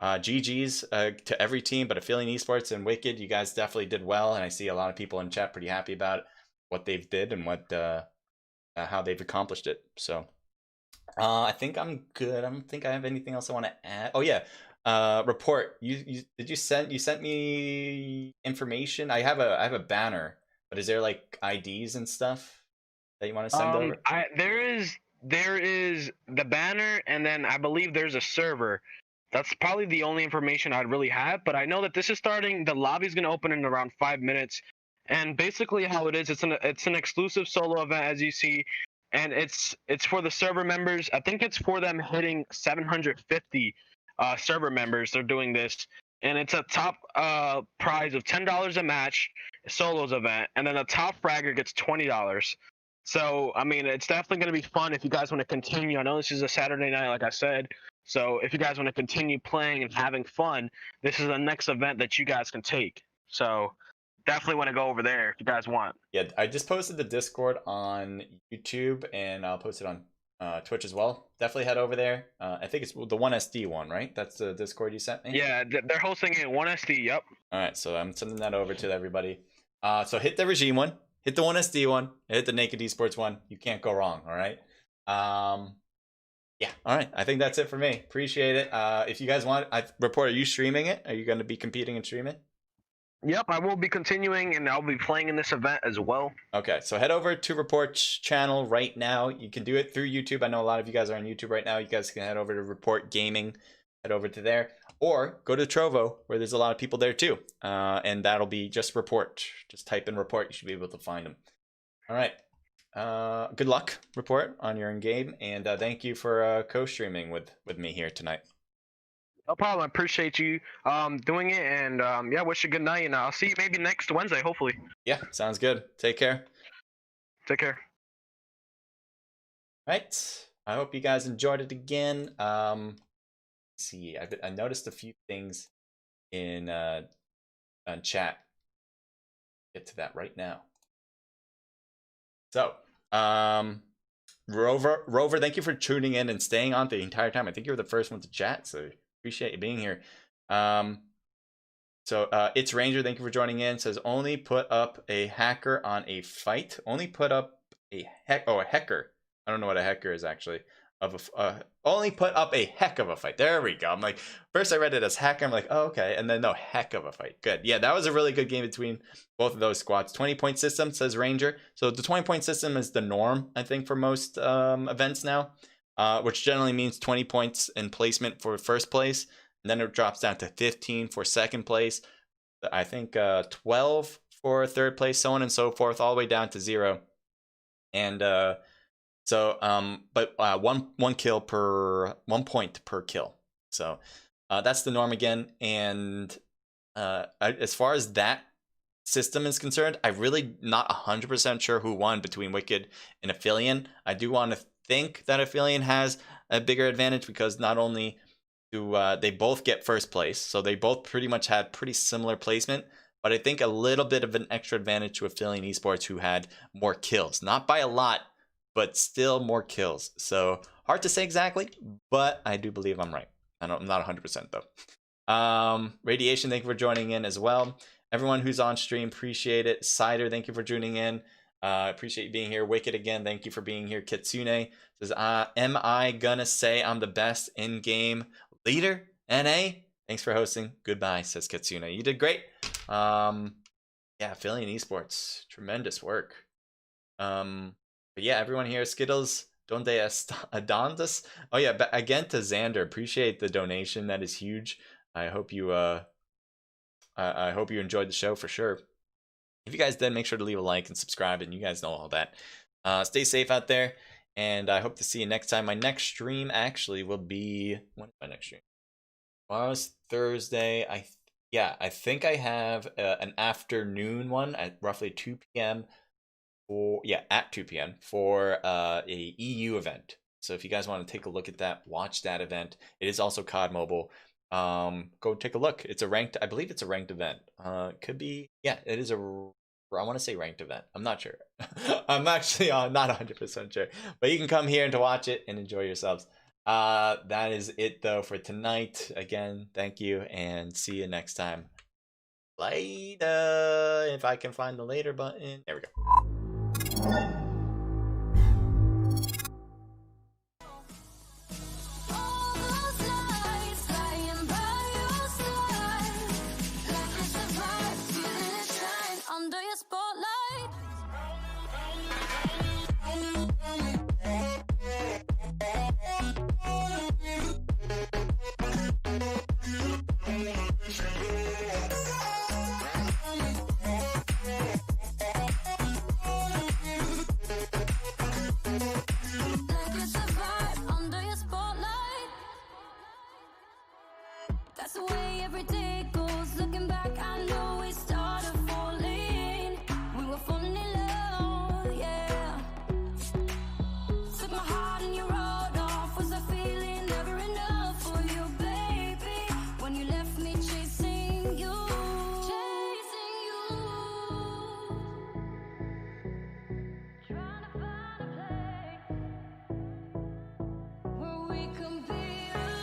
GG's to every team, but Affiliate Esports and Wicked, you guys definitely did well, and I see a lot of people in chat pretty happy about what they've did and what how they've accomplished it. So I think I'm good. I don't think I have anything else I want to add. Oh yeah, Report. You sent me information. I have a banner, but is there like IDs and stuff that you want to send over? There is the banner, and then I believe there's a server. That's probably the only information I'd really have, but I know that this is starting. The lobby's going to open in around 5 minutes, and basically how it is, it's an exclusive solo event, as you see, and it's for the server members. I think it's for them hitting 750 server members. They're doing this, and it's a top prize of $10 a match, solos event, and then the top fragger gets $20. So, I mean, it's definitely going to be fun if you guys want to continue. I know this is a Saturday night, like I said. So if you guys want to continue playing and having fun, this is the next event that you guys can take. So definitely want to go over there if you guys want. Yeah, I just posted the Discord on YouTube, and I'll post it on Twitch as well. Definitely head over there. I think it's the 1SD one, right? That's the Discord you sent me? Yeah, they're hosting it 1SD, yep. All right, so I'm sending that over to everybody. So hit the Regime one, hit the 1SD one, hit the Naked Esports one. You can't go wrong, all right? Yeah, all right. I think that's it for me. Appreciate it. If you guys want, Report, are you streaming it? Are you going to be competing and streaming? Yep, I will be continuing, and I'll be playing in this event as well. Okay, so head over to Report's channel right now. You can do it through YouTube. I know a lot of you guys are on YouTube right now. You guys can head over to Report Gaming, head over to there, or go to Trovo, where there's a lot of people there too. And that'll be just Report. Just type in Report. You should be able to find them. All right. Good luck, Report, on your in-game, and thank you for co-streaming with me here tonight. No problem. I appreciate you doing it, and yeah, wish you a good night, and I'll see you maybe next Wednesday, hopefully. Yeah, sounds good. Take care. Take care. Right. I hope you guys enjoyed it again. Let's see, I noticed a few things in on chat. Get to that right now. So, Rover, thank you for tuning in and staying on the entire time. I think you were the first one to chat, so appreciate you being here. It's Ranger, thank you for joining in. Says only put up a hacker on a fight. Only put up a hecker. I don't know what a hecker is actually. Only put up a heck of a fight. There we go. I'm like, first I read it as hacker. I'm like, oh, okay. And then no, heck of a fight. Good. Yeah, that was a really good game between both of those squads. 20-point system, says Ranger. So the 20-point system is the norm, I think, for most events now, which generally means 20 points in placement for first place. And then it drops down to 15 for second place. I think 12 for third place, so on and so forth, all the way down to 0. And one kill per 1 point per kill. So that's the norm again. And as far as that system is concerned, I'm really not 100% sure who won between Wicked and Aphelion. I do want to think that Aphelion has a bigger advantage because not only do they both get first place, so they both pretty much had pretty similar placement, but I think a little bit of an extra advantage to Affiliate Esports, who had more kills. Not by a lot, but still more kills. So hard to say exactly, but I do believe I'm right. I'm not 100% though. Radiation, thank you for joining in as well. Everyone who's on stream, appreciate it. Cider, thank you for tuning in. Appreciate you being here. Wicked again, thank you for being here. Kitsune says, am I gonna say I'm the best in-game leader? NA? Thanks for hosting. Goodbye, says Kitsune. You did great. Yeah, Affiliate Esports. Tremendous work. But yeah, everyone here, Skittles, donde adondas? Oh yeah, but again to Xander, appreciate the donation. That is huge. I hope you I hope you enjoyed the show for sure. If you guys did, make sure to leave a like and subscribe, and you guys know all that. Stay safe out there, and I hope to see you next time. My next stream actually will be, when is my next stream? Tomorrow's Thursday. I think I have an afternoon one at roughly 2 p.m. at 2 p.m. for a EU event. So if you guys want to take a look at that, watch that event. It is also CoDMobile. Go take a look. It's a ranked, I believe it's a ranked event. Could be, yeah, it is I want to say ranked event. I'm not sure. I'm actually not 100% sure. But you can come here to watch it and enjoy yourselves. That is it though for tonight. Again, thank you and see you next time. Later. If I can find the later button. There we go. Where we can be